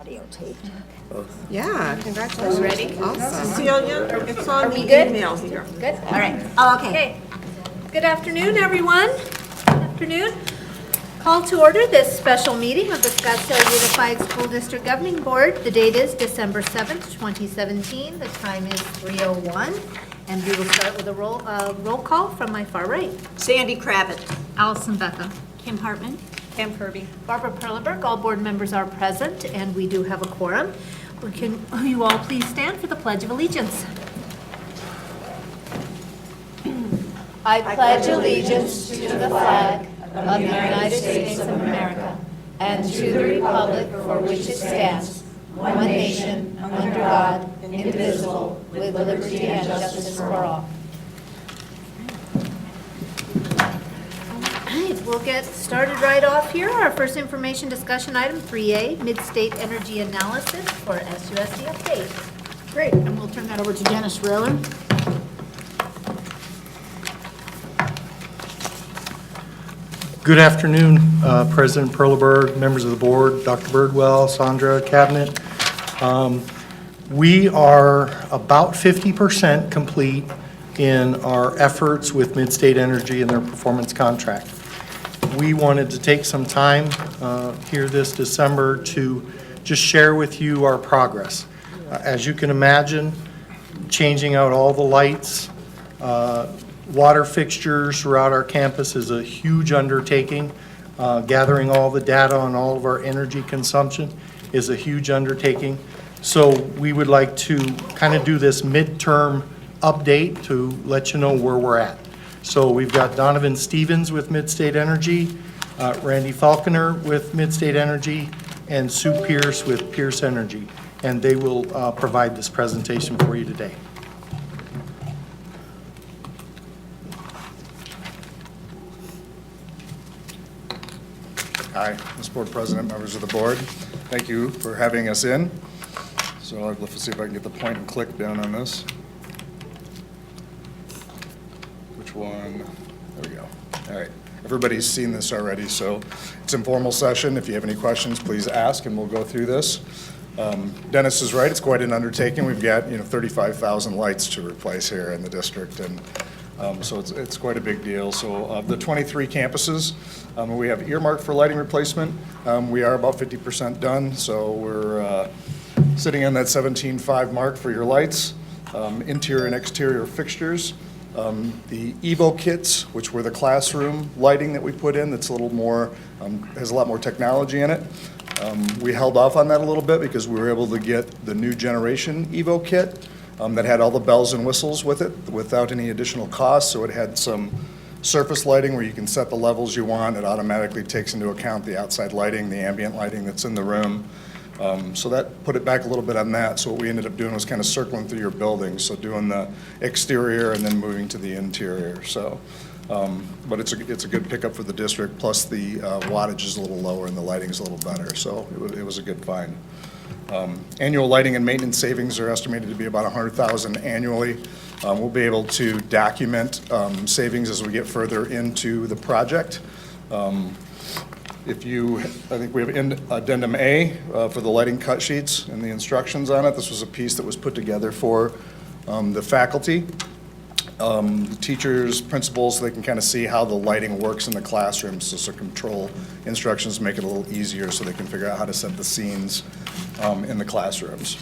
Audio taped. Yeah, congratulations. Ready? Awesome. Cecilia, it's on the good? emails here. Good, all right. Oh, okay. Okay. Good afternoon, everyone. Good afternoon. Call to order this special meeting of the Scottsdale Unified School District Governing Board. The date is December 7th, 2017. The time is 3:01. And we will start with a roll call from my far right. Sandy Kravitz. Allison Beckham. Kim Hartman. Pam Kirby. Barbara Perleberg. All board members are present, and we do have a quorum. Can you all please stand for the Pledge of Allegiance? I pledge allegiance to the flag of the United States of America and to the republic for which it stands, one nation, under God, indivisible, with liberty and justice for all. All right, we'll get started right off here. Our first information discussion item, 3A, MidState Energy Analysis for SUSD update. Great, and we'll turn that over to Dennis Railer. Good afternoon, President Perleberg, members of the board, Dr. Birdwell, Sandra, Cabinet. We are about 50% complete in our efforts with MidState Energy and their performance contract. We wanted to take some time here this December to just share with you our progress. As you can imagine, changing out all the lights, water fixtures throughout our campus is a huge undertaking. Gathering all the data on all of our energy consumption is a huge undertaking. So we would like to kind of do this midterm update to let you know where we're at. So we've got Donovan Stevens with MidState Energy, Randy Falconer with MidState Energy, and Sue Pierce with Pierce Energy. And they will provide this presentation for you today. Hi, Mr. Board President, members of the board. Thank you for having us in. So let's see if I can get the point and click down on this. Which one? There we go. All right. Everybody's seen this already, so it's an informal session. If you have any questions, please ask, and we'll go through this. Dennis is right. It's quite an undertaking. We've got 35,000 lights to replace here in the district, and so it's quite a big deal. So of the 23 campuses, we have earmarked for lighting replacement. We are about 50% done, so we're sitting on that 17.5 mark for your lights, interior and exterior fixtures. The Evo kits, which were the classroom lighting that we put in, that's a little more, has a lot more technology in it. We held off on that a little bit because we were able to get the new generation Evo kit that had all the bells and whistles with it without any additional cost. So it had some surface lighting where you can set the levels you want. It automatically takes into account the outside lighting, the ambient lighting that's in the room. So that put it back a little bit on that. So what we ended up doing was kind of circling through your building. So doing the exterior and then moving to the interior. So, but it's a good pickup for the district. Plus the wattage is a little lower and the lighting is a little better. So it was a good find. Annual lighting and maintenance savings are estimated to be about $100,000 annually. We'll be able to document savings as we get further into the project. I think we have addendum A for the lighting cut sheets and the instructions on it. This was a piece that was put together for the faculty, the teachers, principals, so they can kind of see how the lighting works in the classroom. So control instructions make it a little easier so they can figure out how to set the scenes in the classrooms.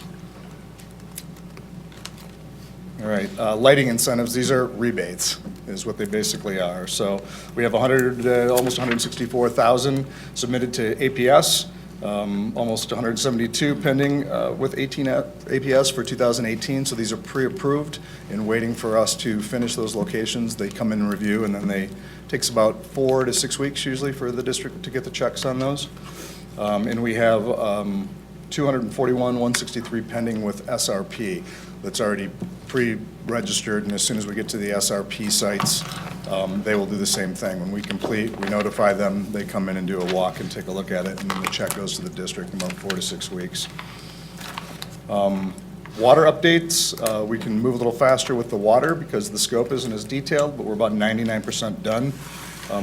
All right, lighting incentives, these are rebates, is what they basically are. So we have almost 164,000 submitted to APS, almost 172 pending with 18 APS for 2018. So these are pre-approved and waiting for us to finish those locations. They come in and review, and then it takes about 4 to 6 weeks usually for the district to get the checks on those. And we have 163 pending with SRP. That's already pre-registered, and as soon as we get to the SRP sites, they will do the same thing. When we complete, we notify them, they come in and do a walk and take a look at it, and then the check goes to the district in about 4 to 6 weeks. Water updates, we can move a little faster with the water because the scope isn't as detailed, but we're about 99% done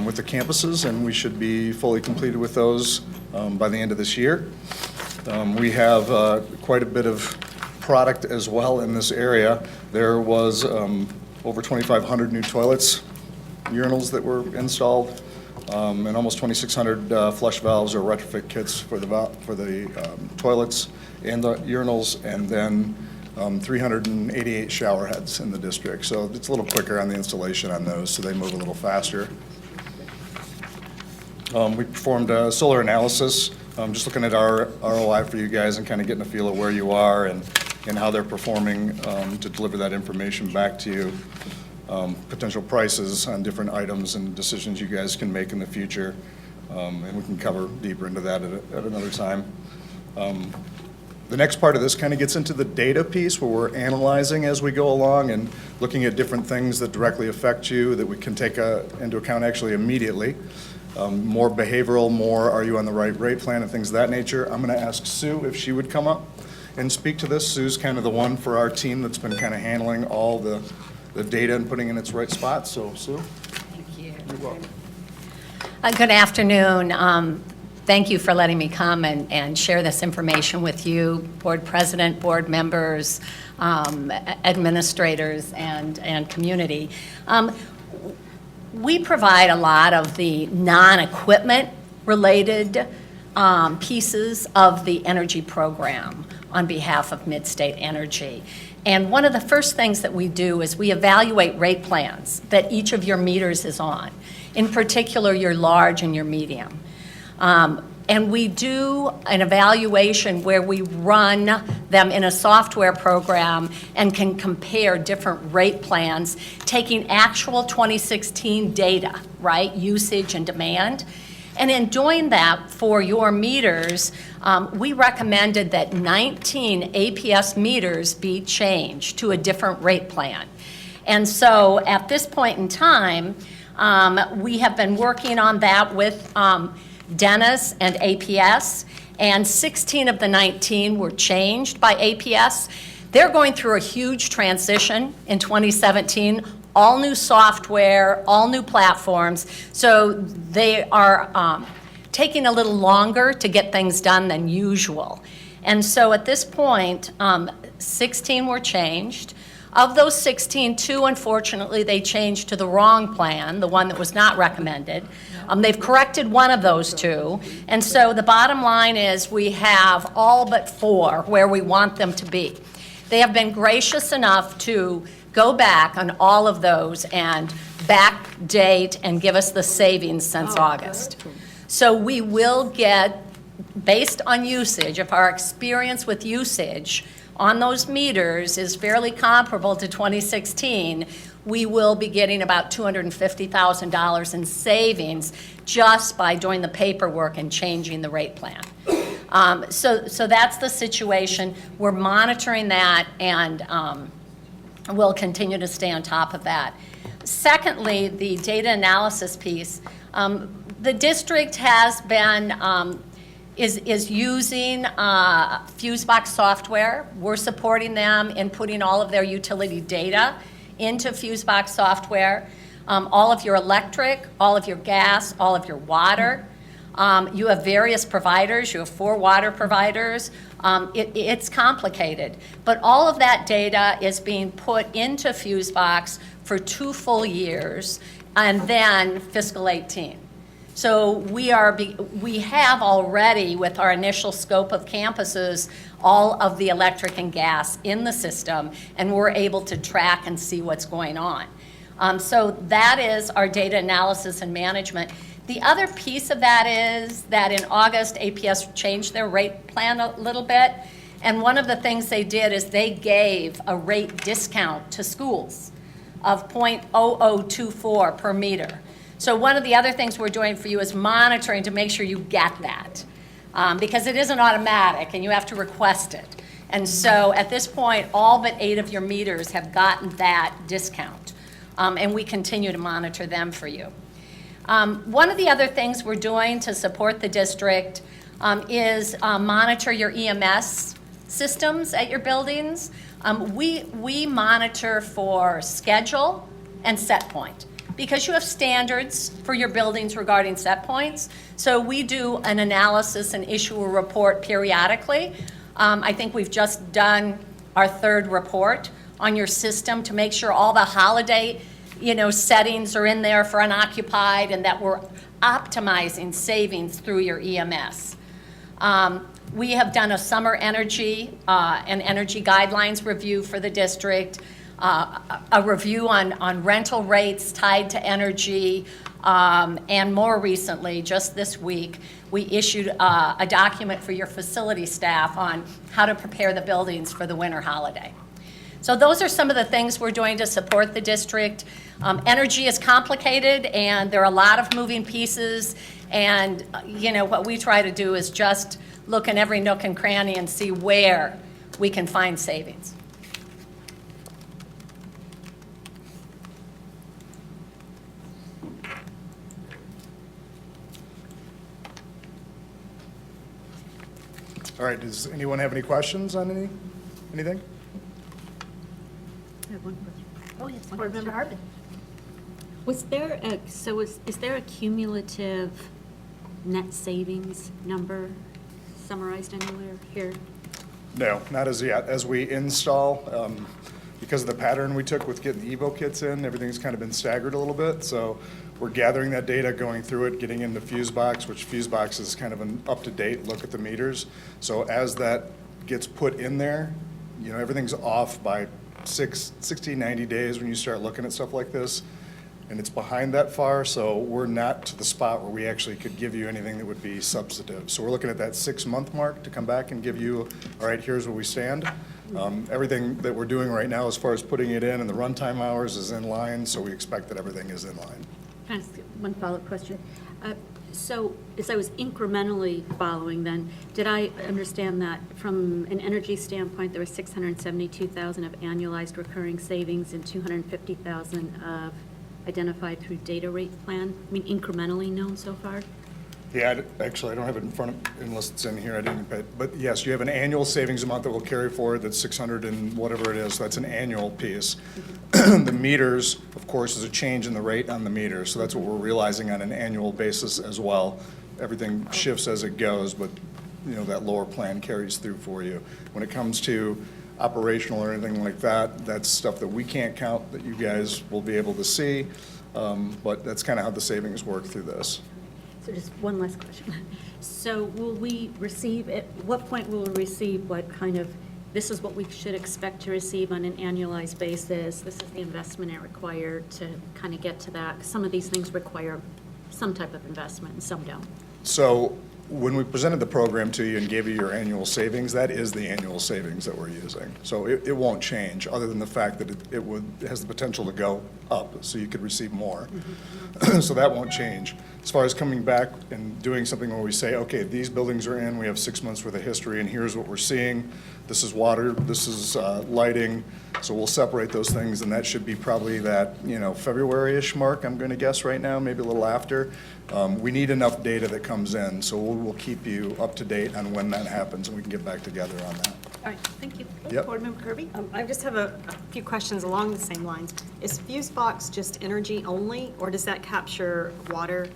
with the campuses, and we should be fully completed with those by the end of this year. We have quite a bit of product as well in this area. There was over 2,500 new toilets, urinals that were installed, and almost 2,600 flush valves or retrofit kits for the toilets and the urinals, and then 388 shower heads in the district. So it's a little quicker on the installation on those, so they move a little faster. We performed a solar analysis, just looking at our ROI for you guys and kind of getting a feel of where you are and how they're performing to deliver that information back to you. Potential prices on different items and decisions you guys can make in the future. And we can cover deeper into that at another time. The next part of this kind of gets into the data piece where we're analyzing as we go along and looking at different things that directly affect you that we can take into account actually immediately. More behavioral, more are you on the right rate plan and things of that nature. I'm going to ask Sue if she would come up and speak to this. Sue's kind of the one for our team that's been kind of handling all the data and putting it in its right spot. So, Sue? Thank you. You're welcome. Good afternoon. Thank you for letting me come and share this information with you, board president, board members, administrators, and community. We provide a lot of the non-equipment related pieces of the energy program on behalf of MidState Energy. And one of the first things that we do is we evaluate rate plans that each of your meters is on, in particular your large and your medium. And we do an evaluation where we run them in a software program and can compare different rate plans, taking actual 2016 data, right, usage and demand. And in doing that for your meters, we recommended that 19 APS meters be changed to a different rate plan. And so at this point in time, we have been working on that with Dennis and APS, and 16 of the 19 were changed by APS. They're going through a huge transition in 2017, all new software, all new platforms, so they are taking a little longer to get things done than usual. And so at this point, 16 were changed. Of those 16, 2, unfortunately, they changed to the wrong plan, the one that was not recommended. They've corrected one of those 2. And so the bottom line is we have all but 4 where we want them to be. They have been gracious enough to go back on all of those and backdate and give us the savings since August. So we will get, based on usage, if our experience with usage on those meters is fairly comparable to 2016, we will be getting about $250,000 in savings just by doing the paperwork and changing the rate plan. So that's the situation. We're monitoring that, and we'll continue to stay on top of that. Secondly, the data analysis piece. The district has been is using Fusebox software. We're supporting them in putting all of their utility data into Fusebox software. All of your electric, all of your gas, all of your water. You have various providers. You have 4 water providers. It's complicated. But all of that data is being put into Fusebox for 2 full years and then fiscal 18. So we have already, with our initial scope of campuses, all of the electric and gas in the system, and we're able to track and see what's going on. So that is our data analysis and management. The other piece of that is that in August, APS changed their rate plan a little bit, and one of the things they did is they gave a rate discount to schools of 0.0024 per meter. So one of the other things we're doing for you is monitoring to make sure you get that, because it isn't automatic and you have to request it. And so at this point, all but 8 of your meters have gotten that discount, and we continue to monitor them for you. One of the other things we're doing to support the district is monitor your EMS systems at your buildings. We monitor for schedule and set point. because you have standards for your buildings regarding set points. So we do an analysis and issue a report periodically. I think we've just done our third report on your system to make sure all the holiday, settings are in there for unoccupied and that we're optimizing savings through your EMS. We have done a summer energy and energy guidelines review for the district, a review on rental rates tied to energy, and more recently, just this week, we issued a document for your facility staff on how to prepare the buildings for the winter holiday. So those are some of the things we're doing to support the district. Energy is complicated, and there are a lot of moving pieces, and what we try to do is just look in every nook and cranny and see where we can find savings. All right, does anyone have any questions on anything? I have one question. Oh, yes, Board Member Harbin. Was there is there a cumulative net savings number summarized anywhere here? No, not as yet. As we install, because of the pattern we took with getting the Evo kits in, everything's kind of been staggered a little bit. So we're gathering that data, going through it, getting into FuseBox, which FuseBox is kind of an up-to-date look at the meters. So as that gets put in there, everything's off by 60, 90 days when you start looking at stuff like this. And it's behind that far, so we're not to the spot where we actually could give you anything that would be substantive. So we're looking at that 6-month mark to come back and give you, all right, here's where we stand. Everything that we're doing right now as far as putting it in and the runtime hours is in line, so we expect that everything is in line. Can I ask one follow-up question? So as I was incrementally following then, did I understand that from an energy standpoint, there was $672,000 of annualized recurring savings and $250,000 of identified through data rate plan? I mean, incrementally known so far? Yeah, actually, I don't have it in front of, unless it's in here, I didn't, but yes, you have an annual savings amount that will carry forward, that's 600 and whatever it is, that's an annual piece. The meters, of course, is a change in the rate on the meter, so that's what we're realizing on an annual basis as well. Everything shifts as it goes, but, that lower plan carries through for you. When it comes to operational or anything like that, that's stuff that we can't count, that you guys will be able to see, but that's kind of how the savings work through this. So just one last question. So will we receive, at what point will we receive what kind of, this is what we should expect to receive on an annualized basis, this is the investment it required to kind of get to that? 'Cause some of these things require some type of investment and some don't. So when we presented the program to you and gave you your annual savings, that is the annual savings that we're using. So it won't change, other than the fact that it has the potential to go up, so you could receive more. So that won't change. As far as coming back and doing something where we say, okay, these buildings are in, we have 6 months worth of history, and here's what we're seeing. This is water, this is lighting, so we'll separate those things, and that should be probably that, February-ish mark, I'm going to guess right now, maybe a little after. We need enough data that comes in, so we'll keep you up to date on when that happens, and we can get back together on that. All right, thank you. Yep. Board Member Kirby? I just have a few questions along the same lines. Is FuseBox just energy only, or does that capture water?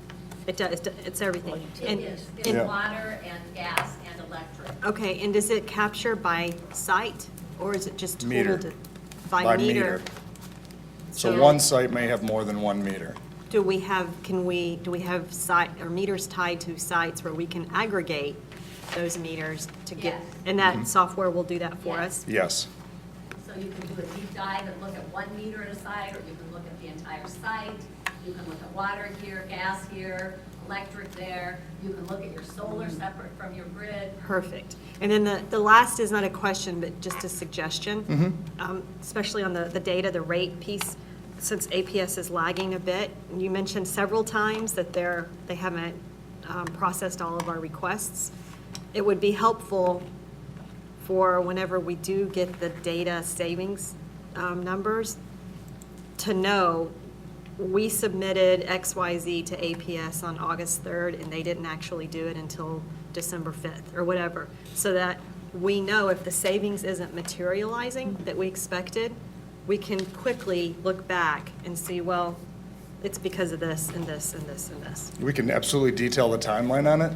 It does, it's everything. And- It's Yeah. water and gas and electric. Okay, and does it capture by site, or is it just Meter. total By meter. So one site may have more than one meter. Do we have site, or meters tied to sites where we can aggregate those meters to get? Yes. And that software will do that for Yes. us? Yes. So you can do a deep dive and look at 1 meter at a site, or you can look at the entire site. You can look at water here, gas here, electric there. You can look at your solar separate from your grid. Perfect. And then the last is not a question, but just a suggestion. Especially on the data, the rate piece, since APS is lagging a bit. You mentioned several times that they haven't processed all of our requests. It would be helpful for whenever we do get the data savings numbers to know we submitted XYZ to APS on August 3rd, and they didn't actually do it until December 5th, or whatever, so that we know if the savings isn't materializing that we expected, we can quickly look back and see, well, it's because of this and this and this and this. We can absolutely detail the timeline on it.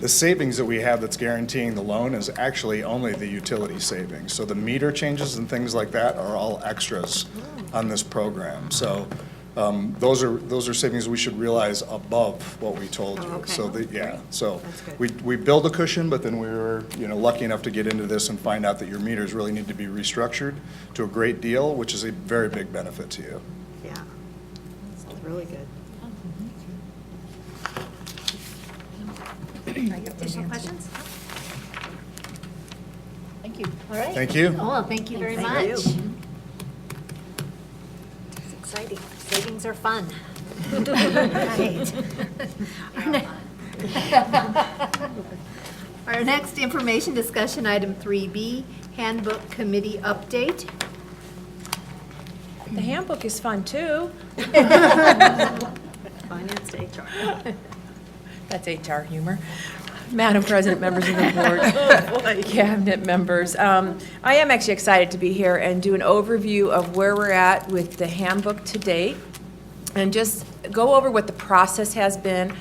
The savings that we have that's guaranteeing the loan is actually only the utility savings. So the meter changes and things like that are all extras on this program. So those are savings we should realize above what we told you. Oh, okay. So so That's good. we build a cushion, but then we were, lucky enough to get into this and find out that your meters really need to be restructured to a great deal, which is a very big benefit to you. Yeah. Sounds really good. Additional questions? Thank you. All right. Thank you. Oh, well, thank you very Thank much. you. It's exciting. Savings are fun. Our next information discussion, item 3B, Handbook Committee update. The handbook is fun, too. Finance to HR. That's HR humor. Madam President, members of the board, cabinet members. I am actually excited to be here and do an overview of where we're at with the handbook to date, and just go over what the process has been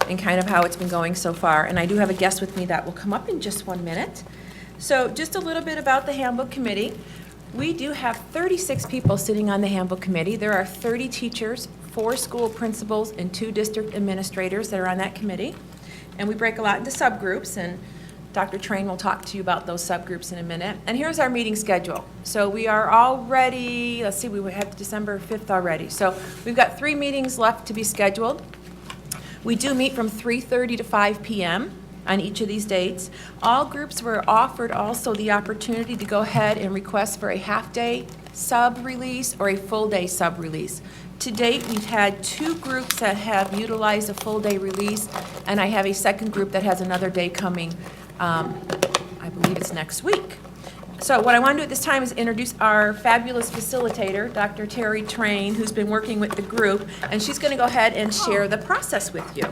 and kind of how it's been going so far. And I do have a guest with me that will come up in just 1 minute. So just a little bit about the Handbook Committee. We do have 36 people sitting on the Handbook Committee. There are 30 teachers, 4 school principals, and 2 district administrators that are on that committee. And we break a lot into subgroups, and Dr. Train will talk to you about those subgroups in a minute. And here's our meeting schedule. So we are already, let's see, we have December 5th already. So we've got 3 meetings left to be scheduled. We do meet from 3:30 to 5 p.m. on each of these dates. All groups were offered also the opportunity to go ahead and request for a half-day sub-release or a full-day sub-release. To date, we've had 2 groups that have utilized a full-day release, and I have a second group that has another day coming, I believe it's next week. So what I want to do at this time is introduce our fabulous facilitator, Dr. Terry Train, who's been working with the group, and she's going to go ahead and share the process with you.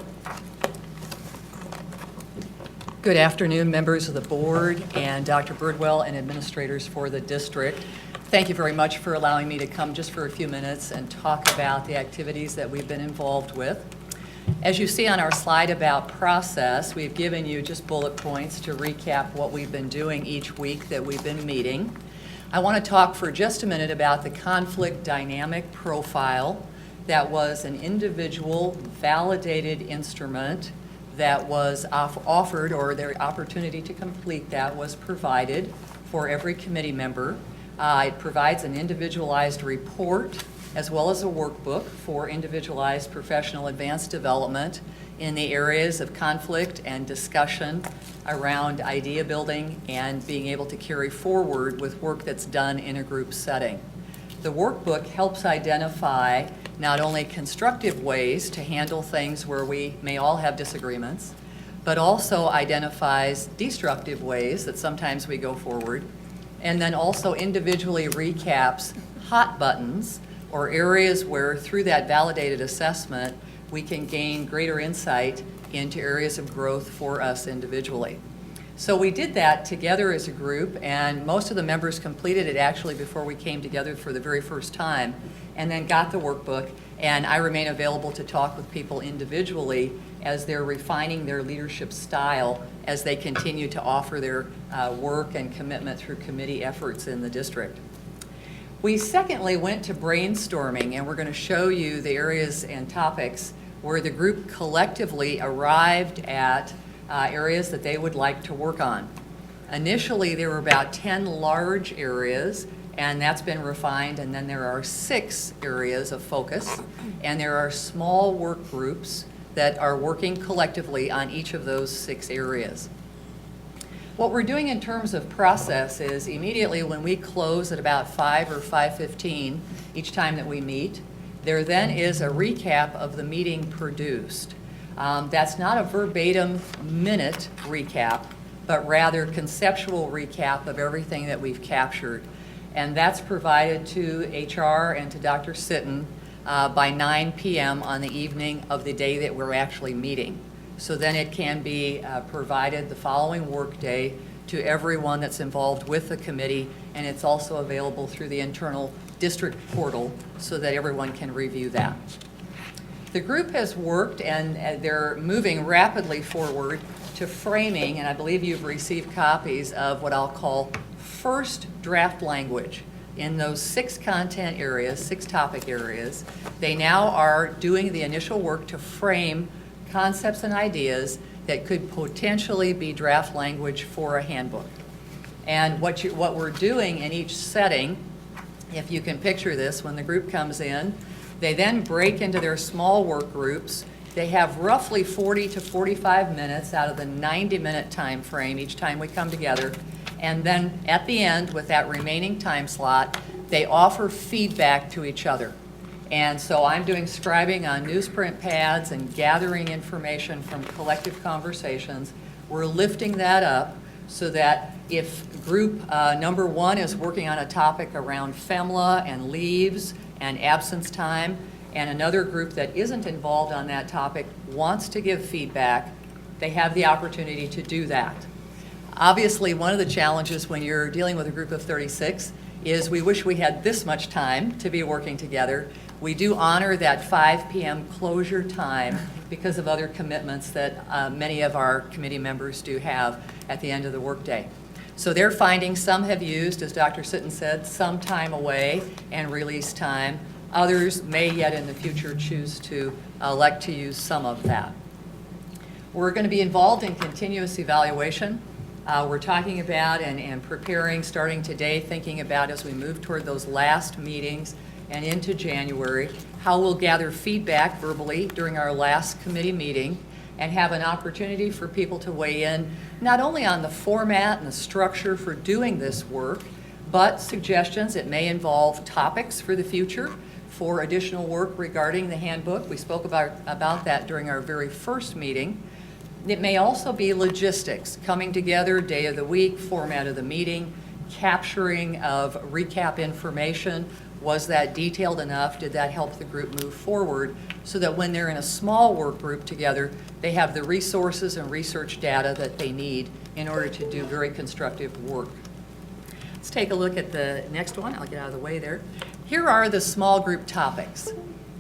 Good afternoon, members of the board and Dr. Birdwell and administrators for the district. Thank you very much for allowing me to come just for a few minutes and talk about the activities that we've been involved with. As you see on our slide about process, we've given you just bullet points to recap what we've been doing each week that we've been meeting. I want to talk for just a minute about the conflict dynamic profile. That was an individual validated instrument that was offered, or their opportunity to complete that was provided for every committee member. It provides an individualized report as well as a workbook for individualized professional advanced development in the areas of conflict and discussion around idea building and being able to carry forward with work that's done in a group setting. The workbook helps identify not only constructive ways to handle things where we may all have disagreements, but also identifies destructive ways that sometimes we go forward, and then also individually recaps hot buttons or areas where through that validated assessment we can gain greater insight into areas of growth for us individually. So we did that together as a group, and most of the members completed it actually before we came together for the very first time, and then got the workbook, and I remain available to talk with people individually as they're refining their leadership style as they continue to offer their work and commitment through committee efforts in the district. We secondly went to brainstorming, and we're going to show you the areas and topics where the group collectively arrived at areas that they would like to work on. Initially, there were about 10 large areas, and that's been refined, and then there are 6 areas of focus, and there are small work groups that are working collectively on each of those 6 areas. What we're doing in terms of process is immediately when we close at about 5 or 5:15 each time that we meet, there then is a recap of the meeting produced. That's not a verbatim minute recap, but rather conceptual recap of everything that we've captured. And that's provided to HR and to Dr. Sitton by 9 p.m. on the evening of the day that we're actually meeting. So then it can be provided the following workday to everyone that's involved with the committee, and it's also available through the internal district portal so that everyone can review that. The group has worked, and they're moving rapidly forward to framing, and I believe you've received copies of what I'll call first draft language. In those 6 content areas, 6 topic areas, they now are doing the initial work to frame concepts and ideas that could potentially be draft language for a handbook. And what we're doing in each setting, if you can picture this, when the group comes in, they then break into their small work groups. They have roughly 40 to 45 minutes out of the 90-minute time frame each time we come together. And then at the end, with that remaining time slot, they offer feedback to each other. And so I'm doing scribing on newsprint pads and gathering information from collective conversations. We're lifting that up so that if group number 1 is working on a topic around FEMLA and leaves and absence time, and another group that isn't involved on that topic wants to give feedback, they have the opportunity to do that. Obviously, one of the challenges when you're dealing with a group of 36 is we wish we had this much time to be working together. We do honor that 5 p.m. closure time because of other commitments that many of our committee members do have at the end of the workday. So they're finding some have used, as Dr. Sitton said, some time away and release time. Others may yet in the future choose to elect to use some of that. We're going to be involved in continuous evaluation. We're talking about and preparing, starting today, thinking about as we move toward those last meetings and into January, how we'll gather feedback verbally during our last committee meeting and have an opportunity for people to weigh in, not only on the format and the structure for doing this work, but suggestions. It may involve topics for the future for additional work regarding the handbook. We spoke about that during our very first meeting. It may also be logistics, coming together, day of the week, format of the meeting, capturing of recap information. Was that detailed enough? Did that help the group move forward so that when they're in a small work group together, they have the resources and research data that they need in order to do very constructive work? Let's take a look at the next one. I'll get out of the way there. Here are the small group topics.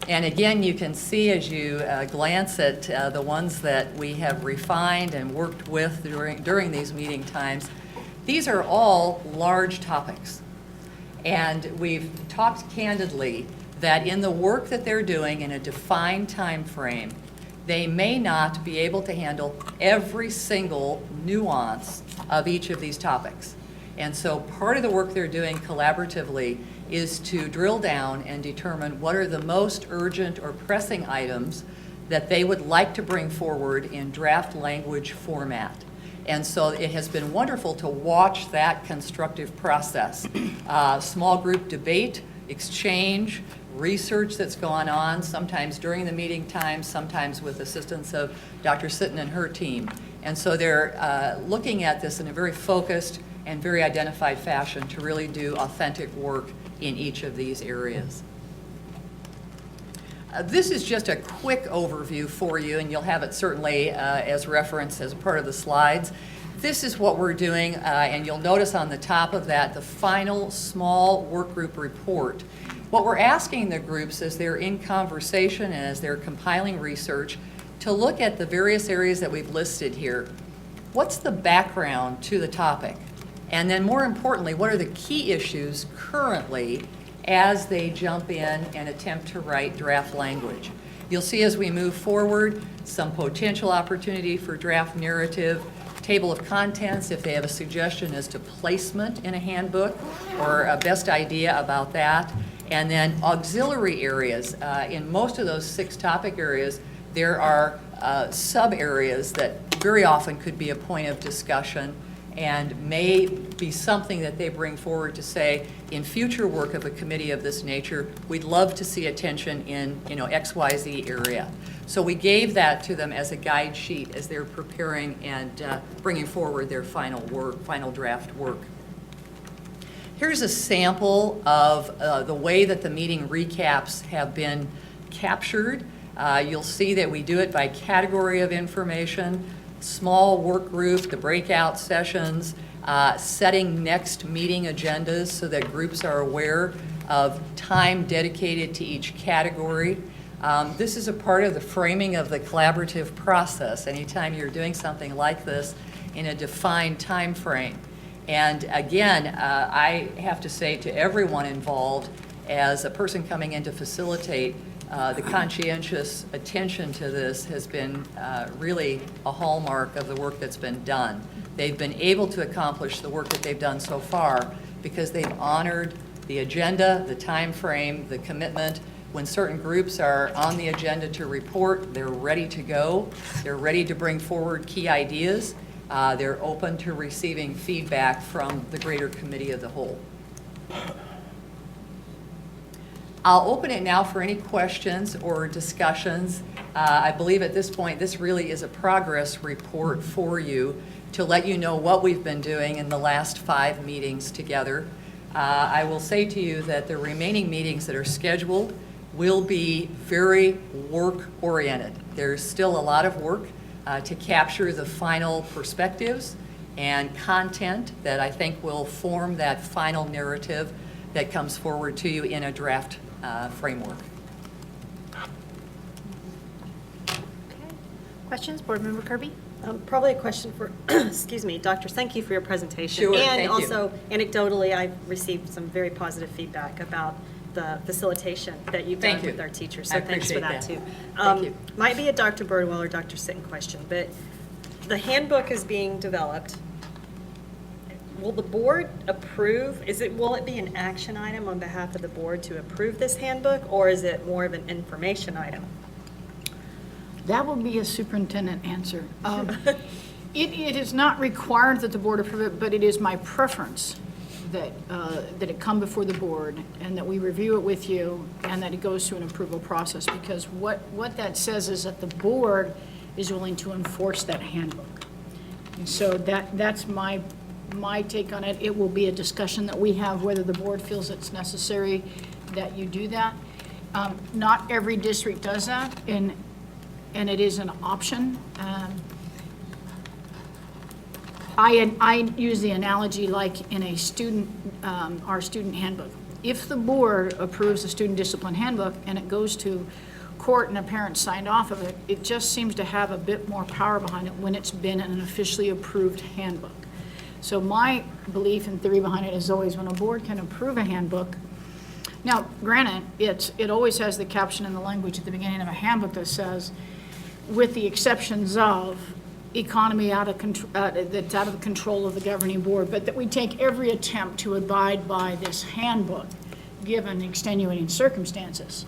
And again, you can see as you glance at the ones that we have refined and worked with during these meeting times, these are all large topics. And we've talked candidly that in the work that they're doing in a defined time frame, they may not be able to handle every single nuance of each of these topics. And so part of the work they're doing collaboratively is to drill down and determine what are the most urgent or pressing items that they would like to bring forward in draft language format. And so it has been wonderful to watch that constructive process. Small group debate, exchange, research that's gone on, sometimes during the meeting time, sometimes with assistance of Dr. Sitton and her team. And so they're looking at this in a very focused and very identified fashion to really do authentic work in each of these areas. This is just a quick overview for you, and you'll have it certainly as reference as part of the slides. This is what we're doing, and you'll notice on the top of that the final small work group report. What we're asking the groups as they're in conversation and as they're compiling research to look at the various areas that we've listed here. What's the background to the topic? And then more importantly, what are the key issues currently as they jump in and attempt to write draft language? You'll see as we move forward some potential opportunity for draft narrative, table of contents if they have a suggestion as to placement in a handbook or a best idea about that. And then auxiliary areas. In most of those 6 topic areas, there are sub-areas that very often could be a point of discussion and may be something that they bring forward to say, in future work of a committee of this nature, we'd love to see attention in, XYZ area. So we gave that to them as a guide sheet as they're preparing and bringing forward their final draft work. Here's a sample of the way that the meeting recaps have been captured. You'll see that we do it by category of information, small work group, the breakout sessions, setting next meeting agendas so that groups are aware of time dedicated to each category. This is a part of the framing of the collaborative process. Anytime you're doing something like this in a defined time frame. And again, I have to say to everyone involved, as a person coming in to facilitate, the conscientious attention to this has been really a hallmark of the work that's been done. They've been able to accomplish the work that they've done so far because they've honored the agenda, the time frame, the commitment. When certain groups are on the agenda to report, they're ready to go. They're ready to bring forward key ideas. They're open to receiving feedback from the greater committee of the whole. I'll open it now for any questions or discussions. I believe at this point, this really is a progress report for you to let you know what we've been doing in the last 5 meetings together. I will say to you that the remaining meetings that are scheduled will be very work-oriented. There's still a lot of work to capture the final perspectives and content that I think will form that final narrative that comes forward to you in a draft framework. Questions, Board Member Kirby? Probably a question for, excuse me, doctors, thank you for your presentation. Sure, thank And you. also, anecdotally, I've received some very positive feedback about the facilitation that you've done Thank you. with our teachers. I So thanks for that, appreciate too. that. Thank you. Might be a Dr. Birdwell or Dr. Sitton question, but the handbook is being developed. Will the board approve, will it be an action item on behalf of the board to approve this handbook, or is it more of an information item? That will be a superintendent answer. It is not required that the board approve it, but it is my preference that it come before the board and that we review it with you and that it goes through an approval process, because what that says is that the board is willing to enforce that handbook. And so that's my take on it. It will be a discussion that we have whether the board feels it's necessary that you do that. Not every district does that, and it is an option. I use the analogy like in a student, our student handbook. If the board approves the student discipline handbook and it goes to court and a parent signed off of it, it just seems to have a bit more power behind it when it's been an officially approved handbook. So my belief and theory behind it is always when a board can approve a handbook. Now, granted, it always has the caption and the language at the beginning of a handbook that says, with the exceptions of economy that's out of the control of the governing board, but that we take every attempt to abide by this handbook, given extenuating circumstances.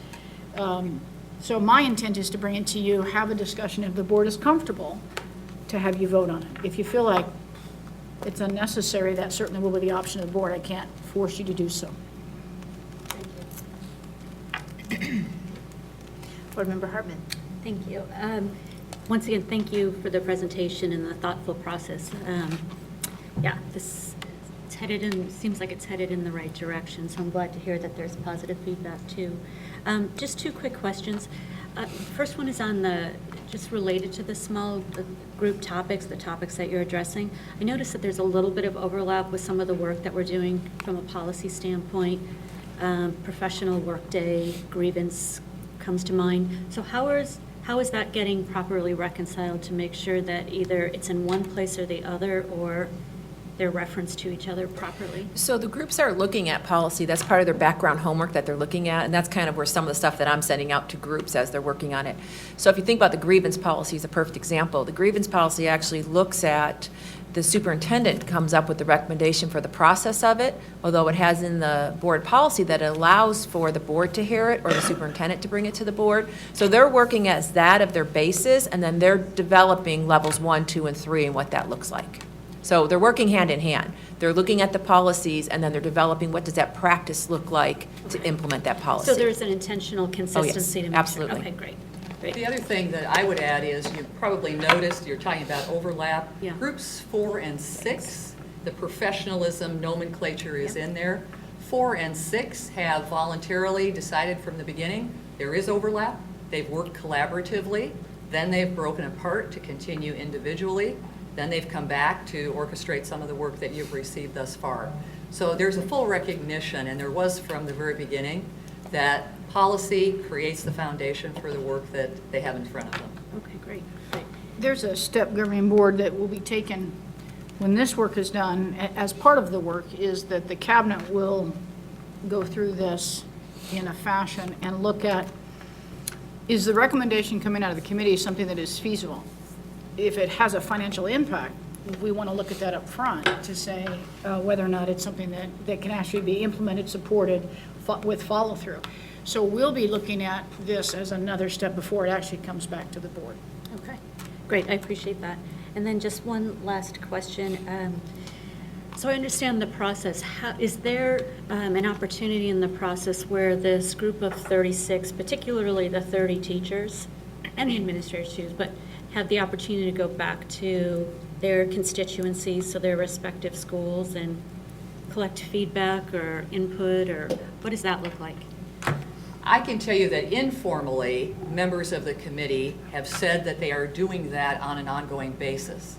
So my intent is to bring it to you, have a discussion if the board is comfortable to have you vote on it. If you feel like it's unnecessary, that certainly will be the option of the board. I can't force you to do so. Board Member Hartman? Thank you. Once again, thank you for the presentation and the thoughtful process. Yeah, this seems like it's headed in the right direction, so I'm glad to hear that there's positive feedback too. Just 2 quick questions. First one is on just related to the small group topics, the topics that you're addressing. I noticed that there's a little bit of overlap with some of the work that we're doing from a policy standpoint. Professional workday, grievance comes to mind. So how is that getting properly reconciled to make sure that either it's in one place or the other, or they're referenced to each other properly? So the groups are looking at policy. That's part of their background homework that they're looking at, and that's kind of where some of the stuff that I'm sending out to groups as they're working on it. So if you think about the grievance policy is a perfect example. The grievance policy actually looks at the superintendent comes up with the recommendation for the process of it, although it has in the board policy that it allows for the board to hear it or the superintendent to bring it to the board. So they're working as that of their basis, and then they're developing levels 1, 2, and 3 and what that looks like. So they're working hand in hand. They're looking at the policies, and then they're developing what does that practice look like to implement that policy. So there's an intentional consistency to make sure. absolutely. Okay, great. The other thing that I would add is you probably noticed, you're talking about overlap. Yeah. Groups 4 and 6, the professionalism nomenclature is in there. 4 and 6 have voluntarily decided from the beginning there is overlap. They've worked collaboratively. Then they've broken apart to continue individually. Then they've come back to orchestrate some of the work that you've received thus far. So there's a full recognition, and there was from the very beginning, that Policy creates the foundation for the work that they have in front of them. Okay, great, great. There's a step governing board that will be taken when this work is done. As part of the work is that the cabinet will go through this in a fashion and look at, is the recommendation coming out of the committee something that is feasible? If it has a financial impact, we want to look at that up front to say whether or not it's something that can actually be implemented, supported with follow-through. So we'll be looking at this as another step before it actually comes back to the board. Okay, great, I appreciate that. And then just one last question. So I understand the process. Is there an opportunity in the process where this group of 36, particularly the 30 teachers and the administrators too, but have the opportunity to go back to their constituencies, so their respective schools, and collect feedback or input, or what does that look like? I can tell you that informally, members of the committee have said that they are doing that on an ongoing basis.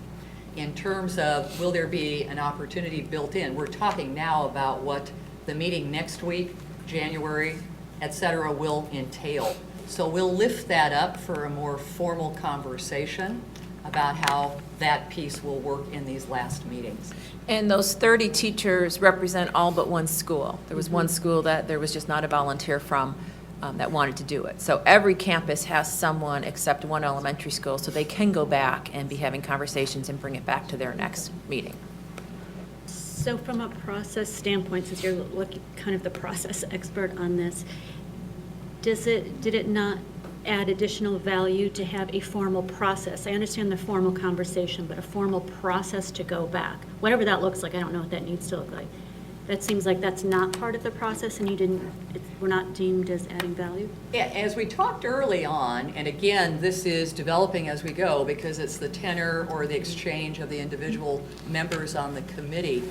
In terms of, will there be an opportunity built in? We're talking now about what the meeting next week, January, et cetera, will entail. So we'll lift that up for a more formal conversation about how that piece will work in these last meetings. And those 30 teachers represent all but one school. There was one school that there was just not a volunteer from that wanted to do it. So every campus has someone except one elementary school, so they can go back and be having conversations and bring it back to their next meeting. So from a process standpoint, since you're kind of the process expert on this, did it not add additional value to have a formal process? I understand the formal conversation, but a formal process to go back, whatever that looks like. I don't know what that needs to look like. That seems like that's not part of the process, and we're not deemed as adding value? Yeah, as we talked early on, and again, this is developing as we go because it's the tenor or the exchange of the individual members on the committee.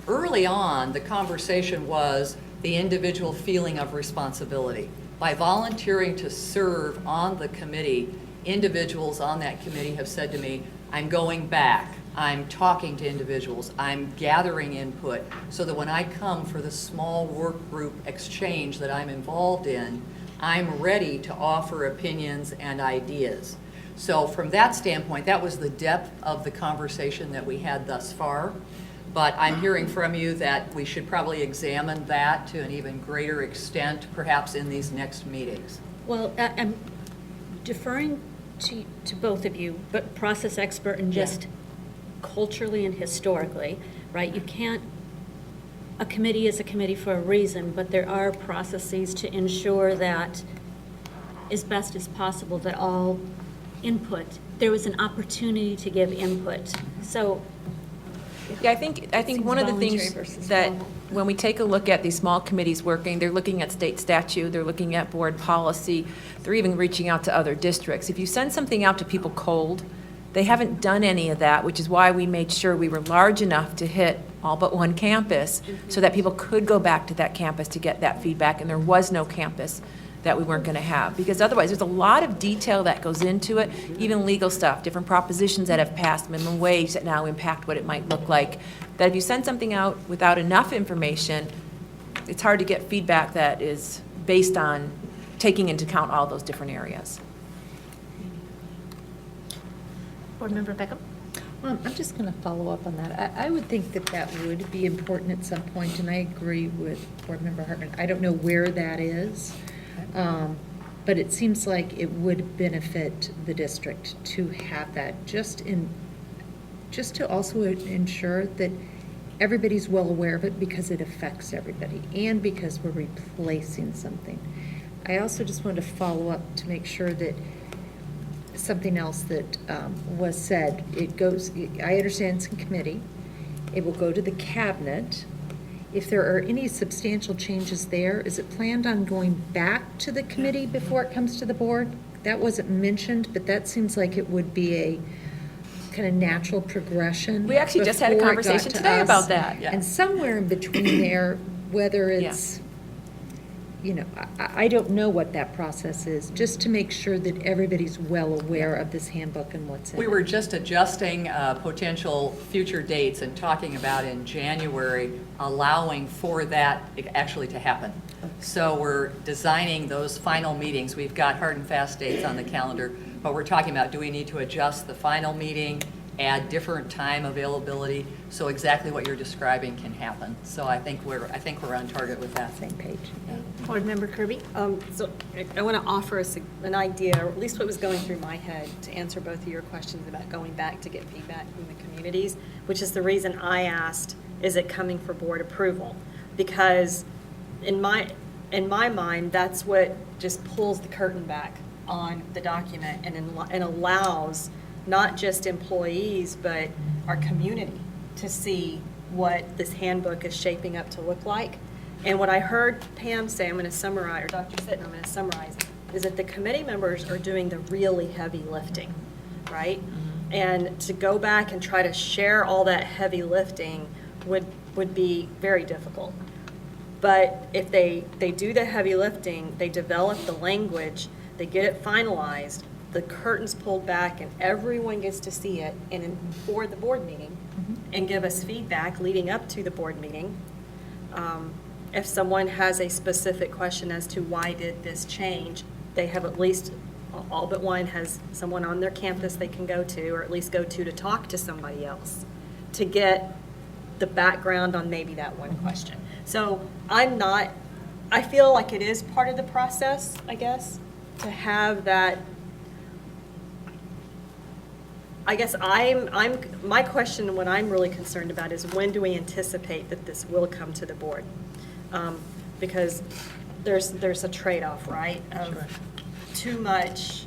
Early on, the conversation was the individual feeling of responsibility. By volunteering to serve on the committee, individuals on that committee have said to me, I'm going back, I'm talking to individuals, I'm gathering input, so that when I come for the small work group exchange that I'm involved in, I'm ready to offer opinions and ideas. So from that standpoint, that was the depth of the conversation that we had thus far. But I'm hearing from you that we should probably examine that to an even greater extent, perhaps in these next meetings. Well, I'm deferring to both of you, but process expert and just culturally and historically, right? A committee is a committee for a reason, but there are processes to ensure that, as best as possible, that all input, there was an opportunity to give input. So Yeah, I think one of the voluntary things versus that, formal. when we take a look at these small committees working, they're looking at state statute, they're looking at board policy, they're even reaching out to other districts. If you send something out to people cold, they haven't done any of that, which is why we made sure we were large enough to hit all but one campus, so that people could go back to that campus to get that feedback, and there was no campus that we weren't going to have. Because otherwise, there's a lot of detail that goes into it, even legal stuff, different propositions that have passed, minimum wage that now impact what it might look like, that if you send something out without enough information, it's hard to get feedback that is based on taking into account all those different areas. Board Member Beckham? I'm just going to follow up on that. I would think that that would be important at some point, and I agree with Board Member Hartman. I don't know where that is, but it seems like it would benefit the district to have that, just to also ensure that everybody's well aware of it, because it affects everybody and because we're replacing something. I also just wanted to follow up to make sure that something else that was said, I understand it's in committee, it will go to the cabinet. If there are any substantial changes there, is it planned on going back to the committee before it comes to the board? That wasn't mentioned, but that seems like it would be a kind of natural progression. We actually just had a before it got conversation to today us. about that. And somewhere in between there, whether it's I don't know what that process is, just to make sure that everybody's well aware of this handbook and what's in it. We were just adjusting potential future dates and talking about in January, allowing for that actually to happen. So we're designing those final meetings. We've got hard and fast dates on the calendar, but we're talking about, do we need to adjust the final meeting, add different time availability, so exactly what you're describing can happen. So I think we're on target with that. Same page. Board Member Kirby? So I want to offer an idea, or at least what was going through my head, to answer both of your questions about going back to get feedback from the communities, which is the reason I asked, is it coming for board approval? Because in my mind, that's what just pulls the curtain back on the document and allows not just employees, but our community to see what this handbook is shaping up to look like. And what I heard Pam say, I'm going to summarize, or Dr. Sitton, I'm going to summarize, is that the committee members are doing the really heavy lifting, right? Mm-hmm. And to go back and try to share all that heavy lifting would be very difficult. But if they do the heavy lifting, they develop the language, they get it finalized, the curtain's pulled back, and everyone gets to see it for the board meeting and give us feedback leading up to the board meeting. If someone has a specific question as to why did this change, they have at least, all but one has someone on their campus they can go to, or at least go to talk to somebody else to get the background on maybe that one question. So I feel like it is part of the process, I guess, to have that. I guess my question and what I'm really concerned about is, when do we anticipate that this will come to the board? Because there's a trade-off, right? Of too much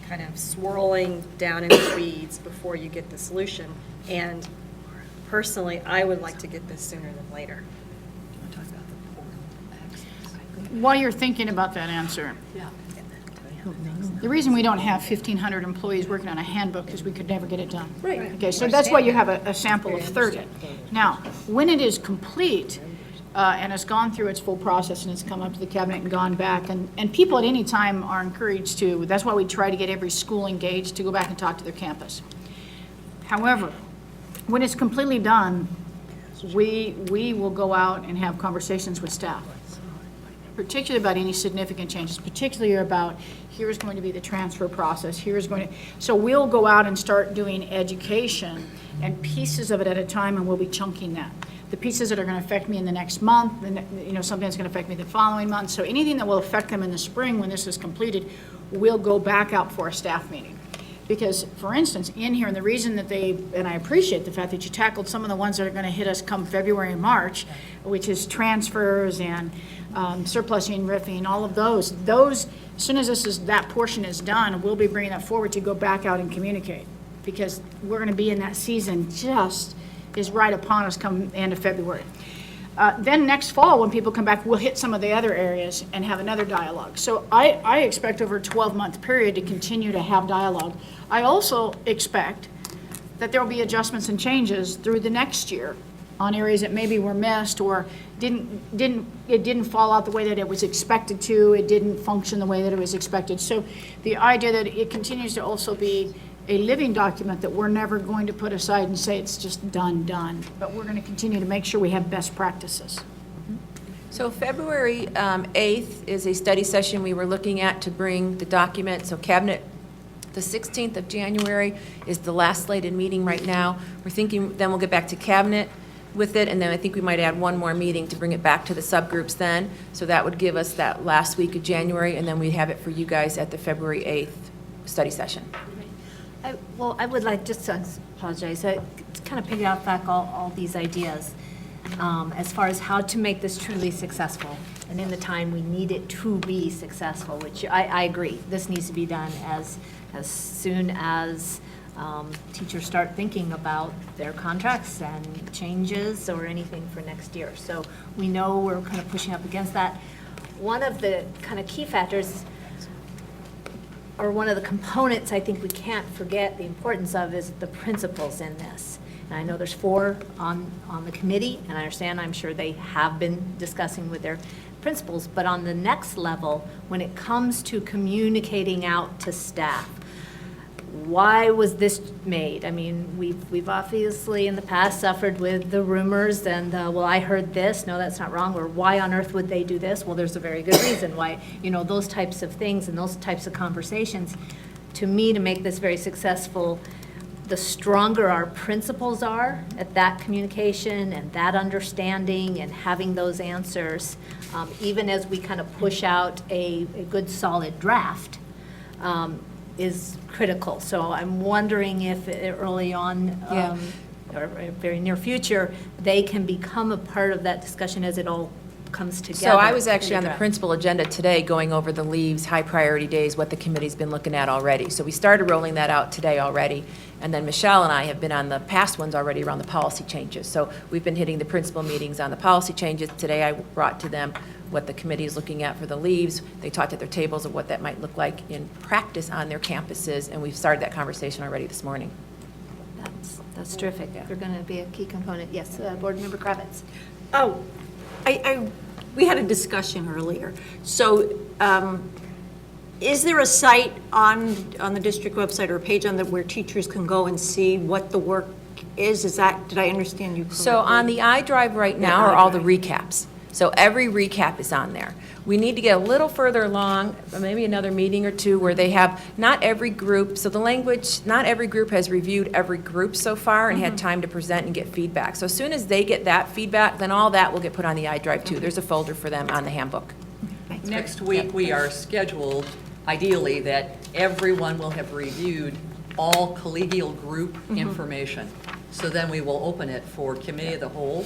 kind of swirling down in the weeds before you get the solution. And personally, I would like to get this sooner than later. While you're thinking about that answer, the reason we don't have 1,500 employees working on a handbook is we could never get it done. Right. Okay, so that's why you have a sample of 30. Now, when it is complete and has gone through its full process and it's come up to the cabinet and gone back, and people at any time are encouraged to, that's why we try to get every school engaged to go back and talk to their campus. However, when it's completely done, we will go out and have conversations with staff, particularly about any significant changes, particularly about here's going to be the transfer process, so we'll go out and start doing education and pieces of it at a time, and we'll be chunking that. The pieces that are going to affect me in the next month, something that's going to affect me the following month. So anything that will affect them in the spring when this is completed, we'll go back out for a staff meeting. Because, for instance, in here, and the reason that and I appreciate the fact that you tackled some of the ones that are going to hit us come February and March, which is transfers and surplusing, riffing, all of those. Those, as soon as that portion is done, we'll be bringing that forward to go back out and communicate. Because we're going to be in that season just is right upon us come the end of February. Then next fall, when people come back, we'll hit some of the other areas and have another dialogue. So I expect over a 12-month period to continue to have dialogue. I also expect that there will be adjustments and changes through the next year on areas that maybe were missed or it didn't fall out the way that it was expected to, it didn't function the way that it was expected. So the idea that it continues to also be a living document that we're never going to put aside and say it's just done, but we're going to continue to make sure we have best practices. So February 8th is a study session we were looking at to bring the document. So Cabinet, the 16th of January is the last slated meeting right now. We're thinking then we'll get back to Cabinet with it, and then I think we might add one more meeting to bring it back to the subgroups then. So that would give us that last week of January, and then we'd have it for you guys at the February 8th study session. I would like just to apologize, to kind of piggyback all these ideas as far as how to make this truly successful. And in the time we need it to be successful, which I agree, this needs to be done as soon as teachers start thinking about their contracts and changes or anything for next year. So we know we're kind of pushing up against that. One of the kind of key factors, or one of the components I think we can't forget the importance of, is the principals in this. And I know there's 4 on the committee, and I understand, I'm sure they have been discussing with their principals, but on the next level, when it comes to communicating out to staff, why was this made? I mean, we've obviously in the past suffered with the rumors and, well, I heard this, no, that's not wrong, or why on earth would they do this? Well, there's a very good reason why, those types of things and those types of conversations. To me, to make this very successful, the stronger our principals are at that communication and that understanding and having those answers, even as we kind of push out a good solid draft, is critical. So I'm wondering if early on, or very near future, they can become a part of that discussion as it all comes together. So I was actually in on the draft. principal agenda today going over the leaves, high priority days, what the committee's been looking at already. So we started rolling that out today already. And then Michelle and I have been on the past ones already around the policy changes. So we've been hitting the principal meetings on the policy changes. Today I brought to them what the committee is looking at for the leaves. They talked at their tables of what that might look like in practice on their campuses, and we've started that conversation already this morning. That's terrific. They're going to be a key component. Yes, Board Member Kravitz. Oh, we had a discussion earlier. So is there a site on the district website or a page on where teachers can go and see what the work is? Did I understand you correctly? So on the iDrive right now are all the recaps. So every recap is on there. We need to get a little further along, maybe another meeting or two, where they have, not every group, so the language, not every group has reviewed every group so far and had time to present and get feedback. So as soon as they get that feedback, then all that will get put on the iDrive too. There's a folder for them on the handbook. Next week, we are scheduled, ideally, that everyone will have reviewed all collegial group information. So then we will open it for committee of the whole,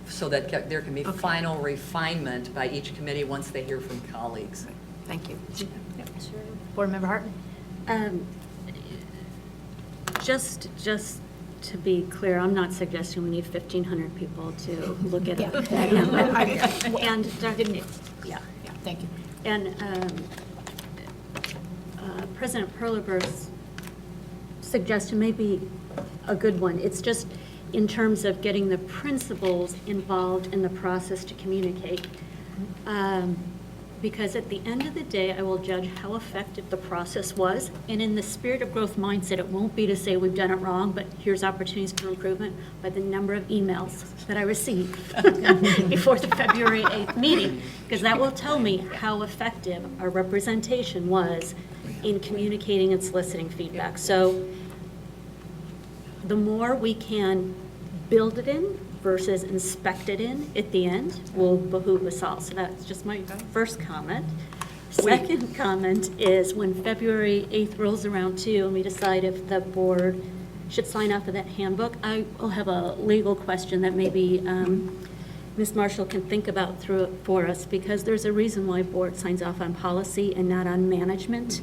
so that there can be final refinement by each committee once they hear from colleagues. Thank you. Board Member Hartman. Just to be clear, I'm not suggesting we need 1,500 people to look at it. And, yeah. Thank you. And President Perleber's suggestion may be a good one. It's just in terms of getting the principals involved in the process to communicate. Because at the end of the day, I will judge how effective the process was. And in the spirit of growth mindset, it won't be to say we've done it wrong, but here's opportunities for improvement by the number of emails that I received before the February 8th meeting, because that will tell me how effective our representation was in communicating and soliciting feedback. So the more we can build it in versus inspect it in at the end will behoove us all. So that's just my first comment. Second comment is when February 8th rolls around too, and we decide if the board should sign off on that handbook, I will have a legal question that maybe Ms. Marshall can think about through it for us, because there's a reason why board signs off on policy and not on management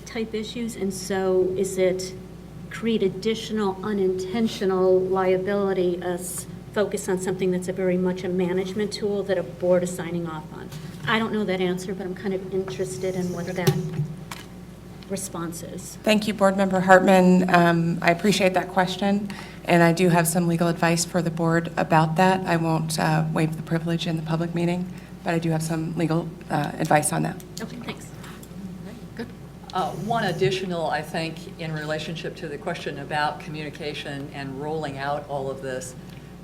type issues. And so is it create additional unintentional liability as focus on something that's a very much a management tool that a board is signing off on? I don't know that answer, but I'm kind of interested in what that response is. Thank you, Board Member Hartman. I appreciate that question, and I do have some legal advice for the board about that. I won't waive the privilege in the public meeting, but I do have some legal advice on that. Okay, thanks. One additional, I think, in relationship to the question about communication and rolling out all of this,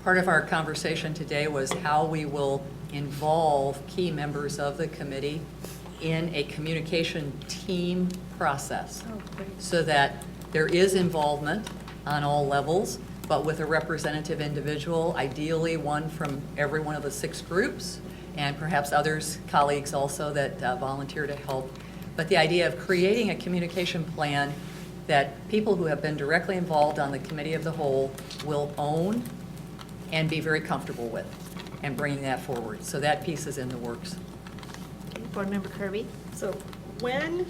part of our conversation today was how we will involve key members of the committee in a communication team process, so that there is involvement on all levels, but with a representative individual, ideally one from every one of the 6 groups, and perhaps others, colleagues also that volunteer to help. But the idea of creating a communication plan that people who have been directly involved on the committee of the whole will own and be very comfortable with, and bringing that forward. So that piece is in the works. Board Member Kirby. So when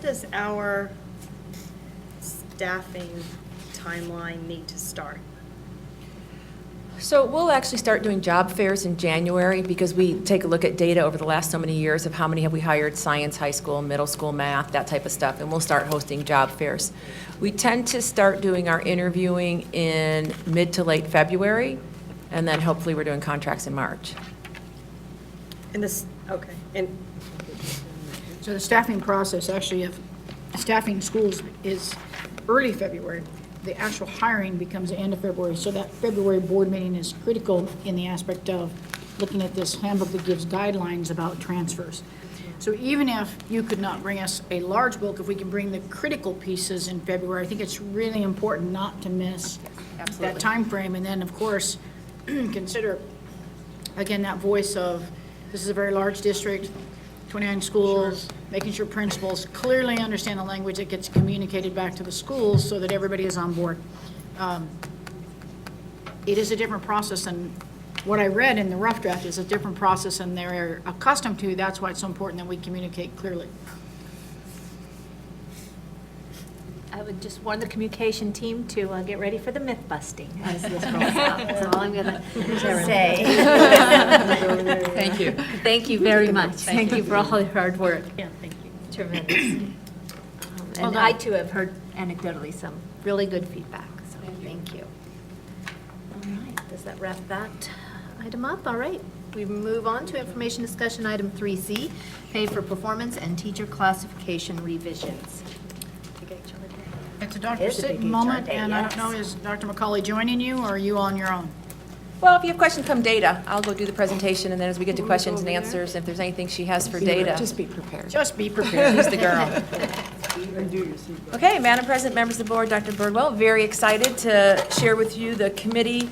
does our staffing timeline need to start? So we'll actually start doing job fairs in January, because we take a look at data over the last so many years of how many have we hired, science, high school, middle school, math, that type of stuff, and we'll start hosting job fairs. We tend to start doing our interviewing in mid to late February, and then hopefully we're doing contracts in March. And this, okay, and So the staffing process, actually, if staffing schools is early February, the actual hiring becomes the end of February. So that February board meeting is critical in the aspect of looking at this handbook that gives guidelines about transfers. So even if you could not bring us a large book, if we can bring the critical pieces in February, I think it's really important not to miss that time frame. And then, of course, consider, again, that voice of, this is a very large district, 29 schools, making sure principals clearly understand the language that gets communicated back to the schools so that everybody is on board. It is a different process, and what I read in the rough draft is a different process than they're accustomed to. That's why it's so important that we communicate clearly. I would just warn the communication team to get ready for the myth busting as this rolls out. That's all I'm going to say. Thank you. Thank you very much. Thank you for all your hard work. Yeah, thank you. Tremendous. And I too have heard anecdotally some really good feedback, so thank you. All right, does that wrap that item up? All right, we move on to information discussion item 3C, pay for performance and teacher classification revisions. It's a Dr. It's a big Sitton HR moment, day, and I don't know, yes. is Dr. McCauley joining you, or are you on your own? Well, if you have questions, come data. I'll go do the presentation, and then as we get to questions and answers, if there's anything she has for data. Just be prepared. Just be prepared. She's the girl. Okay, Madam President, members of the board, Dr. Birdwell, very excited to share with you the committee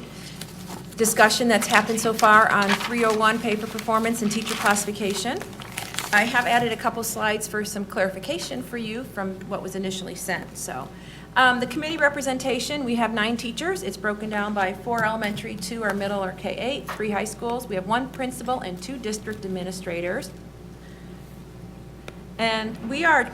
discussion that's happened so far on 301 pay for performance and teacher classification. I have added a couple slides for some clarification for you from what was initially sent. So, the committee representation, we have 9 teachers. It's broken down by 4 elementary, 2 are middle or K-8, 3 high schools. We have 1 principal and 2 district administrators. And we are,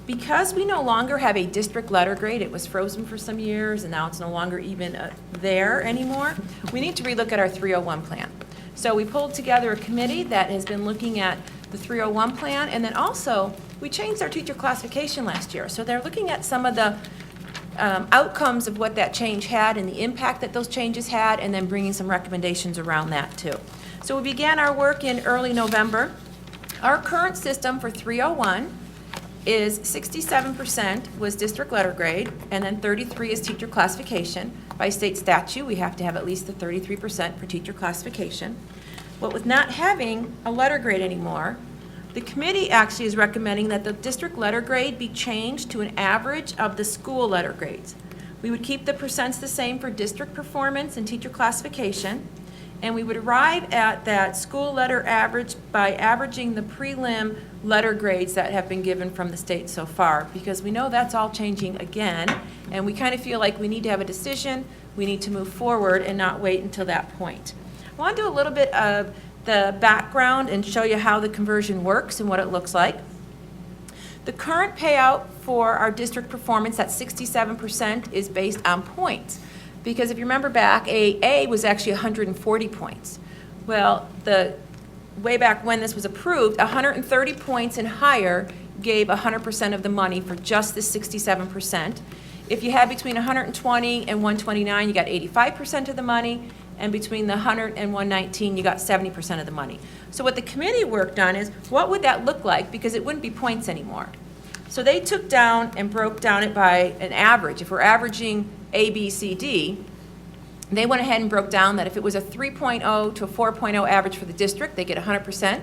because we no longer have a district letter grade, it was frozen for some years and now it's no longer even there anymore, we need to relook at our 301 plan. So we pulled together a committee that has been looking at the 301 plan, and then also we changed our teacher classification last year. So they're looking at some of the outcomes of what that change had and the impact that those changes had, and then bringing some recommendations around that too. So we began our work in early November. Our current system for 301 is 67% was district letter grade, and then 33 is teacher classification. By state statute, we have to have at least the 33% for teacher classification. But with not having a letter grade anymore, the committee actually is recommending that the district letter grade be changed to an average of the school letter grades. We would keep the percents the same for district performance and teacher classification, and we would arrive at that school letter average by averaging the prelim letter grades that have been given from the state so far, because we know that's all changing again, and we kind of feel like we need to have a decision, we need to move forward and not wait until that point. I want to do a little bit of the background and show you how the conversion works and what it looks like. The current payout for our district performance at 67% is based on points. Because if you remember back, A was actually 140 points. Well, way back when this was approved, 130 points and higher gave 100% of the money for just the 67%. If you had between 120 and 129, you got 85% of the money, and between the 100 and 119, you got 70% of the money. So what the committee worked on is, what would that look like? Because it wouldn't be points anymore. So they took down and broke down it by an average. If we're averaging A, B, C, D, they went ahead and broke down that if it was a 3.0 to a 4.0 average for the district, they get 100%.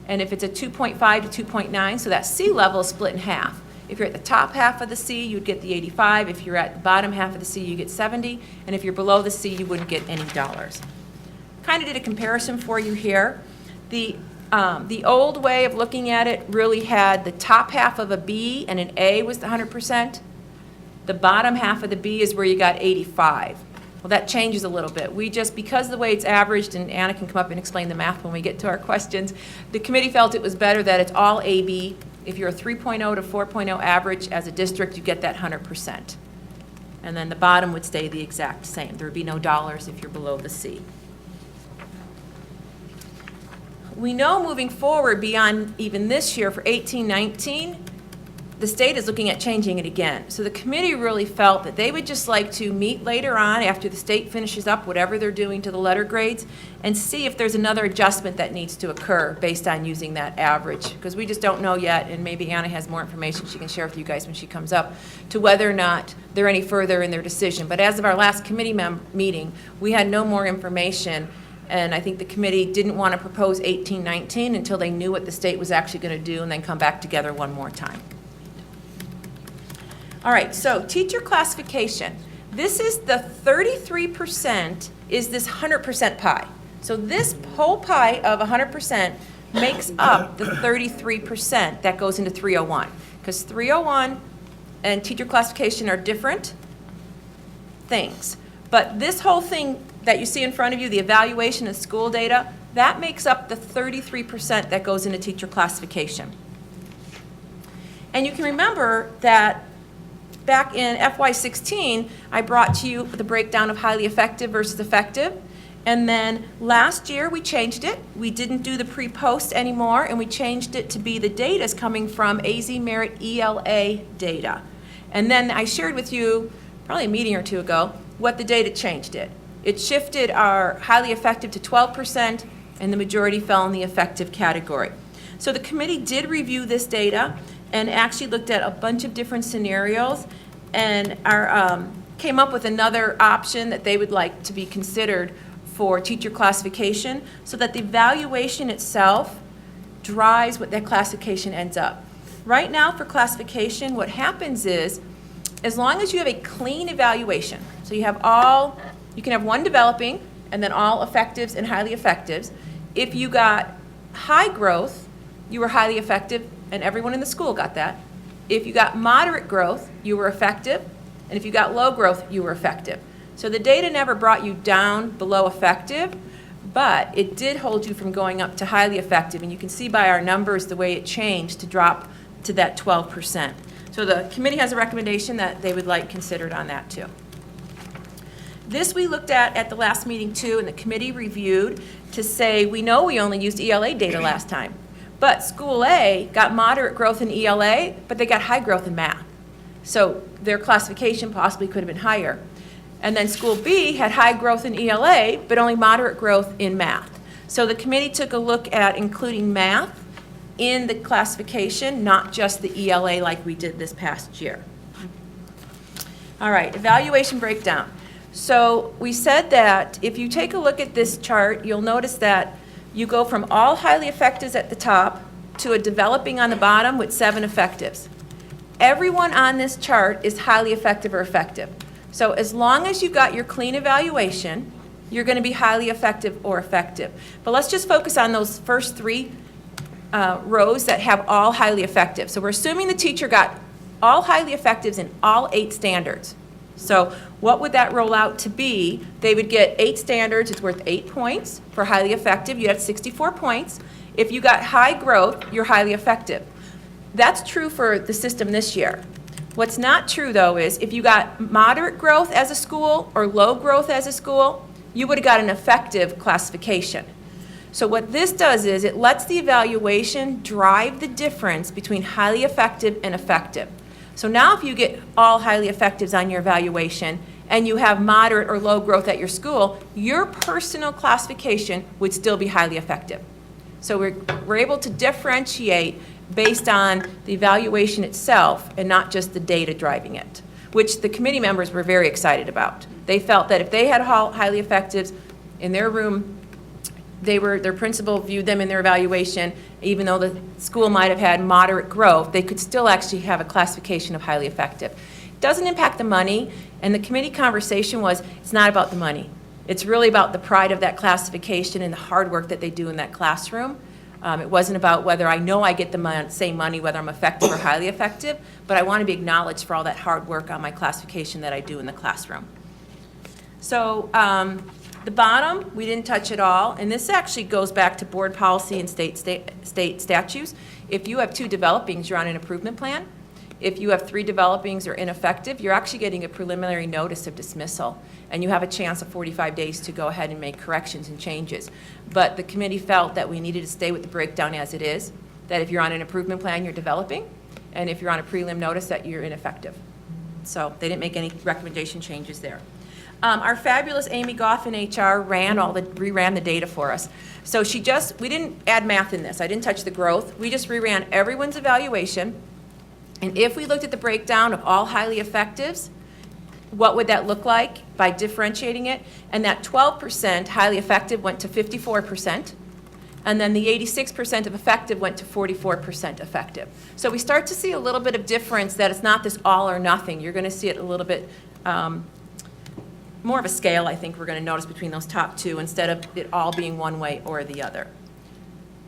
And if it's a 2.5 to 2.9, so that C level is split in half. If you're at the top half of the C, you'd get the 85. If you're at the bottom half of the C, you get 70. And if you're below the C, you wouldn't get any dollars. Kind of did a comparison for you here. The old way of looking at it really had the top half of a B and an A was the 100%. The bottom half of the B is where you got 85. Well, that changes a little bit. We just, because of the way it's averaged, and Anna can come up and explain the math when we get to our questions, the committee felt it was better that it's all AB. If you're a 3.0 to 4.0 average as a district, you get that 100%. And then the bottom would stay the exact same. There would be no dollars if you're below the C. We know moving forward beyond even this year for 18-19, the state is looking at changing it again. So the committee really felt that they would just like to meet later on after the state finishes up whatever they're doing to the letter grades and see if there's another adjustment that needs to occur based on using that average. Because we just don't know yet, and maybe Anna has more information she can share with you guys when she comes up, to whether or not they're any further in their decision. But as of our last committee meeting, we had no more information. And I think the committee didn't want to propose 18-19 until they knew what the state was actually going to do and then come back together one more time. All right, so teacher classification. This is the 33% is this 100% pie. So this whole pie of 100% makes up the 33% that goes into 301. Because 301 and teacher classification are different things. But this whole thing that you see in front of you, the evaluation of school data, that makes up the 33% that goes into teacher classification. And you can remember that back in FY16, I brought to you the breakdown of highly effective versus effective. And then last year, we changed it. We didn't do the pre-post anymore, and we changed it to be the data is coming from AZ Merit ELA data. And then I shared with you, probably a meeting or two ago, what the data changed it. It shifted our highly effective to 12%, and the majority fell in the effective category. So the committee did review this data and actually looked at a bunch of different scenarios and came up with another option that they would like to be considered for teacher classification so that the evaluation itself drives what that classification ends up. Right now for classification, what happens is, as long as you have a clean evaluation, so you have you can have one developing and then all effectives and highly effectives. If you got high growth, you were highly effective, and everyone in the school got that. If you got moderate growth, you were effective, and if you got low growth, you were effective. So the data never brought you down below effective, but it did hold you from going up to highly effective, and you can see by our numbers the way it changed to drop to that 12%. So the committee has a recommendation that they would like considered on that too. This we looked at the last meeting too, and the committee reviewed to say, we know we only used ELA data last time, but School A got moderate growth in ELA, but they got high growth in math. So their classification possibly could have been higher. And then School B had high growth in ELA, but only moderate growth in math. So the committee took a look at including math in the classification, not just the ELA like we did this past year. All right, evaluation breakdown. So we said that if you take a look at this chart, you'll notice that you go from all highly effectives at the top to a developing on the bottom with 7 effectives. Everyone on this chart is highly effective or effective. So as long as you got your clean evaluation, you're going to be highly effective or effective. But let's just focus on those first 3 rows that have all highly effective. So we're assuming the teacher got all highly effectives in all 8 standards. So what would that roll out to be? They would get 8 standards. It's worth 8 points for highly effective. You had 64 points. If you got high growth, you're highly effective. That's true for the system this year. What's not true, though, is if you got moderate growth as a school or low growth as a school, you would have got an effective classification. So what this does is it lets the evaluation drive the difference between highly effective and effective. So now if you get all highly effectives on your evaluation and you have moderate or low growth at your school, your personal classification would still be highly effective. So we're able to differentiate based on the evaluation itself and not just the data driving it, which the committee members were very excited about. They felt that if they had highly effectives in their room, their principal viewed them in their evaluation, even though the school might have had moderate growth, they could still actually have a classification of highly effective. It doesn't impact the money, and the committee conversation was, it's not about the money. It's really about the pride of that classification and the hard work that they do in that classroom. It wasn't about whether I know I get the same money, whether I'm effective or highly effective, but I want to be acknowledged for all that hard work on my classification that I do in the classroom. So the bottom, we didn't touch at all, and this actually goes back to board policy and state statutes. If you have 2 developings, you're on an improvement plan. If you have 3 developings or ineffective, you're actually getting a preliminary notice of dismissal, and you have a chance of 45 days to go ahead and make corrections and changes. But the committee felt that we needed to stay with the breakdown as it is, that if you're on an improvement plan, you're developing. and if you're on a prelim notice, that you're ineffective. So they didn't make any recommendation changes there. Our fabulous Amy Goff in HR reran the data for us. So we didn't add math in this. I didn't touch the growth. We just reran everyone's evaluation. And if we looked at the breakdown of all highly effectives, what would that look like by differentiating it? And that 12% highly effective went to 54%. And then the 86% of effective went to 44% effective. So we start to see a little bit of difference, that it's not this all or nothing. You're going to see it a little bit more of a scale, I think we're going to notice between those top two, instead of it all being one way or the other.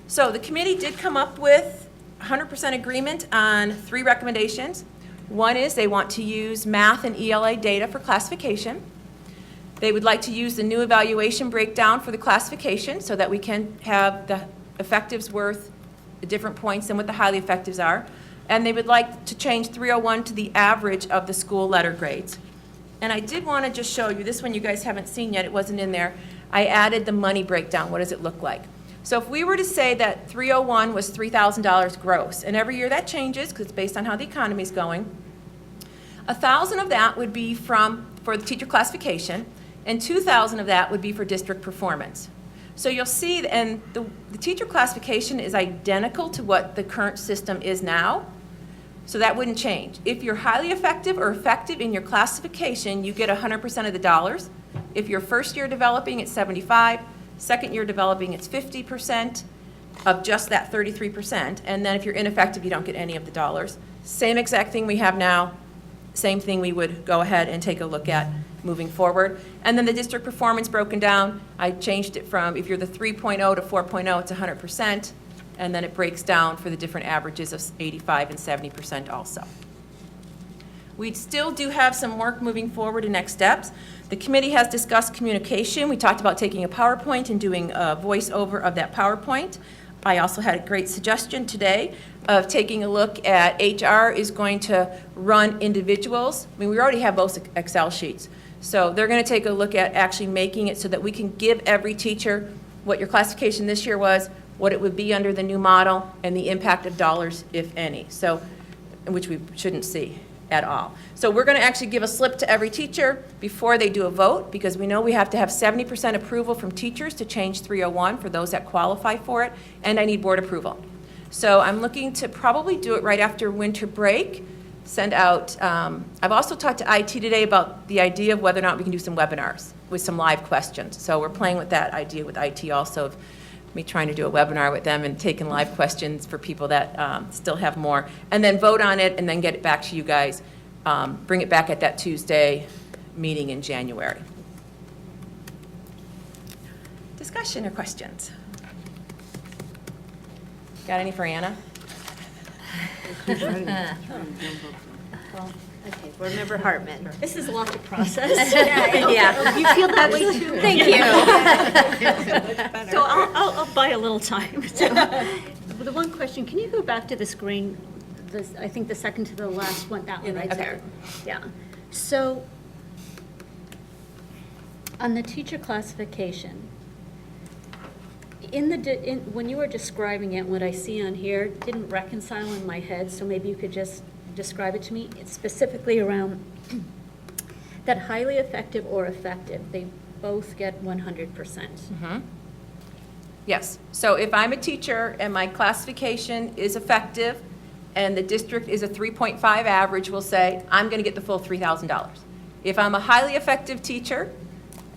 So the committee did come up with 100% agreement on 3 recommendations. One is they want to use math and ELA data for classification. They would like to use the new evaluation breakdown for the classification so that we can have the effectives worth different points than what the highly effectives are. And they would like to change 301 to the average of the school letter grades. And I did want to just show you, this one you guys haven't seen yet, it wasn't in there. I added the money breakdown. What does it look like? So if we were to say that 301 was $3,000 gross, and every year that changes because it's based on how the economy is going, 1,000 of that would be for the teacher classification, and 2,000 of that would be for district performance. So you'll see, and the teacher classification is identical to what the current system is now, so that wouldn't change. If you're highly effective or effective in your classification, you get 100% of the dollars. If you're first year developing, it's 75. Second year developing, it's 50% of just that 33%. And then if you're ineffective, you don't get any of the dollars. Same exact thing we have now. Same thing we would go ahead and take a look at moving forward. And then the district performance broken down, I changed it from, if you're the 3.0 to 4.0, it's 100%. And then it breaks down for the different averages of 85 and 70% also. We still do have some work moving forward and next steps. The committee has discussed communication. We talked about taking a PowerPoint and doing a voiceover of that PowerPoint. I also had a great suggestion today of taking a look at HR is going to run individuals. I mean, we already have both Excel sheets. So they're going to take a look at actually making it so that we can give every teacher what your classification this year was, what it would be under the new model, and the impact of dollars, if any, so, which we shouldn't see at all. So we're going to actually give a slip to every teacher before they do a vote, because we know we have to have 70% approval from teachers to change 301 for those that qualify for it, and I need board approval. So I'm looking to probably do it right after winter break, send out, I've also talked to IT today about the idea of whether or not we can do some webinars with some live questions. So we're playing with that idea with IT also, of me trying to do a webinar with them and taking live questions for people that still have more, and then vote on it and then get it back to you guys. Bring it back at that Tuesday meeting in January. Discussion or questions? Got any for Anna? Okay, Board Member Hartman. This is a lot to process. Yeah. You feel that way too? Thank you. So I'll buy a little time. So, the one question, can you go back to the screen, I think the second to the last one, that one right there? Yeah. So, on the teacher classification, when you were describing it, what I see on here didn't reconcile in my head, so maybe you could just describe it to me. It's specifically around that highly effective or effective, they both get 100%. Mm-hmm. Yes. So if I'm a teacher and my classification is effective and the district is a 3.5 average, we'll say I'm going to get the full $3,000. If I'm a highly effective teacher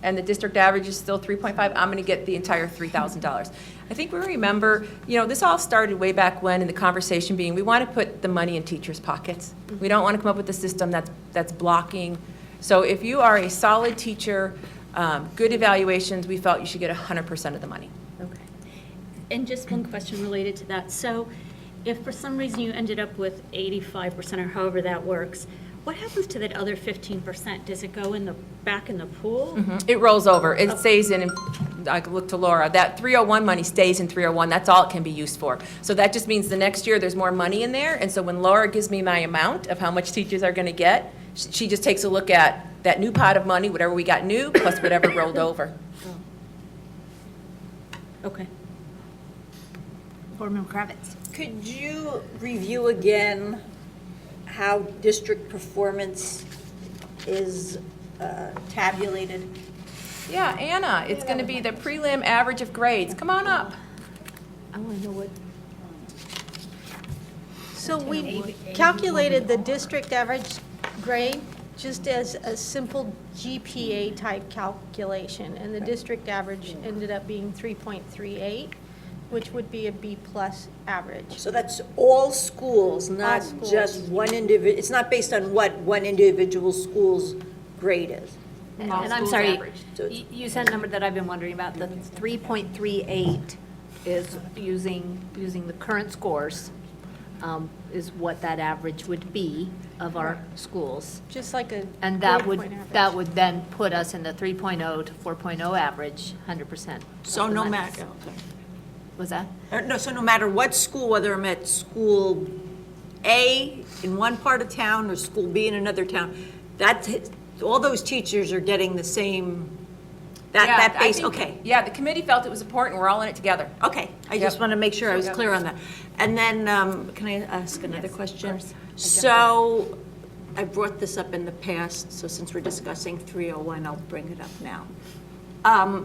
and the district average is still 3.5, I'm going to get the entire $3,000. I think we remember, this all started way back when, in the conversation being, we want to put the money in teachers' pockets. We don't want to come up with a system that's blocking. So if you are a solid teacher, good evaluations, we felt you should get 100% of the money. Okay. And just one question related to that. So if for some reason you ended up with 85% or however that works, what happens to that other 15%? Does it go back in the pool? Mm-hmm. It rolls over. It stays in, I look to Laura, that 301 money stays in 301. That's all it can be used for. So that just means the next year there's more money in there. And so when Laura gives me my amount of how much teachers are going to get, she just takes a look at that new pot of money, whatever we got new, plus whatever rolled over. Okay. Board Member Kravitz. Could you review again how district performance is tabulated? Yeah, Anna, it's going to be the prelim average of grades. Come on up. I want to know what, So we calculated the district average grade just as a simple GPA type calculation, and the district average ended up being 3.38, which would be a B+ average. so that's all schools, not schools. just one individual, it's not based on what one individual school's grade is. and I'm sorry, you said a number that I've been wondering about, the 3.38 is using the current scores, is what that average would be of our schools. Just like a And grade point average. that would then put us in the 3.0 to 4.0 average, 100%. So no matter, Was that? so no matter what school, whether I'm at school A in one part of town or school B in another town, all those teachers are getting the same, Yeah, that I base, think- okay. Yeah, the committee felt it was important. We're all in it together. Okay, I just Yep. want to make sure I was Yep. clear on that. And then, can I ask another question? So, I brought this up in the past, so since we're discussing 301, I'll bring it up now.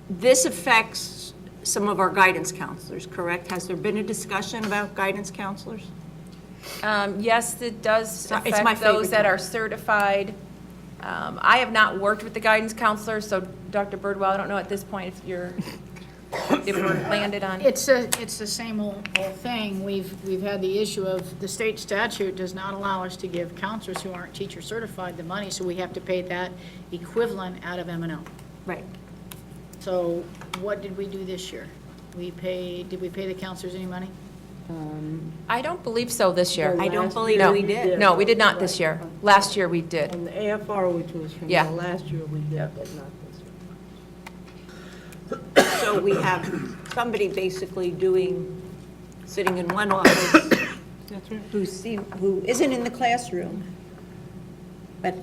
This affects some of our guidance counselors, correct? Has there been a discussion about guidance counselors? Yes, it does It's my affect favorite those that term. are certified. I have not worked with the guidance counselors, so Dr. Birdwell, I don't know at this point if we're landed on. It's the same old thing. We've had the issue of the state statute does not allow us to give counselors who aren't teacher certified the money, so we have to pay that equivalent out of M&O. Right. So what did we do this year? Did we pay the counselors any money? I don't believe so this year. I don't believe No. we did. No, we did not this year. Last year we did. On the AFR, which was from Yeah. the last year, we did, but not this year. So we have somebody basically sitting in one office, who isn't in the classroom, but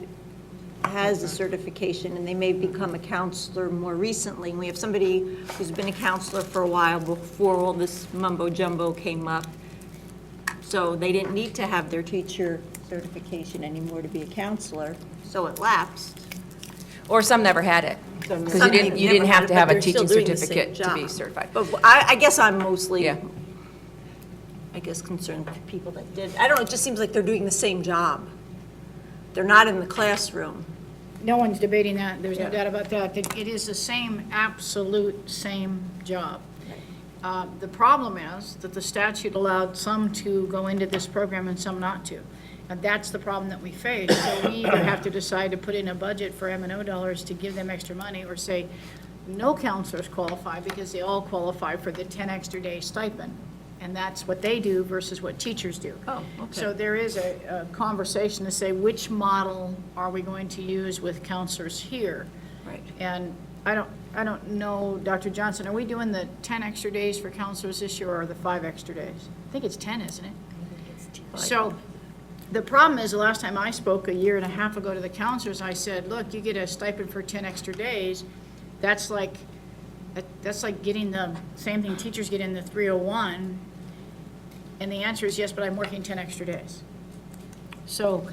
has a certification, and they may become a counselor more recently. And we have somebody who's been a counselor for a while before all this mumbo jumbo came up. So they didn't need to have their teacher certification anymore to be a counselor, so it lapsed. Or some never had it. Because Some you didn't never have had to it, have but a they're still teaching doing the same certificate to be job. certified. But I guess I'm mostly, Yeah. I guess, concerned with people that did. I don't know, it just seems like they're doing the same job. They're not in the classroom. No one's debating that, there's no doubt about that. It is the same, absolute same job. The problem is that the statute allowed some to go into this program and some not to. And that's the problem that we face. So we either have to decide to put in a budget for M&O dollars to give them extra money, or say, no counselors qualify because they all qualify for the 10 extra day stipend. And that's what they do versus what teachers do. Oh, okay. So there is a conversation to say, which model are we going to use with counselors here? Right. And I don't know, Dr. Johnson, are we doing the 10 extra days for counselors this year, or the 5 extra days? I think it's 10, isn't it? So the problem is, the last time I spoke a year and a half ago to the counselors, I said, look, you get a stipend for 10 extra days. That's like getting the same thing teachers get in the 301. And the answer is yes, but I'm working 10 extra days. So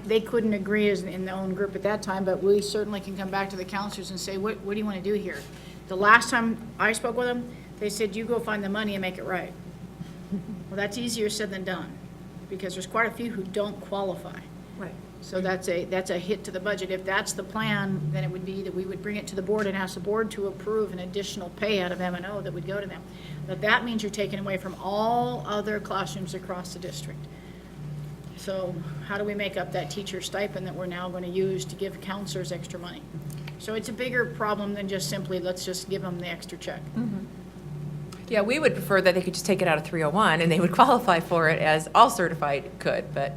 they couldn't agree as in their own group at that time, but we certainly can come back to the counselors and say, what do you want to do here? The last time I spoke with them, they said, you go find the money and make it right. Well, that's easier said than done, because there's quite a few who don't qualify. Right. So that's a hit to the budget. If that's the plan, then it would be that we would bring it to the board and ask the board to approve an additional pay out of M&O that would go to them. But that means you're taking away from all other classrooms across the district. So how do we make up that teacher stipend that we're now going to use to give counselors extra money? So it's a bigger problem than just simply, let's just give them the extra check. Yeah, we would prefer that they could just take it out of 301 and they would qualify for it as all certified could, but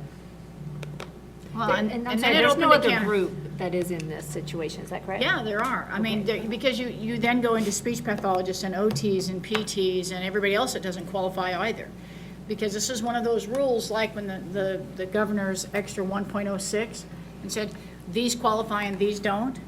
Well, And I'm then sorry, it there's opened no a other can of- group that is in this situation, is that correct? Yeah, there are. I mean, because you then go into speech pathologists and OTs and PTs and everybody else that doesn't qualify either. Because this is one of those rules, like when the governor's extra 1.06 and said, these qualify and these don't.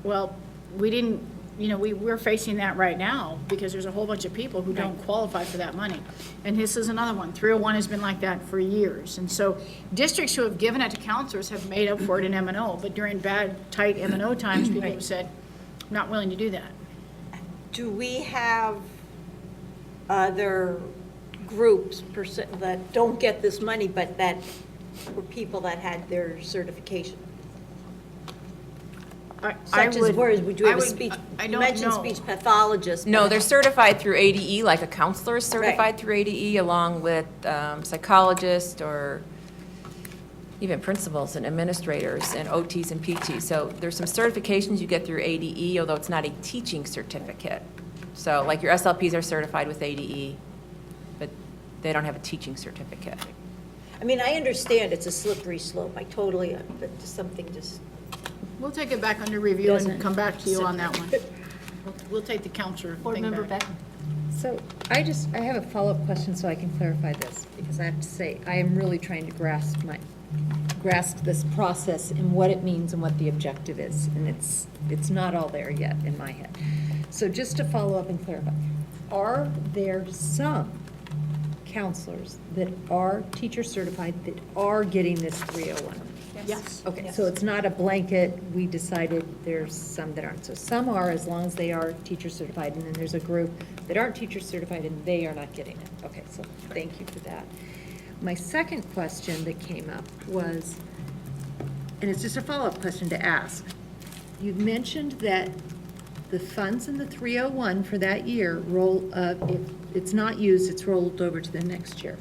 Well, we didn't we're facing that right now because there's a whole bunch of people who don't qualify for that money. And this is another one. 301 has been like that for years. And so districts who have given it to counselors have made up for it in M&O, but during bad, tight M&O times, people have said, I'm not willing to do that. Do we have other groups that don't get this money, but that were people that had their certification? Such as, whereas we do have a speech, you mentioned speech pathologists. No, they're certified through ADE, like a counselor is certified through ADE, along with psychologists or even principals and administrators and OTs and PTs. So there's some certifications you get through ADE, although it's not a teaching certificate. So like your SLPs are certified with ADE, but they don't have a teaching certificate. I mean, I understand it's a slippery slope. I totally, but something just. We'll take it back under review and come back to you on that one. We'll take the counselor thing back. So I have a follow-up question so I can clarify this, because I have to say, I am really trying to grasp this process and what it means and what the objective is, and it's not all there yet in my head. So just to follow up and clarify, are there some counselors that are teacher certified that are getting this 301? Yes. Okay, so it's not a blanket, we decided there's some that aren't. So some are, as long as they are teacher certified, and then there's a group that aren't teacher certified and they are not getting it. Okay, so thank you for that. My second question that came up was, and it's just a follow-up question to ask. You mentioned that the funds in the 301 for that year if it's not used, it's rolled over to the next year.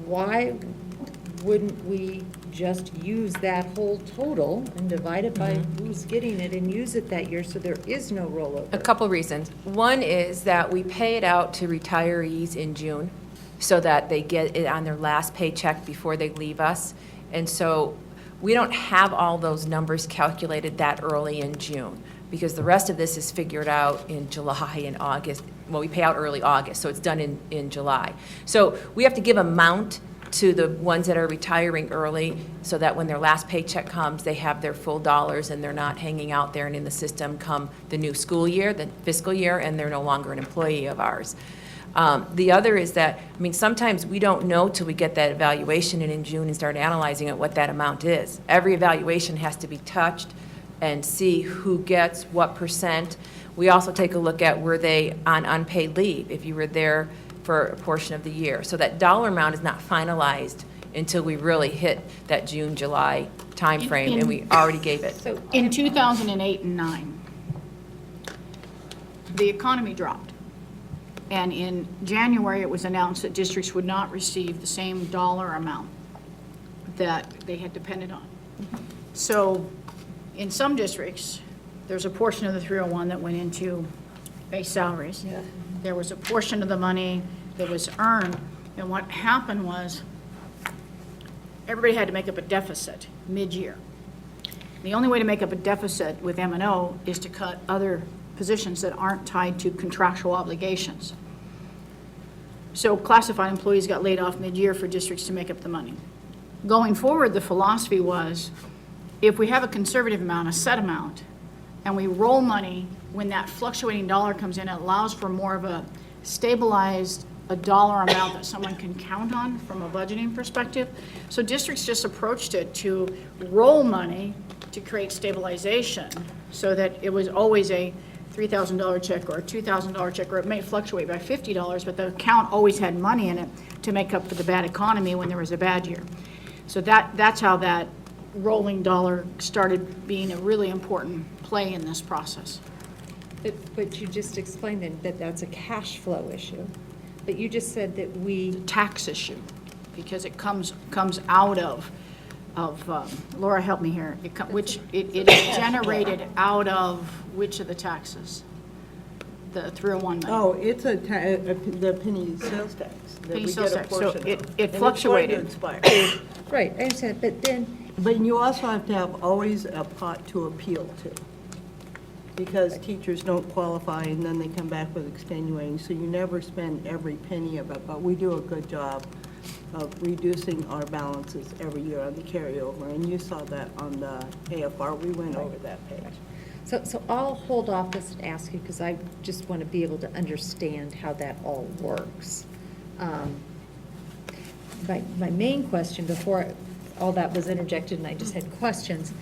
Why wouldn't we just use that whole total and divide it by who's getting it and use it that year so there is no rollover? A couple reasons. One is that we pay it out to retirees in June so that they get it on their last paycheck before they leave us. And so we don't have all those numbers calculated that early in June, because the rest of this is figured out in July and August. Well, we pay out early August, so it's done in July. So we have to give amount to the ones that are retiring early so that when their last paycheck comes, they have their full dollars and they're not hanging out there and in the system come the new school year, the fiscal year, and they're no longer an employee of ours. The other is that, I mean, sometimes we don't know till we get that evaluation in June and start analyzing it what that amount is. Every evaluation has to be touched and see who gets what percent. We also take a look at were they on unpaid leave, if you were there for a portion of the year. So that dollar amount is not finalized until we really hit that June, July timeframe, and we already gave it. So in 2008 and 9, the economy dropped. And in January, it was announced that districts would not receive the same dollar amount that they had depended on. So in some districts, there's a portion of the 301 that went into base salaries. Yeah. There was a portion of the money that was earned, and what happened was everybody had to make up a deficit mid-year. The only way to make up a deficit with M&O is to cut other positions that aren't tied to contractual obligations. So classified employees got laid off mid-year for districts to make up the money. Going forward, the philosophy was, if we have a conservative amount, a set amount, and we roll money when that fluctuating dollar comes in, it allows for more of a stabilized a dollar amount that someone can count on from a budgeting perspective. So districts just approached it to roll money to create stabilization so that it was always a $3,000 check or a $2,000 check, or it may fluctuate by $50, but the account always had money in it to make up for the bad economy when there was a bad year. So that's how that rolling dollar started being a really important play in this process. But you just explained then that that's a cash flow issue. But you just said that we... Tax issue, because it comes out of Laura, help me here, it is generated out of which of the taxes? The 301 money? Oh, it's the penny sales tax. that Penny we sales get a tax. So portion of. it And it's fluctuated. going to expire. Right, I understand, but then... But you also have to have always a pot to appeal to, because teachers don't qualify and then they come back with extenuating, so you never spend every penny of it, but we do a good job of reducing our balances every year on the carryover, and you saw that on the AFR, we went over that page. So I'll hold off this and ask you, because I just want to be able to understand how that all works. My main question, before all that was interjected and I just had questions,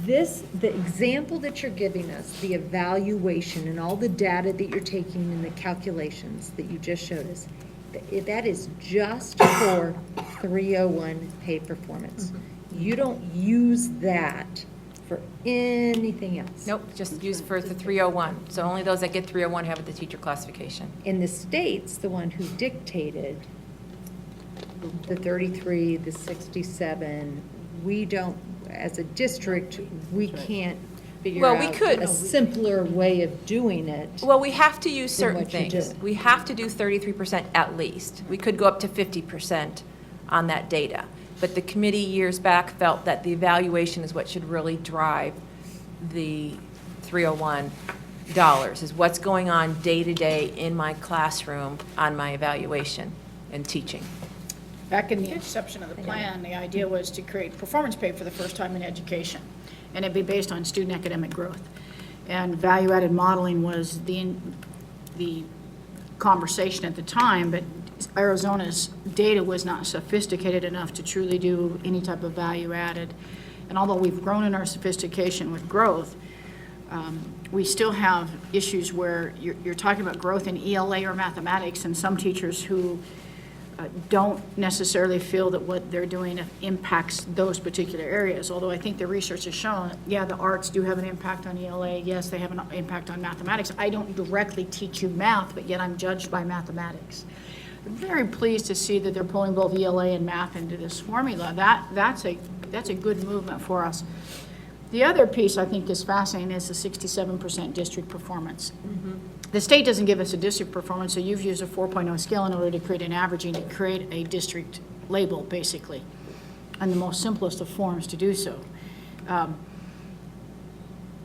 the example that you're giving us, the evaluation and all the data that you're taking and the calculations that you just showed us, that is just for 301 pay performance. You don't use that for anything else. Nope, just use for the 301. So only those that get 301 have the teacher classification. And the state's the one who dictated the 33, the 67. We don't, as a district, we can't figure Well, we out could. a simpler way of doing it. Well, we have to use Than certain what you things. do. We have to do 33% at least. We could go up to 50% on that data. But the committee years back felt that the evaluation is what should really drive the 301 dollars, is what's going on day to day in my classroom on my evaluation and teaching. Back in the inception of the plan, the idea was to create performance pay for the first time in education, and it'd be based on student academic growth. And value-added modeling was the conversation at the time, but Arizona's data was not sophisticated enough to truly do any type of value-added. And although we've grown in our sophistication with growth, we still have issues where you're talking about growth in ELA or mathematics, and some teachers who don't necessarily feel that what they're doing impacts those particular areas. Although I think the research has shown, yeah, the arts do have an impact on ELA. Yes, they have an impact on mathematics. I don't directly teach you math, but yet I'm judged by mathematics. I'm very pleased to see that they're pulling both ELA and math into this formula. That's a good movement for us. The other piece I think is fascinating is the 67% district performance. The state doesn't give us a district performance, so you've used a 4.0 scale in order to create an averaging, to create a district label, basically, and the most simplest of forms to do so.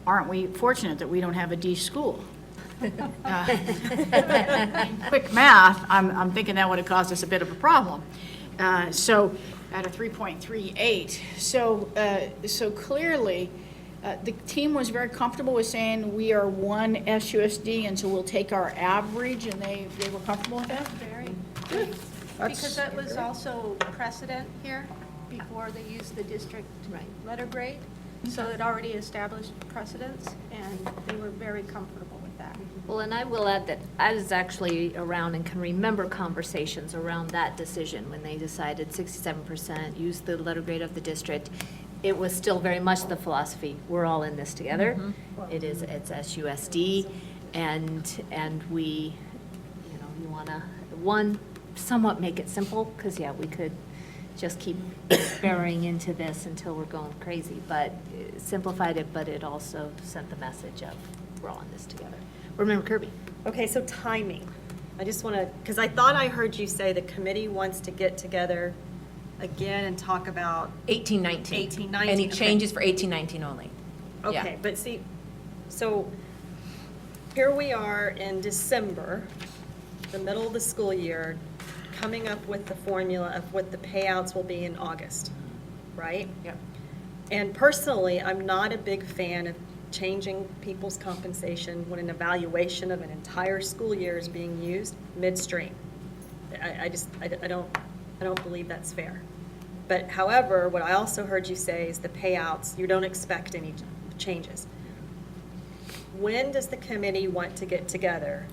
Aren't we fortunate that we don't have a D school? Quick math, I'm thinking that would have caused us a bit of a problem. So at a 3.38, so clearly, the team was very comfortable with saying we are one SUSD, and so we'll take our average, and they were comfortable with that? Very good. Because that was also precedent here before they used the district letter grade. So it already established precedents, and they were very comfortable with that. Well, and I will add that I was actually around and can remember conversations around that decision when they decided 67%, use the letter grade of the district. It was still very much the philosophy, we're all in this together. It's SUSD, and we, you want to, somewhat make it simple, because, yeah, we could just keep burying into this until we're going crazy, but simplified it, but it also sent the message of we're all in this together. Remember Kirby? Okay, so timing. I just want to, because I thought I heard you say the committee wants to get together again and talk about 18-19. 18-19. Any okay. changes for 18-19 only. Okay, but see, so here we are in December, the middle of the school year, coming up with the formula of what the payouts will be in August, right? Yep. And personally, I'm not a big fan of changing people's compensation when an evaluation of an entire school year is being used midstream. I don't believe that's fair. But however, what I also heard you say is the payouts, you don't expect any changes. When does the committee want to get together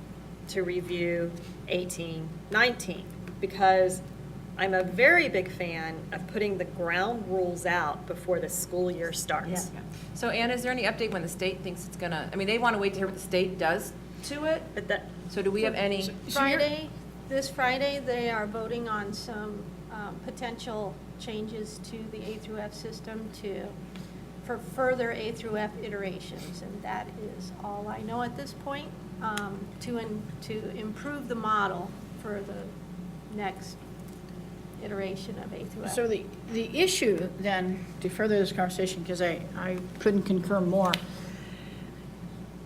to review 18-19? Because I'm a very big fan of putting the ground rules out before the school year starts. Yeah. So Anna, is there any update when the state thinks it's gonna, I mean, they want to wait to hear what the state does to it? But that, So do we have any? This Friday, they are voting on some potential changes to the A through F system for further A through F iterations, and that is all I know at this point, to improve the model for the next iteration of A through F. So the issue then, to further this conversation, because I couldn't concur more,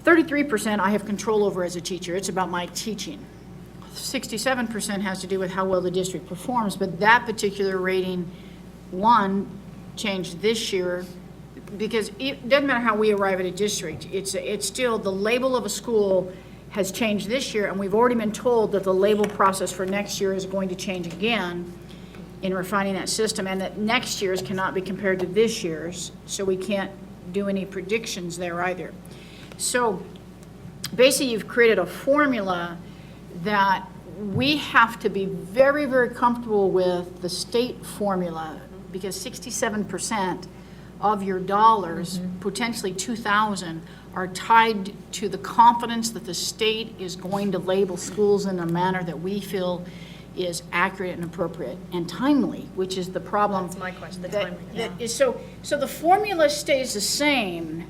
33% I have control over as a teacher. It's about my teaching. 67% has to do with how well the district performs, but that particular rating, one, changed this year because it doesn't matter how we arrive at a district, it's still, the label of a school has changed this year, and we've already been told that the label process for next year is going to change again in refining that system, and that next year's cannot be compared to this year's, so we can't do any predictions there either. So basically, you've created a formula that we have to be very, very comfortable with the state formula, because 67% of your dollars, potentially 2,000, are tied to the confidence that the state is going to label schools in a manner that we feel is accurate and appropriate and timely, which is the problem. That's my question, the that- timely, that is- So the formula stays the same.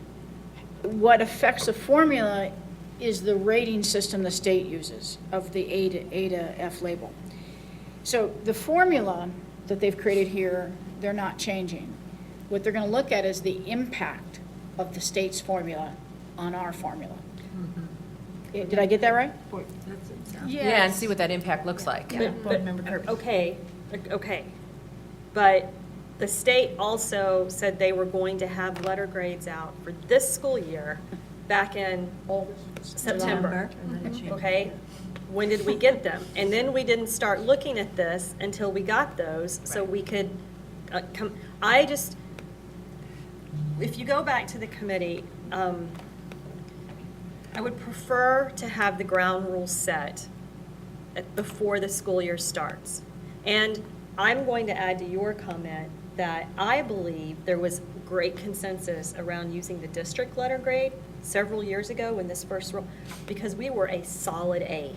What affects the formula is the rating system the state uses of the A to F label. So the formula that they've created here, they're not changing. What they're going to look at is the impact of the state's formula on our formula. Did I get that right? Yeah, and see what that impact looks like. Okay, but the state also said they were going to have letter grades out for this school year back in September. Okay? When did we get them? And then we didn't start looking at this until we got those, so we could if you go back to the committee, I would prefer to have the ground rules set before the school year starts. And I'm going to add to your comment that I believe there was great consensus around using the district letter grade several years ago when this first rolled, because we were a solid A.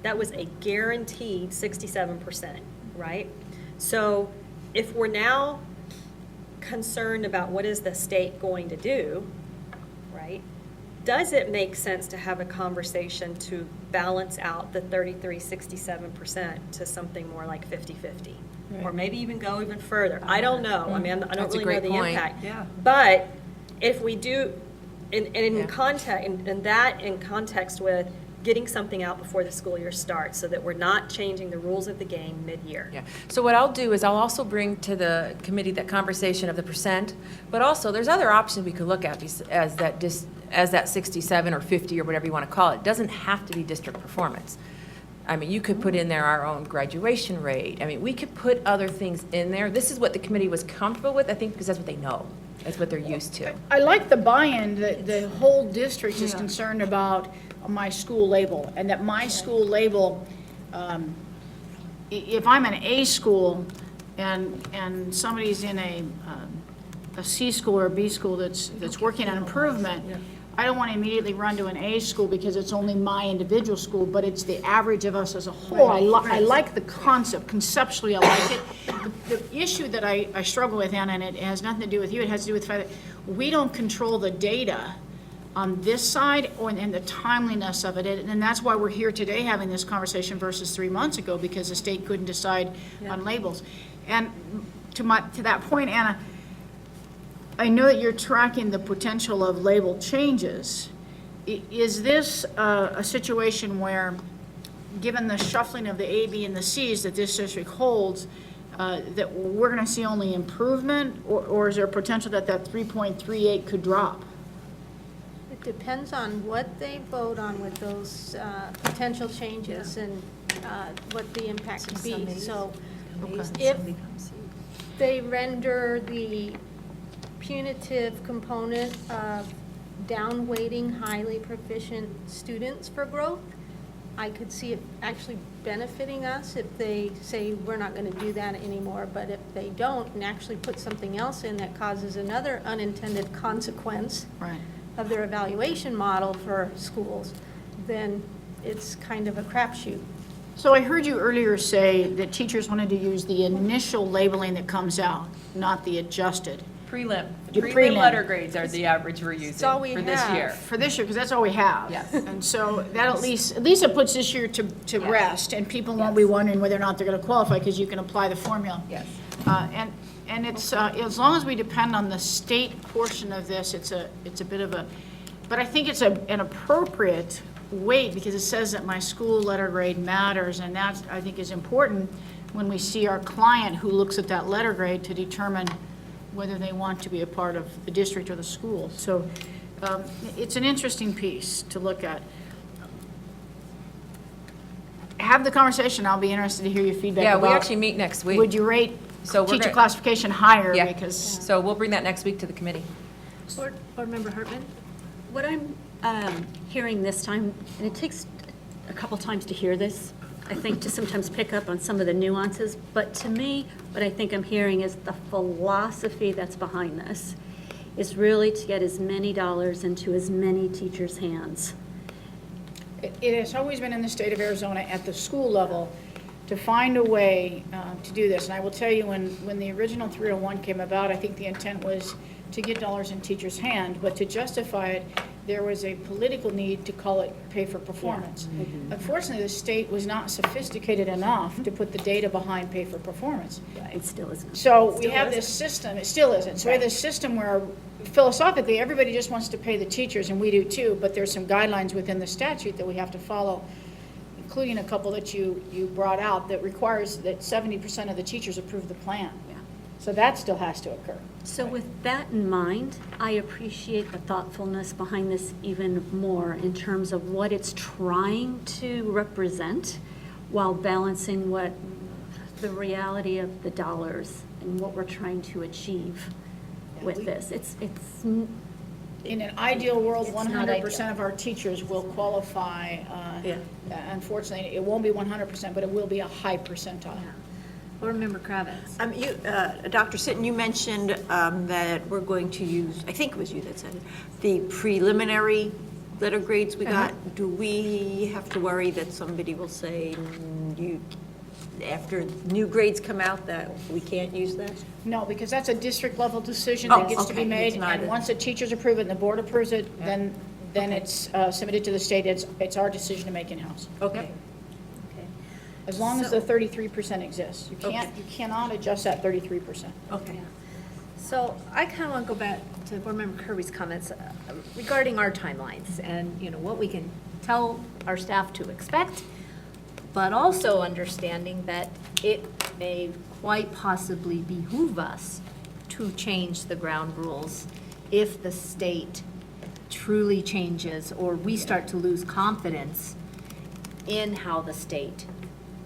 That was a guaranteed 67%, right? So if we're now concerned about what is the state going to do, right? Does it make sense to have a conversation to balance out the 33-67% to something more like 50-50? Or maybe even go even further. I don't know. I mean, I don't That's a really know great the point. impact. Yeah. But if we do, in context with getting something out before the school year starts so that we're not changing the rules of the game mid-year. Yeah, so what I'll do is I'll also bring to the committee that conversation of the percent, but also there's other options we could look at as that 67 or 50 or whatever you want to call it. It doesn't have to be district performance. I mean, you could put in there our own graduation rate. I mean, we could put other things in there. This is what the committee was comfortable with, I think, because that's what they know. That's what they're used to. I like the buy-in that the whole district is concerned about my school label, and that my school label, if I'm an A school and somebody's in a C school or a B school that's working on improvement, I don't want to immediately run to an A school because it's only my individual school, but it's the average of us as a whole. I like the concept. Conceptually, I like it. The issue that I struggle with, Anna, and it has nothing to do with you, it has to do with the fact that we don't control the data on this side and the timeliness of it. And that's why we're here today having this conversation versus 3 months ago, because the state couldn't decide on labels. And to that point, Anna, I know that you're tracking the potential of label changes. Is this a situation where, given the shuffling of the A, B, and the Cs that this district holds, that we're going to see only improvement, or is there a potential that 3.38 could drop? It depends on what they vote on with those potential changes and what the impact could be. So if they render the punitive component of downweighting highly proficient students for growth, I could see it actually benefiting us if they say we're not going to do that anymore. But if they don't and actually put something else in that causes another unintended consequence of their evaluation model for schools, then it's kind of a crapshoot. So I heard you earlier say that teachers wanted to use the initial labeling that comes out, not the adjusted. Prelim. Your Prelim prelim. letter grades are the average we're using all we for this have. year. For this year, because that's all we have. Yes. And so that at least it puts this year to rest, and people won't be wondering whether or not they're going to qualify, because you can apply the formula. Yes. And it's, as long as we depend on the state portion of this, it's a bit of a, but I think it's an appropriate weight, because it says that my school letter grade matters, and that, I think, is important when we see our client who looks at that letter grade to determine whether they want to be a part of the district or the school. So it's an interesting piece to look at. Have the conversation. I'll be interested to hear your feedback. Yeah, we about, actually meet next week. would you rate So we're teacher gonna- classification higher? Yeah. Because So we'll bring that next week to the committee. Board Member Hartman? What I'm hearing this time, and it takes a couple times to hear this, I think, to sometimes pick up on some of the nuances, but to me, what I think I'm hearing is the philosophy that's behind this is really to get as many dollars into as many teachers' hands. it has always been in the state of Arizona at the school level to find a way to do this. And I will tell you, when the original 301 came about, I think the intent was to get dollars in teachers' hand, but to justify it, there was a political need to call it pay for performance. Unfortunately, the state was not sophisticated enough to put the data behind pay for performance. It still isn't. So we have this system, it still isn't. So we have this system where philosophically, everybody just wants to pay the teachers, and we do too, but there's some guidelines within the statute that we have to follow, including a couple that you brought out that requires that 70% of the teachers approve the plan. So that still has to occur. So with that in mind, I appreciate the thoughtfulness behind this even more in terms of what it's trying to represent while balancing what the reality of the dollars and what we're trying to achieve with this. It's In an ideal world, It's not ideal. 100% of our teachers will qualify. Unfortunately, it won't be 100%, but it will be a high percentile. Board Member Kravitz. Dr. Sitton, you mentioned that we're going to use, I think it was you that said it, the preliminary letter grades we got. Do we have to worry that somebody will say, after new grades come out, that we can't use that? No, because that's a district level decision that gets to be okay. made. It's not And a- once the teachers approve it and the board approves it, then it's submitted to the state. It's our decision to make in-house. Okay. As long as the 33% exists. You cannot adjust that 33%. Okay. So I kind of want to go back to Board Member Kirby's comments regarding our timelines and, what we can tell our staff to expect, but also understanding that it may quite possibly behoove us to change the ground rules if the state truly changes or we start to lose confidence in how the state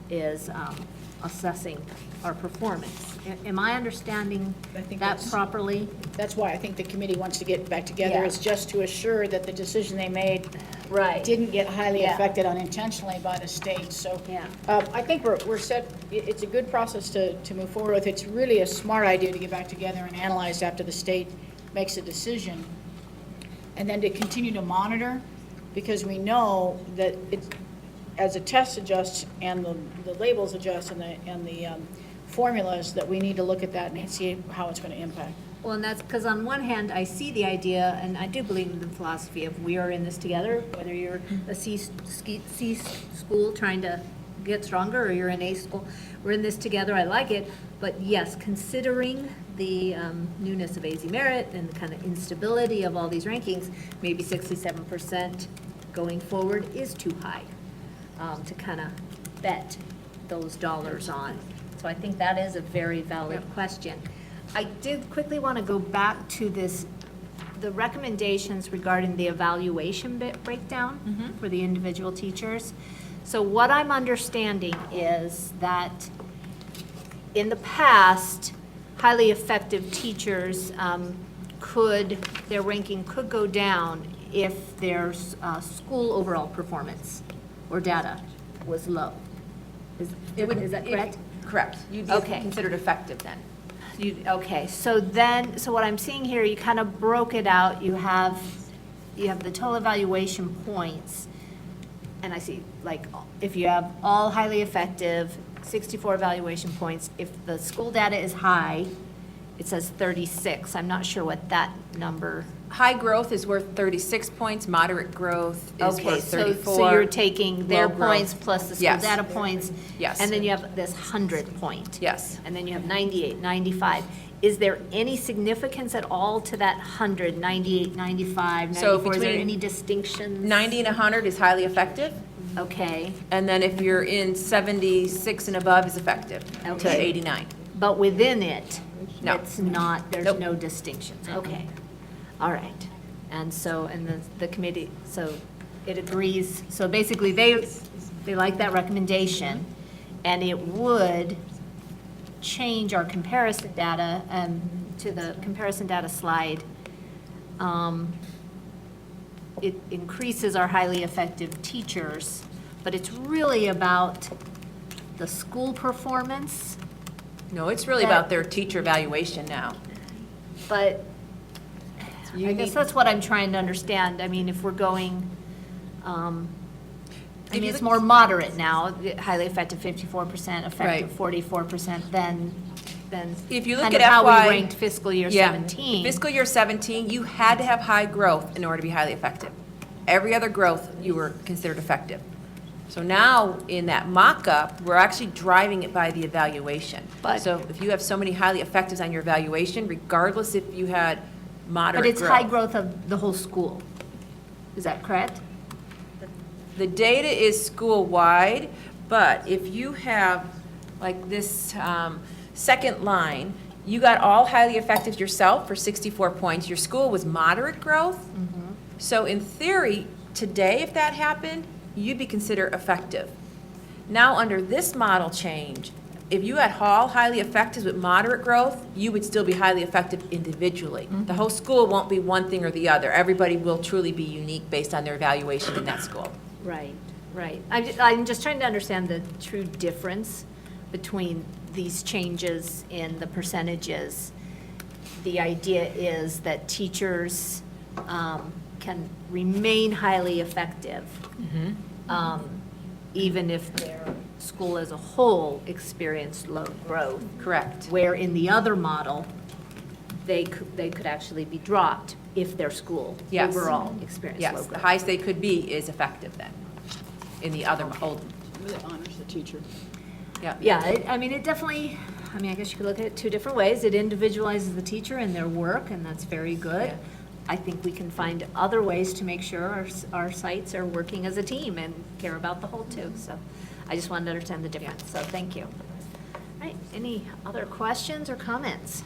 is assessing our performance. Am I understanding that that's- properly? That's why I think the committee wants to get back together, Yeah. is just to assure that the decision they made Right. didn't get highly Yeah. affected unintentionally by the state. So Yeah. I think we're set, it's a good process to move forward with. It's really a smart idea to get back together and analyze after the state makes a decision. And then to continue to monitor, because we know that it's, as the tests adjust and the labels adjust and the formulas, that we need to look at that and see how it's going to impact. Well, and that's because on one hand, I see the idea, and I do believe in the philosophy of we are in this together, whether you're a C school trying to get stronger or you're an A school, we're in this together, I like it. But yes, considering the newness of AZ Merit and the kind of instability of all these rankings, maybe 67% going forward is too high to kind of bet those dollars on. So I think that is a very valid question. I did quickly want to go back to the recommendations regarding the evaluation breakdown for the individual teachers. So what I'm understanding is that in the past, highly effective teachers their ranking could go down if their school overall performance or data was low. Is that correct? Correct. You'd be Okay. considered effective then. Okay, so what I'm seeing here, you kind of broke it out. You have the total evaluation points, and I see, like, if you have all highly effective, 64 evaluation points. If the school data is high, it says 36. I'm not sure what that number. High growth is worth 36 points, moderate growth is Okay, worth 34. so you're taking their Low growth. points plus the school Yes. data points. Yes. And then you have this 100 point. Yes. And then you have 98, 95. Is there any significance at all to that 100, 98, 95, So 94? Is there between any distinctions? 90 and 100 is highly effective, Okay, and then if you're in 76 and above is effective to Okay. 89. but within it, No. It's not, there's Nope. no distinctions, okay. All right. And so, and the committee, so it agrees, so basically they like that recommendation, and it would change our comparison data, to the comparison data slide. It increases our highly effective teachers, but it's really about the school performance, No, it's really about their teacher evaluation now. but You I guess need- that's what I'm trying to understand. I mean, if we're going, I mean, it's more moderate now, highly effective 54%, effective Right. 44%, than If you look kind at of how FY we ranked fiscal year Yeah. 17. Fiscal year 17, you had to have high growth in order to be highly effective. Every other growth, you were considered effective. So now, in that mock-up, we're actually driving it by the evaluation. But- So if you have so many highly effectives on your evaluation, regardless if you had moderate But growth. it's high growth of the whole school. Is that correct? The data is school-wide, but if you have, like this second line, you got all highly effectives yourself for 64 points. Your school was moderate growth. So in theory, today, if that happened, you'd be considered effective. Now, under this model change, if you had all highly effectives with moderate growth, you would still be highly effective individually. The whole school won't be one thing or the other. Everybody will truly be unique based on their evaluation in that school. Right, right. I'm just trying to understand the true difference between these changes in the percentages. The idea is that teachers can remain highly effective, even if their school as a whole experienced low growth. Correct. Where in the other model, they could actually be dropped if their school Yes. overall experienced low Yes, growth. the highest they could be is effective then, in the other old, It honors the teacher. yeah. Yeah, I mean, it definitely, I mean, I guess you could look at it two different ways. It individualizes the teacher and their work, and that's very good. Yeah. I think we can find other ways to make sure our sites are working as a team and care about the whole too. So I just wanted to understand the difference, so thank you. All right, any other questions or comments?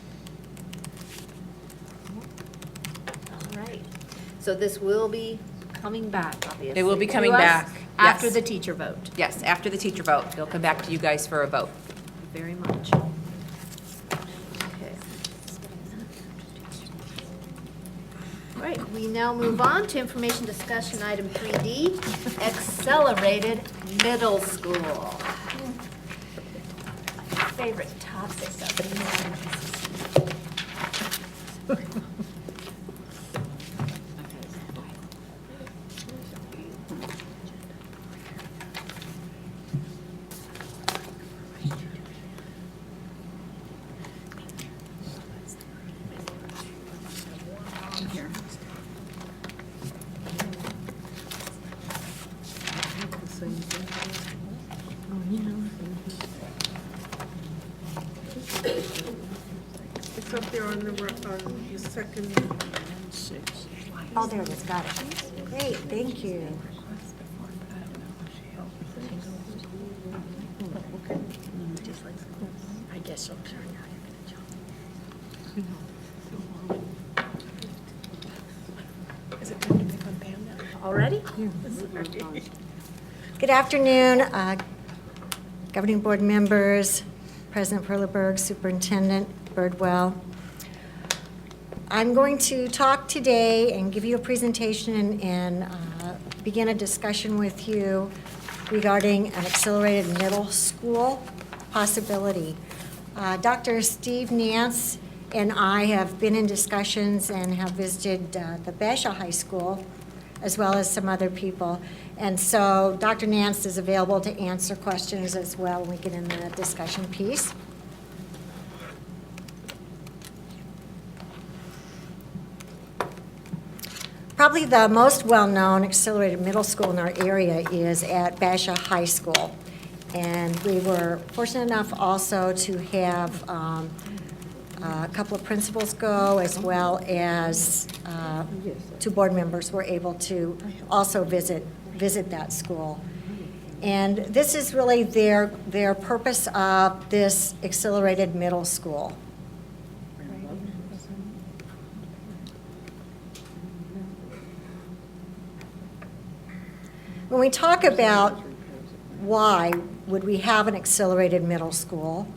All right, so this will be coming back, obviously. It will be to coming us back, After yes. the teacher vote. Yes, after the teacher vote, it'll come back to you guys for a vote. Very much. Okay. All right, we now move on to information discussion item 3D, accelerated middle school. My favorite topic of the It's up there on the second. Oh, there it is, got it. Great, thank you. I guess so. Already? Good afternoon, governing board members, President Perleberg, Superintendent Birdwell. I'm going to talk today and give you a presentation and begin a discussion with you regarding an accelerated middle school possibility. Dr. Steve Nance and I have been in discussions and have visited the Basha High School, as well as some other people. And so Dr. Nance is available to answer questions as well when we get in the discussion piece. Probably the most well-known accelerated middle school in our area is at Basha High School. And we were fortunate enough also to have a couple of principals go, as well as two board members were able to also visit that school. And this is really their purpose of this accelerated middle school. When we talk about why would we have an accelerated middle school,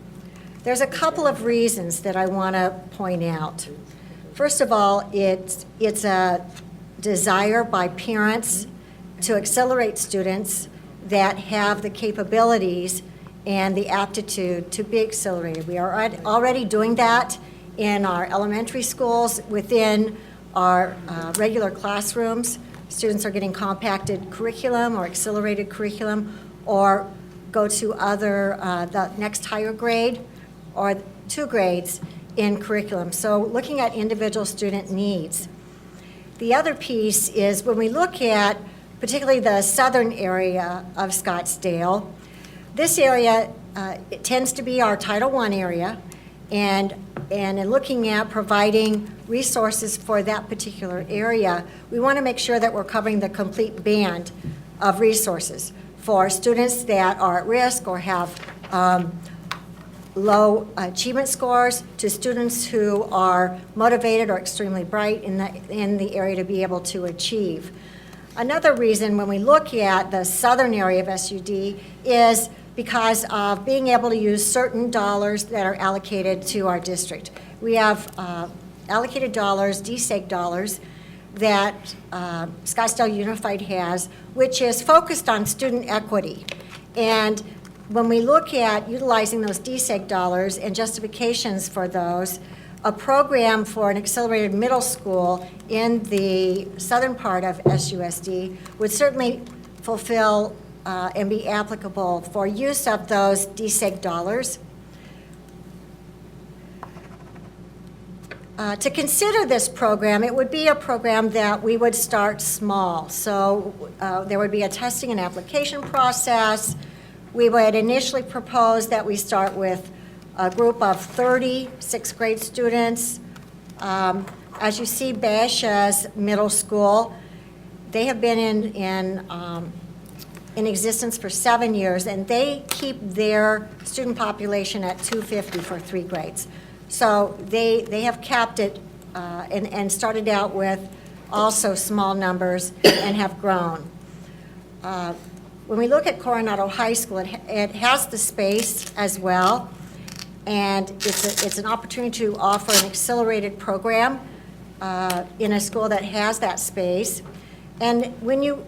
there's a couple of reasons that I want to point out. First of all, it's a desire by parents to accelerate students that have the capabilities and the aptitude to be accelerated. We are already doing that in our elementary schools within our regular classrooms. Students are getting compacted curriculum or accelerated curriculum, or go to the next higher grade or 2 grades in curriculum. So looking at individual student needs. The other piece is when we look at particularly the southern area of Scottsdale, this area it tends to be our Title I area, and in looking at providing resources for that particular area, we want to make sure that we're covering the complete band of resources for students that are at risk or have low achievement scores, to students who are motivated or extremely bright in the area to be able to achieve. Another reason when we look at the southern area of SUD is because of being able to use certain dollars that are allocated to our district. We have allocated dollars, DSEG dollars, that Scottsdale Unified has, which is focused on student equity. And when we look at utilizing those DSEG dollars and justifications for those, a program for an accelerated middle school in the southern part of SUSD would certainly fulfill and be applicable for use of those DSEG dollars. To consider this program, it would be a program that we would start small. So there would be a testing and application process. We would initially propose that we start with a group of 30 6th grade students. As you see, Basha's middle school, they have been in existence for 7 years, and they keep their student population at 250 for 3 grades. So they have capped it and started out with also small numbers and have grown. When we look at Coronado High School, it has the space as well, and it's an opportunity to offer an accelerated program in a school that has that space. And when you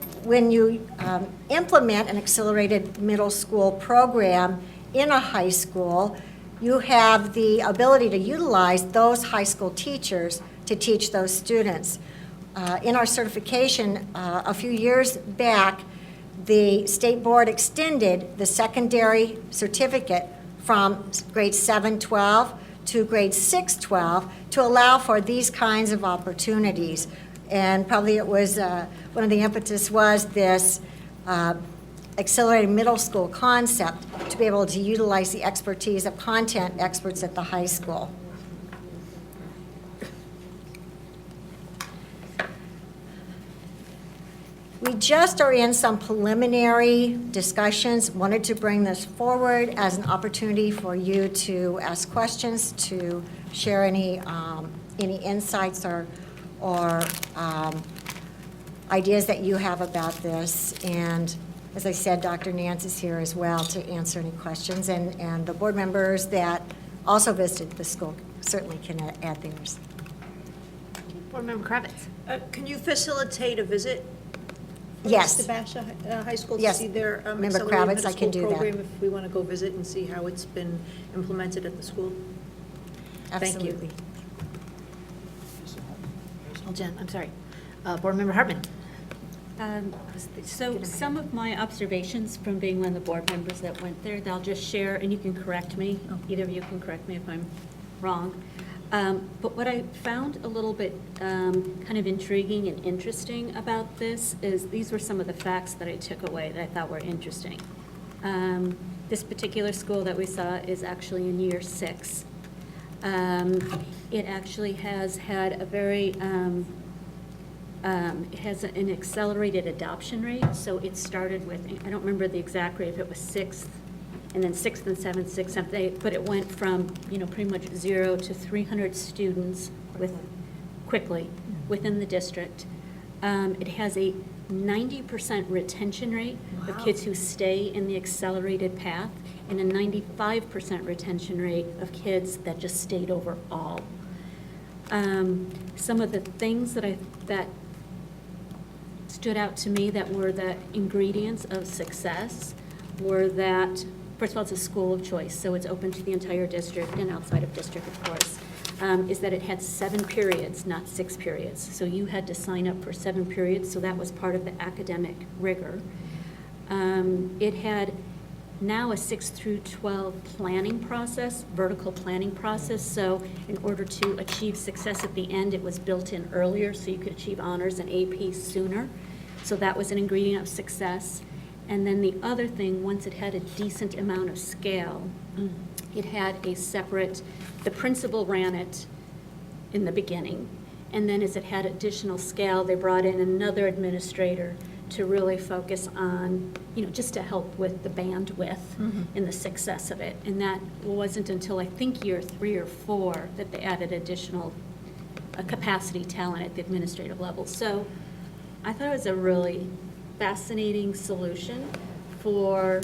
implement an accelerated middle school program in a high school, you have the ability to utilize those high school teachers to teach those students. In our certification a few years back, the state board extended the secondary certificate from grade 7-12 to grade 6-12 to allow for these kinds of opportunities. And probably it was, one of the impetus was this accelerated middle school concept to be able to utilize the expertise of content experts at the high school. We just are in some preliminary discussions, wanted to bring this forward as an opportunity for you to ask questions, to share any insights or ideas that you have about this. And as I said, Dr. Nance is here as well to answer any questions, and the board members that also visited the school certainly can add theirs. Board Member Kravitz. Can you facilitate a visit? Yes. To Basha High School to Yes. see their Member accelerated Kravitz, middle I can school do that. program if we want to go visit and see how it's been implemented at the school? Absolutely. Thank you. Oh, Jen, I'm sorry. Board Member Hartman. So some of my observations from being one of the board members that went there, they'll just share, and you can correct me. Either of you can correct me if I'm wrong. But what I found a little bit kind of intriguing and interesting about this is these were some of the facts that I took away that I thought were interesting. This particular school that we saw is actually in year 6. It actually has had a very, it has an accelerated adoption rate. So it started with, I don't remember the exact rate, if it was 6th, and then 6th and 7th, 6th, 7th, 8th, but it went from, pretty much 0 to 300 students quickly within the district. It has a 90% retention rate of kids who stay in the accelerated path, and a 95% retention rate of kids that just stayed overall. Some of the things that stood out to me that were the ingredients of success were that, first of all, it's a school of choice, so it's open to the entire district and outside of district, of course, is that it had 7 periods, not 6 periods. So you had to sign up for 7 periods, so that was part of the academic rigor. It had now a 6 through 12 planning process, vertical planning process, so in order to achieve success at the end, it was built in earlier, so you could achieve honors and AP sooner. So that was an ingredient of success. And then the other thing, once it had a decent amount of scale, it had a separate, the principal ran it in the beginning. And then as it had additional scale, they brought in another administrator to really focus on, just to help with the bandwidth and the success of it. And that wasn't until I think year 3 or 4 that they added additional capacity talent at the administrative level. So I thought it was a really fascinating solution for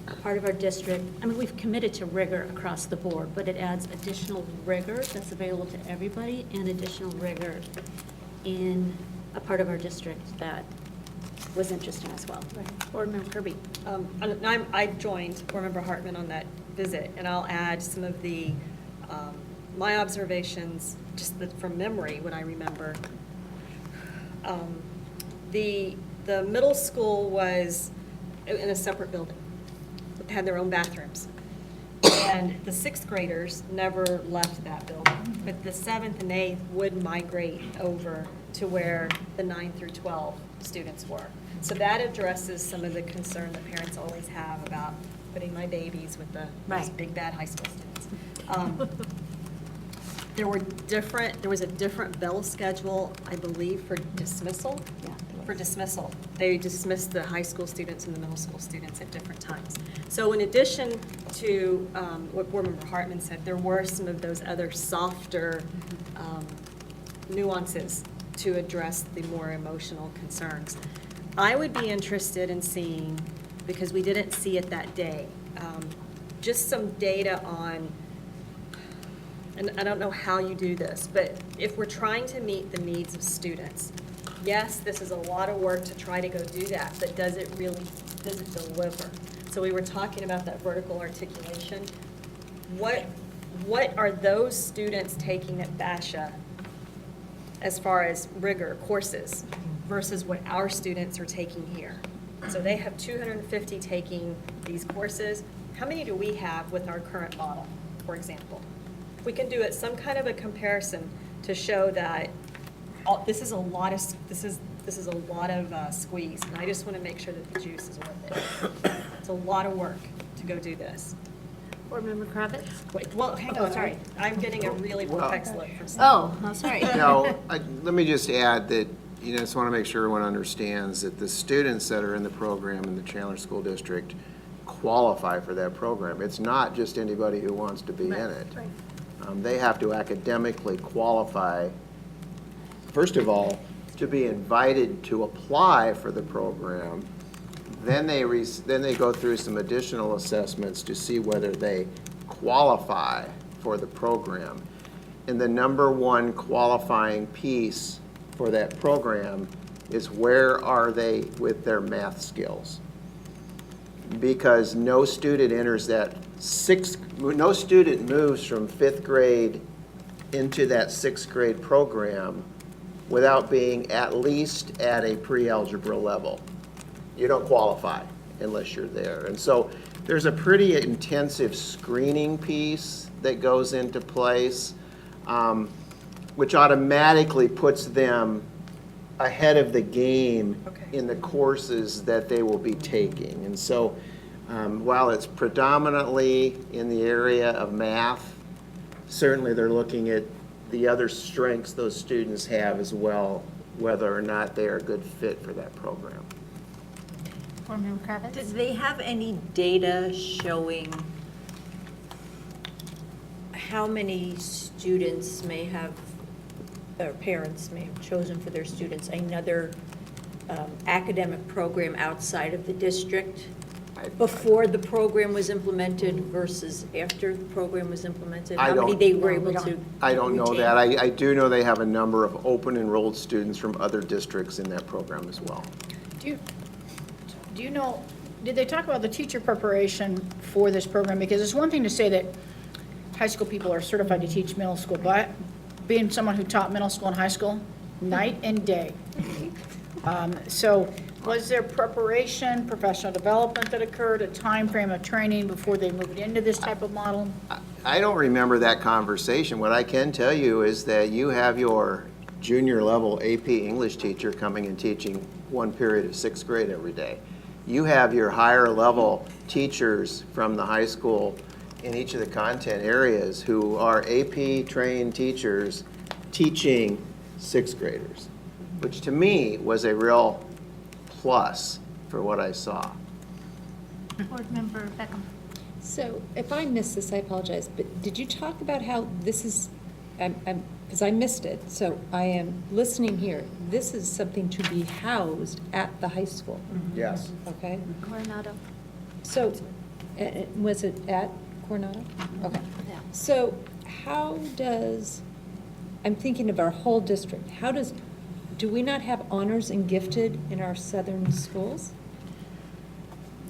a part of our district. I mean, we've committed to rigor across the board, but it adds additional rigor that's available to everybody and additional rigor in a part of our district that was interesting as well. Board Member Kirby. I joined Board Member Hartman on that visit, and I'll add some of the, my observations, just from memory, what I remember. The middle school was in a separate building, had their own bathrooms. And the 6th graders never left that building, but the 7th and 8th would migrate over to where the 9 through 12 students were. So that addresses some of the concern that parents always have about putting my babies with those big bad high school students. There was a different bell schedule, I believe, for dismissal. They dismissed the high school students and the middle school students at different times. So in addition to what Board Member Hartman said, there were some of those other softer nuances to address the more emotional concerns. I would be interested in seeing, because we didn't see it that day, just some data on, and I don't know how you do this, but if we're trying to meet the needs of students, yes, this is a lot of work to try to go do that, but does it deliver? So we were talking about that vertical articulation. What are those students taking at Basha as far as rigor courses versus what our students are taking here? So they have 250 taking these courses. How many do we have with our current model, for example? We can do it some kind of a comparison to show that this is a lot of squeeze, and I just want to make sure that the juice is worth it. It's a lot of work to go do this. Board Member Kravitz? Wait, well, hang on. Sorry. I'm getting a really perplexed look from Sorry. No, let me just add that, I just want to make sure everyone understands that the students that are in the program in the Chandler School District qualify for that program. It's not just anybody who wants to be in it. They have to academically qualify, first of all, to be invited to apply for the program. Then they go through some additional assessments to see whether they qualify for the program. And the number one qualifying piece for that program is where are they with their math skills. Because no student enters no student moves from 5th grade into that 6th grade program without being at least at a pre-algebra level. You don't qualify unless you're there. And so there's a pretty intensive screening piece that goes into place, which automatically puts them ahead of the game in the courses that they will be taking. And so while it's predominantly in the area of math, certainly they're looking at the other strengths those students have as well, whether or not they are a good fit for that program. Board Member Kravitz? Do they have any data showing how many students may have or parents may have chosen for their students another academic program outside of the district before the program was implemented versus after the program was implemented? I How many don't- they were able to I don't know retain? that. I do know they have a number of open enrolled students from other districts in that program as well. Do you know, did they talk about the teacher preparation for this program? Because it's one thing to say that high school people are certified to teach middle school, but being someone who taught middle school and high school, night and day. So was there preparation, professional development that occurred, a time frame of training before they moved into this type of model? I don't remember that conversation. What I can tell you is that you have your junior level AP English teacher coming and teaching one period of sixth grade every day. You have your higher level teachers from the high school in each of the content areas who are AP trained teachers teaching sixth graders, which to me was a real plus for what I saw. Board Member Beckham. So if I missed this, I apologize, but did you talk about how this is, because I missed it, so I am listening here. This is something to be housed at the high school, Yes. okay? Coronado. So, was it at Coronado? Okay. Yeah. So how does, I'm thinking of our whole district, do we not have honors and gifted in our southern schools?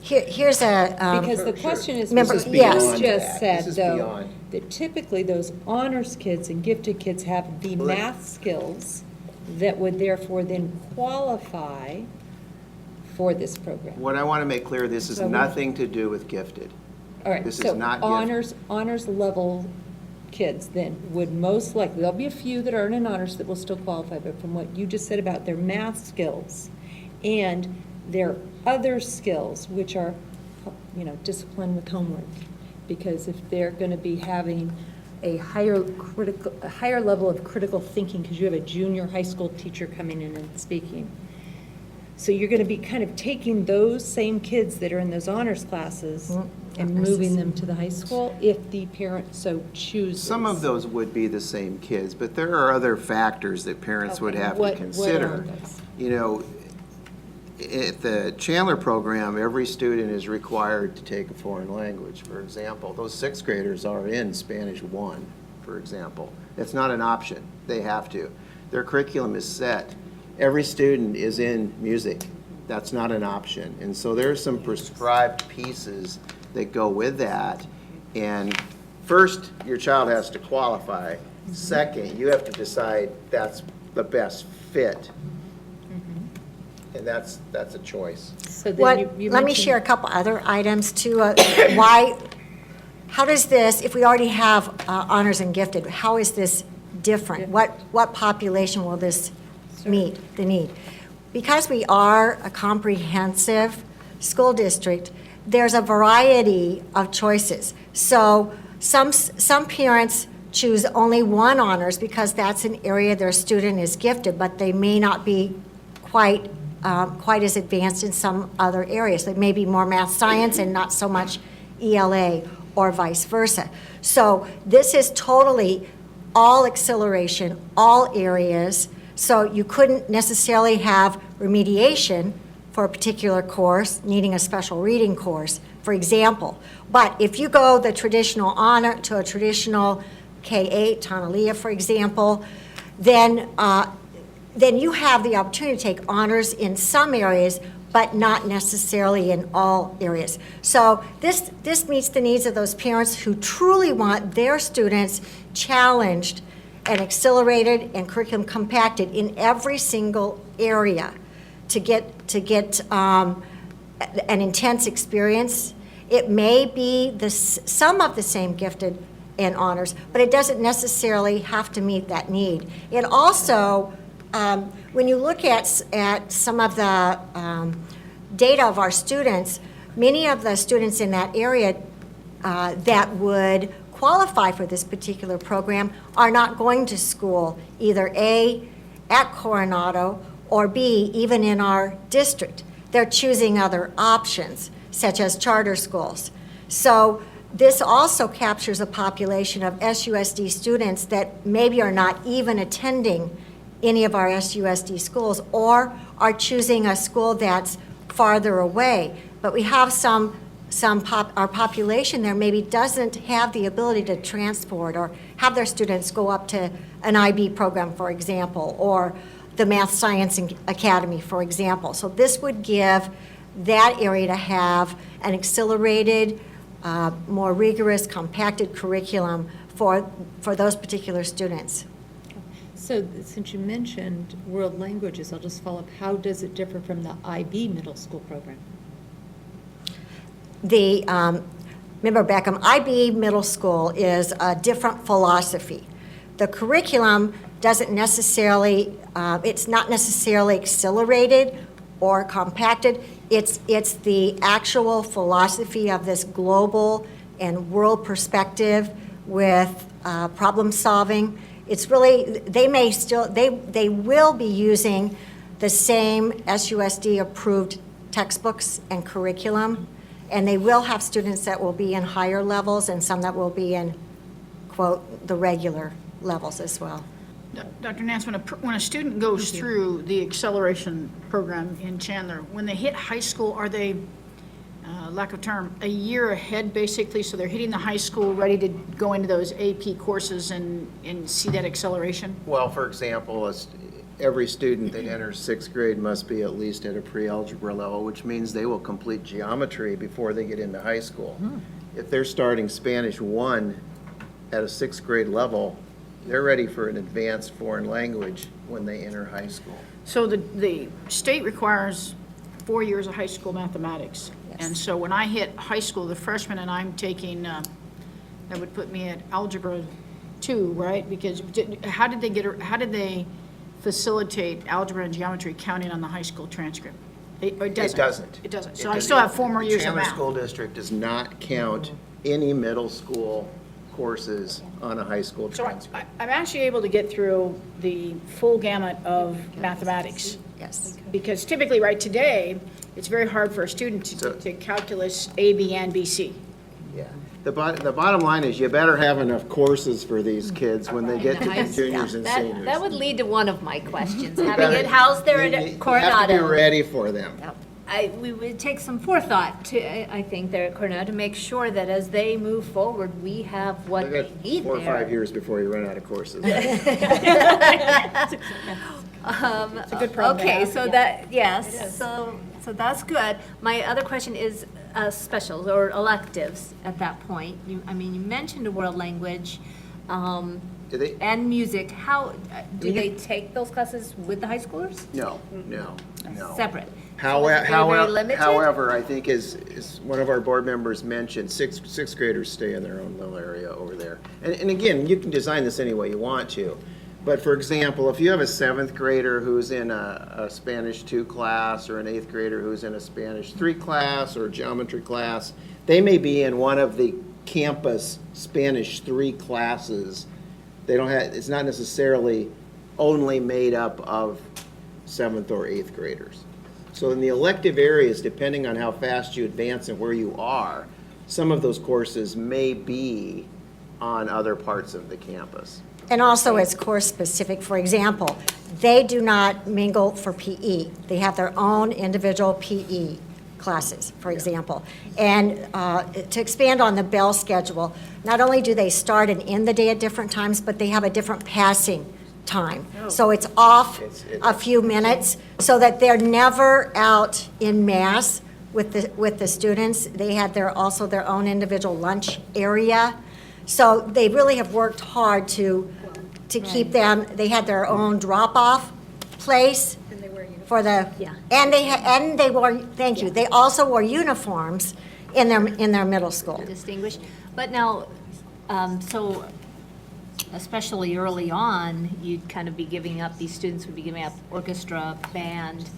Here's a. Because the question is, Remember- Mrs. yes. Pierce just said, This is though, beyond. that typically those honors kids and gifted kids have the Well, math skills that would therefore then qualify for this program. What I want to make clear, this is So we- nothing to do with gifted. All right, This is so not gift- honors level kids then would most likely, there'll be a few that are in honors that will still qualify, but from what you just said about their math skills and their other skills, which are, discipline with homework, because if they're going to be having a higher level of critical thinking, because you have a junior high school teacher coming in and speaking. So you're going to be kind of taking those same kids that are in those honors classes and moving them to the high school if the parent so chooses. Some of those would be the same kids, but there are other factors that parents would Okay, have what to consider. are those? You know, at the Chandler program, every student is required to take a foreign language. For example, those sixth graders are in Spanish 1, for example. It's not an option. They have to. Their curriculum is set. Every student is in music. That's not an option. And so there's some prescribed pieces that go with that. And first, your child has to qualify. Second, you have to decide that's the best fit. And that's a choice. So then What, you let me mentioned- share a couple other items too. How does this, if we already have honors and gifted, how is this different? What population will this meet the need? Because we are a comprehensive school district, there's a variety of choices. So some parents choose only one honors because that's an area their student is gifted, but they may not be quite as advanced in some other areas. They may be more math science and not so much ELA or vice versa. So this is totally all acceleration, all areas. So you couldn't necessarily have remediation for a particular course, needing a special reading course, for example. But if you go the traditional honor to a traditional K-8, Tonalea, for example, then you have the opportunity to take honors in some areas, but not necessarily in all areas. So this meets the needs of those parents who truly want their students challenged and accelerated and curriculum compacted in every single area to get an intense experience. It may be some of the same gifted and honors, but it doesn't necessarily have to meet that need. It also, when you look at some of the data of our students, many of the students in that area that would qualify for this particular program are not going to school, either A, at Coronado, or B, even in our district. They're choosing other options, such as charter schools. So This also captures a population of SUSD students that maybe are not even attending any of our SUSD schools or are choosing a school that's farther away. But we have our population there maybe doesn't have the ability to transport or have their students go up to an IB program, for example, or the Math Science Academy, for example. So this would give that area to have an accelerated, more rigorous, compacted curriculum for those particular students. So since you mentioned world languages, I'll just follow up. How does it differ from the IB middle school program? Remember, Beckham, IB middle school is a different philosophy. The curriculum doesn't necessarily, it's not necessarily accelerated or compacted. It's the actual philosophy of this global and world perspective with problem solving. It's really, they will be using the same SUSD approved textbooks and curriculum, and they will have students that will be in higher levels and some that will be in, quote, the regular levels as well. Dr. Nance, when a student goes through the acceleration program in Chandler, when they hit high school, are they, lack of term, a year ahead basically? So they're hitting the high school, ready to go into those AP courses and see that acceleration? Well, for example, every student that enters 6th grade must be at least at a pre-algebra level, which means they will complete geometry before they get into high school. If they're starting Spanish 1 at a 6th grade level, they're ready for an advanced foreign language when they enter high school. So the state requires 4 years of high school mathematics. Yes. And so when I hit high school, the freshman, and I'm taking, that would put me at algebra 2, right? Because how did they facilitate algebra and geometry counting on the high school transcript? It doesn't. It doesn't. So I still have 4 more years of Chandler math. School District does not count any middle school courses on a high school So transcript. I'm actually able to get through the full gamut of mathematics. Yes. Because typically, right today, it's very hard for a student to calculus A, B, and B, C. Yeah. The bottom line is you better have enough courses for these kids when they get to be juniors and seniors. That would lead to one of my questions, You having better- it housed there you- at You Coronado. have to be ready for them. We would take some forethought to, I think, there at Coronado to make sure that as they move forward, we have what I've they got need 4 or 5 there. years before you run out of courses. It's a good problem to Okay, have. so that, yes, so that's good. My other question is specials or electives at that point. You mentioned a world language Do they? and music. How, do they take those classes with the high schoolers? No. Separate? So is it very limited? However, I think as one of our board members mentioned, sixth graders stay in their own little area over there. And again, you can design this any way you want to. But for example, if you have a 7th grader who's in a Spanish 2 class or an 8th grader who's in a Spanish 3 class or a geometry class, they may be in one of the campus Spanish 3 classes. They don't have, it's not necessarily only made up of 7th or 8th graders. So in the elective areas, depending on how fast you advance and where you are, some of those courses may be on other parts of the campus. And also it's course specific. For example, they do not mingle for PE. They have their own individual PE classes, for example. And to expand on the Bell schedule, not only do they start and end the day at different times, but they have a different passing time. So it's off a few minutes so that they're never out in mass with the students. They have also their own individual lunch area. So they really have worked hard to keep them. They had their own drop-off place for the, and they wore, thank you, they also wore uniforms in their middle school. Distinguished. But now, so especially early on, you'd kind of be giving up, these students would be giving up orchestra, band,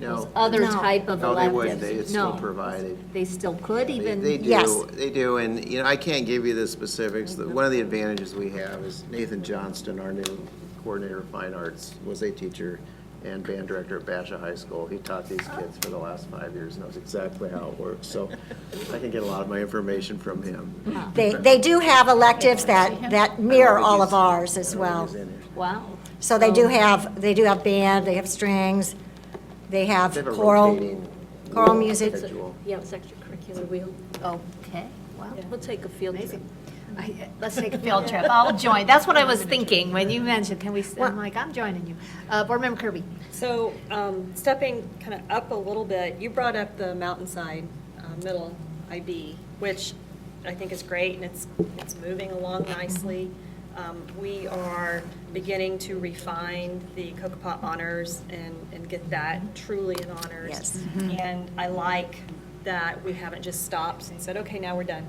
those other type of electives. No, they wouldn't. It's still No. provided. They still could even? They do. Yes. They do, and I can't give you the specifics. One of the advantages we have is Nathan Johnston, our new coordinator of fine arts, was a teacher and band director at Basha High School. He taught these kids for the last 5 years, knows exactly how it works. So I can get a lot of my information from him. They do have electives that mirror all of ours as well. Wow. So they do have band, they have strings, they have They have a choral rotating music. schedule. Yeah, it's extracurricular wheel. Okay, wow. We'll take a field trip. Let's take a field trip. I'll join. That's what I was thinking when you mentioned, I'm like, I'm joining you. Board Member Kirby. So, stepping kind of up a little bit, you brought up the Mountainside Middle IB, which I think is great, and it's moving along nicely. We are beginning to refine the Kokopah honors and get that truly an honors. Yes. And I like that we haven't just stopped and said, okay, now we're done.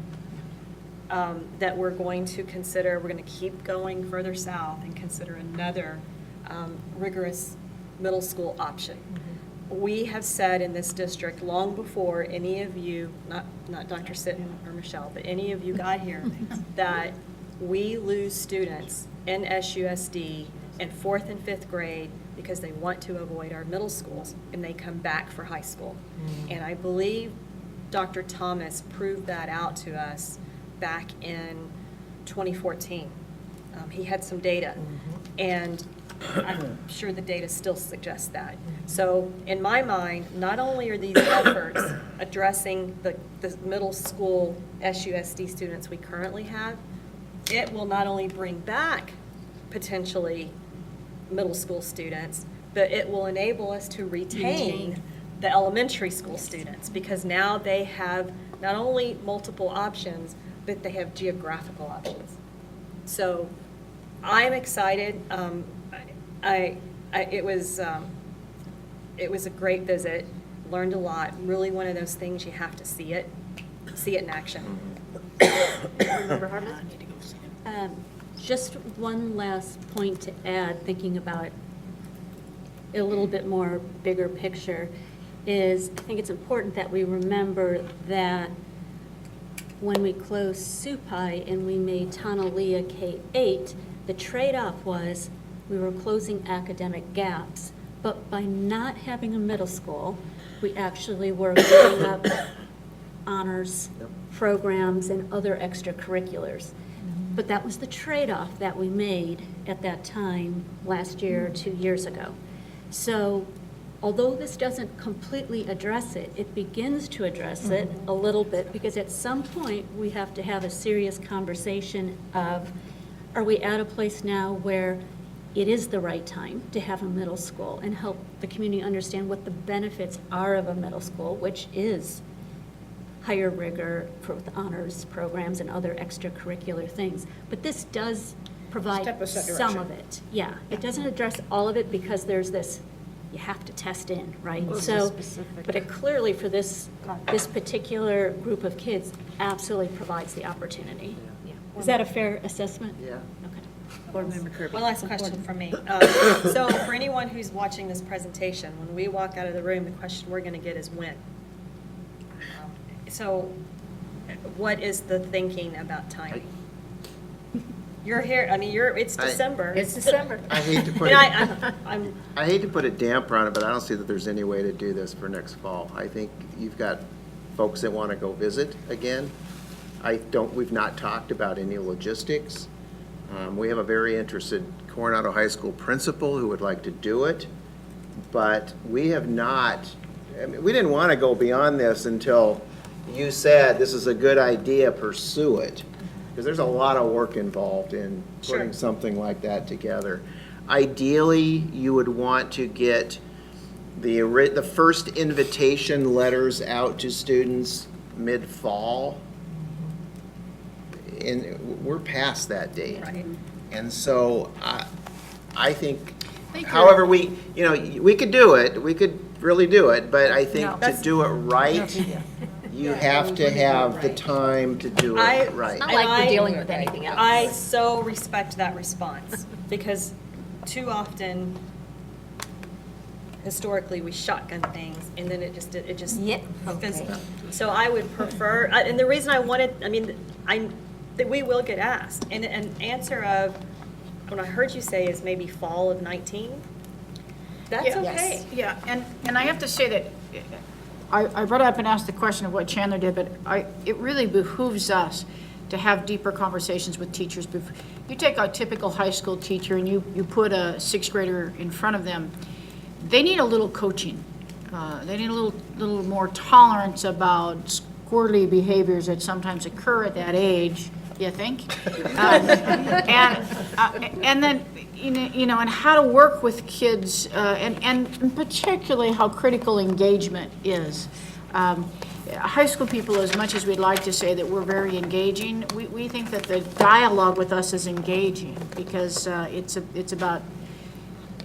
That we're going to consider, we're going to keep going further south and consider another rigorous middle school option. We have said in this district, long before any of you, not Dr. Sitton or Michelle, but any of you got here, that we lose students in SUSD in 4th and 5th grade because they want to avoid our middle schools and they come back for high school. And I believe Dr. Thomas proved that out to us back in 2014. He had some data, and I'm sure the data still suggests that. So in my mind, not only are these efforts addressing the middle school SUSD students we currently have, it will not only bring back potentially middle school students, but it will enable us to retain the elementary school students, because now they have not only multiple options, but they have geographical options. So I'm excited. It was a great visit, learned a lot, really one of those things you have to see it in action. Member Hartman? Just one last point to add, thinking about a little bit more bigger picture, is I think it's important that we remember that when we closed Supai and we made Tonalea K-8, the trade-off was we were closing academic gaps, but by not having a middle school, we actually were giving up honors programs and other extracurriculars. But that was the trade-off that we made at that time last year or 2 years ago. So although this doesn't completely address it, it begins to address it a little bit, because at some point we have to have a serious conversation of, are we at a place now where it is the right time to have a middle school and help the community understand what the benefits are of a middle school, which is higher rigor for the honors programs and other extracurricular things. But this does provide Step us that some direction. of it. Yeah, it doesn't address all of it, because there's this, you have to test in, right? So, but it clearly for this particular group of kids absolutely provides the opportunity. Is that a fair assessment? Yeah. Okay. Board Member Kirby. One last question from me. So for anyone who's watching this presentation, when we walk out of the room, the question we're going to get is when. So what is the thinking about timing? You're here, I mean, it's December. It's December. I hate to put And I hate to put a damper on it, but I don't see that there's any way to do this for next fall. I think you've got folks that want to go visit again. We've not talked about any logistics. We have a very interested Coronado High School principal who would like to do it, but we have not, we didn't want to go beyond this until you said this is a good idea, pursue it. Because there's a lot of work involved in putting something like that together. Ideally, you would want to get the first invitation letters out to students mid-fall. And we're past that date. Right. And so I think, however, we could do it, we could really do it, but I think to do it right, you have to have the time to do it right. It's not like we're dealing with anything else. I so respect that response, because too often, historically, we shotgun things, and then it just fizzles. So I would prefer, and the reason I wanted, that we will get asked, and an answer of, when I heard you say is maybe fall of 19, That's Yeah. okay. Yeah, and I have to say that, I brought up and asked the question of what Chandler did, but it really behooves us to have deeper conversations with teachers. You take a typical high school teacher and you put a sixth grader in front of them, they need a little coaching. They need a little more tolerance about squirrely behaviors that sometimes occur at that age, you think? And then, and how to work with kids, and particularly how critical engagement is. High school people, as much as we'd like to say that we're very engaging, we think that the dialogue with us is engaging, because it's about,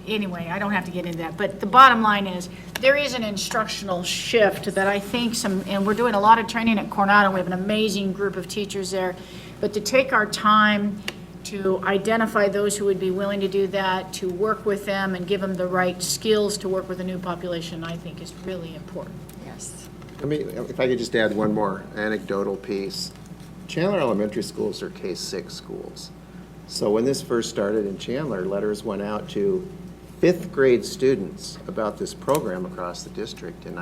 anyway, I don't have to get into that, but the bottom line is, there is an instructional shift that I think and we're doing a lot of training at Coronado, we have an amazing group of teachers there, but to take our time to identify those who would be willing to do that, to work with them and give them the right skills to work with a new population, I think is really important. Yes. If I could just add one more anecdotal piece. Chandler Elementary Schools are K-6 schools. So when this first started in Chandler, letters went out to 5th grade students about this program across the district. And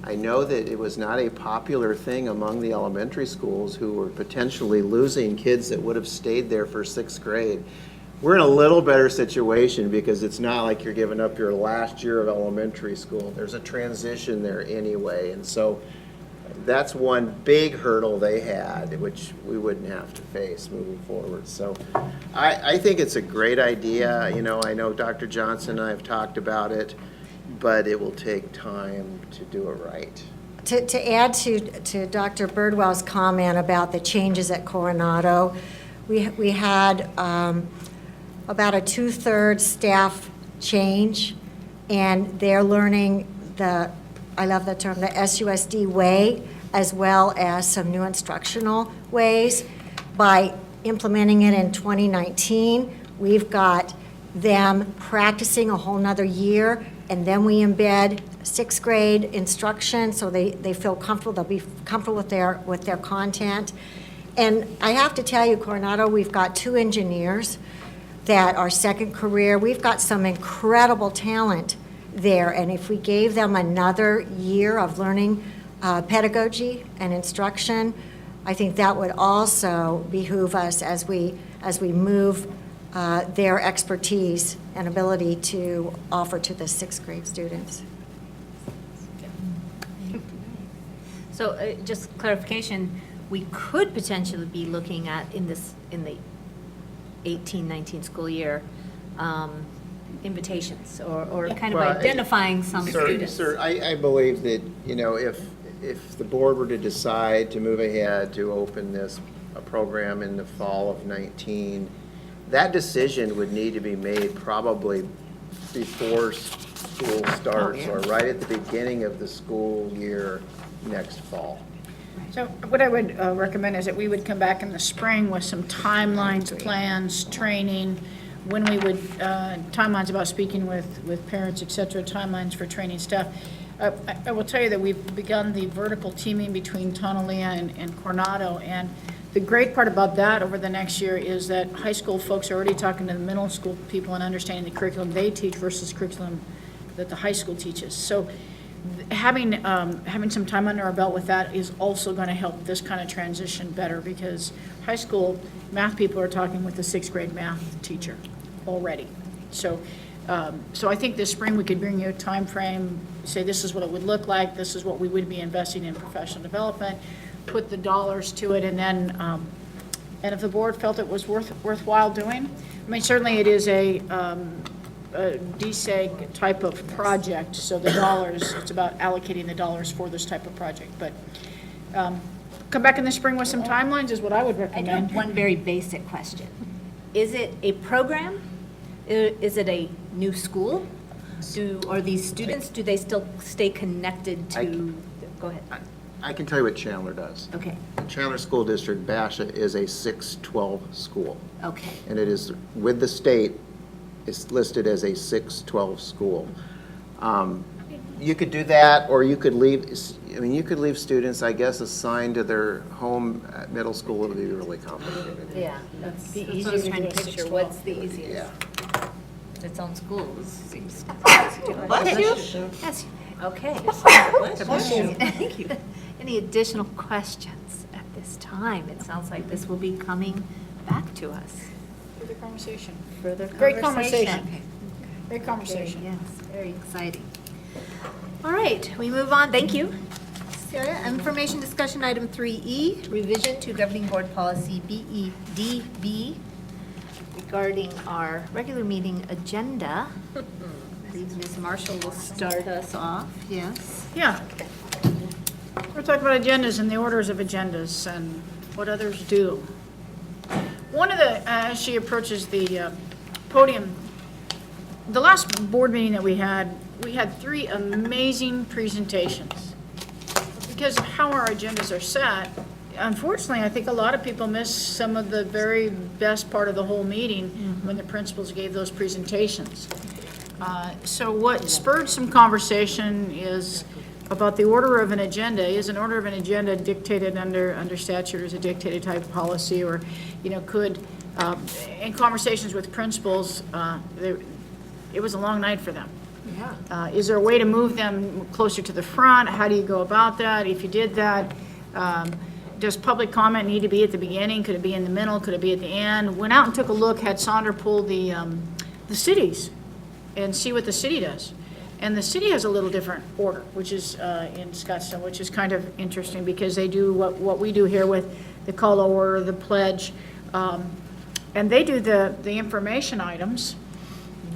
I know that it was not a popular thing among the elementary schools who were potentially losing kids that would have stayed there for 6th grade. We're in a little better situation because it's not like you're giving up your last year of elementary school. There's a transition there anyway. And so that's one big hurdle they had, which we wouldn't have to face moving forward. So I think it's a great idea. I know Dr. Johnson and I have talked about it, but it will take time to do it right. To add to Dr. Birdwell's comment about the changes at Coronado, we had about a 2/3 staff change, and they're learning I love the term, the SUSD way, as well as some new instructional ways. By implementing it in 2019, we've got them practicing a whole nother year, and then we embed 6th grade instruction so they feel comfortable, they'll be comfortable with their content. And I have to tell you, Coronado, we've got 2 engineers that are second career. We've got some incredible talent there, and if we gave them another year of learning pedagogy and instruction, I think that would also behoove us as we move their expertise and ability to offer to the 6th grade students. So just clarification, we could potentially be looking at in the 18-19 school year, invitations or kind of identifying some students. Sir, I believe that, if the board were to decide to move ahead to open a program in the fall of 19, that decision would need to be made probably before school starts or right at the beginning of the school year next fall. So what I would recommend is that we would come back in the spring with some timelines, plans, training, when we would, timelines about speaking with parents, et cetera, timelines for training staff. I will tell you that we've begun the vertical teaming between Tonalea and Coronado, and the great part about that over the next year is that high school folks are already talking to the middle school people and understanding the curriculum they teach versus curriculum that the high school teaches. So having some time under our belt with that is also going to help this kind of transition better, because high school math people are talking with the 6th grade math teacher already. So I think this spring we could bring you a time frame, say this is what it would look like, this is what we would be investing in professional development, put the dollars to it, and then and if the board felt it was worthwhile doing, I mean, certainly it is a DSEG type of project, so the dollars, it's about allocating the dollars for this type of project. But come back in the spring with some timelines is what I would I recommend. do have one very basic question. Is it a program? Is it a new school? Are these students, do they still stay connected to, go ahead. I can tell you what Chandler does. Okay, Chandler School District, Basha, is a 6-12 school. okay. And it is, with the state, it's listed as a 6-12 school. You could do that, or you could leave, you could leave students, I guess, assigned to their home at middle school. It would be really complicated. Yeah, that's what I was trying to picture, what's the easiest? Yeah. just its own schools. Seems. Bless you. Yes. Okay. Thank you. Any additional questions at this time? It sounds like this will be coming back to us. Further conversation. Further Great conversation. conversation. Great conversation. Yes, very exciting. All right, we move on. Thank you, Sarah. Information discussion item 3E, revision to governing board policy BEDB Regarding our regular meeting agenda, I believe Ms. Marshall will start us off. Yes. Yeah. We're talking about agendas and the orders of agendas and what others do. One of the, as she approaches the podium, the last board meeting that we had 3 amazing presentations. Because of how our agendas are set, unfortunately, I think a lot of people miss some of the very best part of the whole meeting when the principals gave those presentations. So what spurred some conversation is about the order of an agenda. Is an order of an agenda dictated under statute, or is a dictated type of policy, or, could, in conversations with principals, it was a long night for them. Yeah. Is there a way to move them closer to the front? How do you go about that? If you did that, does public comment need to be at the beginning? Could it be in the middle? Could it be at the end? Went out and took a look, had Sandra pull the cities and see what the city does. And the city has a little different order, which is in Scottsdale, which is kind of interesting because they do what we do here with the call to order, the pledge, and they do the information items,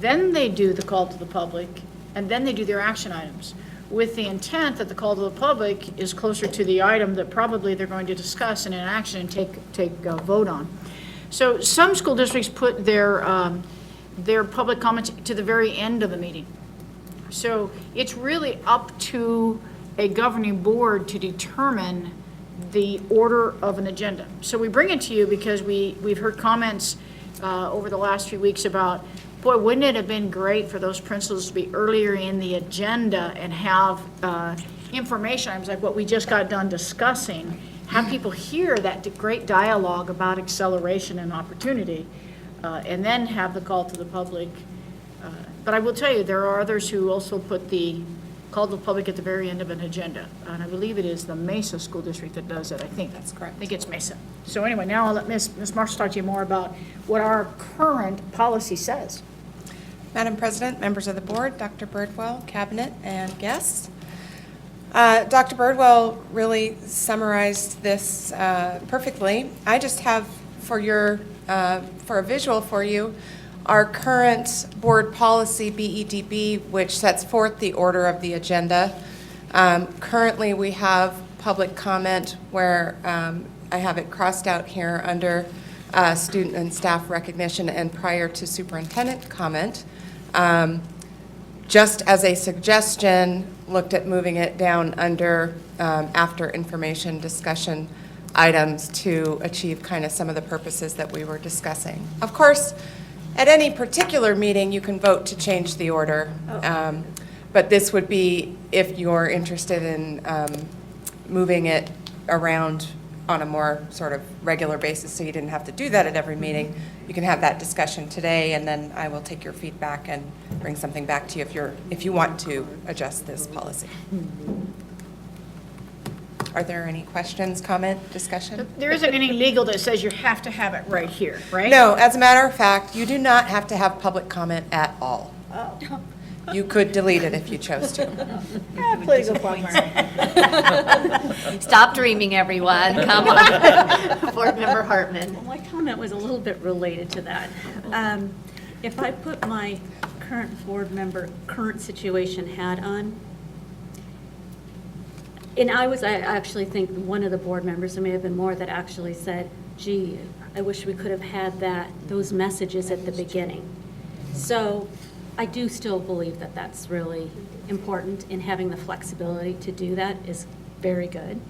then they do the call to the public, and then they do their action items, with the intent that the call to the public is closer to the item that probably they're going to discuss in an action and take a vote on. So some school districts put their public comments to the very end of the meeting. So it's really up to a governing board to determine the order of an agenda. So we bring it to you because we've heard comments over the last few weeks about, boy, wouldn't it have been great for those principals to be earlier in the agenda and have information items like what we just got done discussing, have people hear that great dialogue about acceleration and opportunity, and then have the call to the public. But I will tell you, there are others who also put the call to the public at the very end of an agenda. And I believe it is the Mesa School District that does it, I think. That's correct. I think it's Mesa. So anyway, now I'll let Ms. Marshall talk to you more about what our current policy says. Madam President, members of the board, Dr. Birdwell, cabinet, and guests. Dr. Birdwell really summarized this perfectly. I just have for a visual for you, our current board policy, BEDB, which sets forth the order of the agenda. Currently, we have public comment where I have it crossed out here under student and staff recognition and prior to superintendent comment. Just as a suggestion, looked at moving it down under after information discussion items to achieve kind of some of the purposes that we were discussing. Of course, at any particular meeting, you can vote to change the order, but this would be if you're interested in moving it around on a more sort of regular basis, so you didn't have to do that at every meeting. You can have that discussion today, and then I will take your feedback and bring something back to you if you want to adjust this policy. Are there any questions, comment, discussion? There isn't any legal that says you have to have it right here, right? No, as a matter of fact, you do not have to have public comment at all. Oh. You could delete it if you chose to. Political quagmire. Stop dreaming, everyone. Come on. Board Member Hartman. Well, my comment was a little bit related to that. If I put my current board member, current situation hat on, and I actually think one of the board members, there may have been more, that actually said, gee, I wish we could have had those messages at the beginning. So I do still believe that that's really important, and having the flexibility to do that is very good.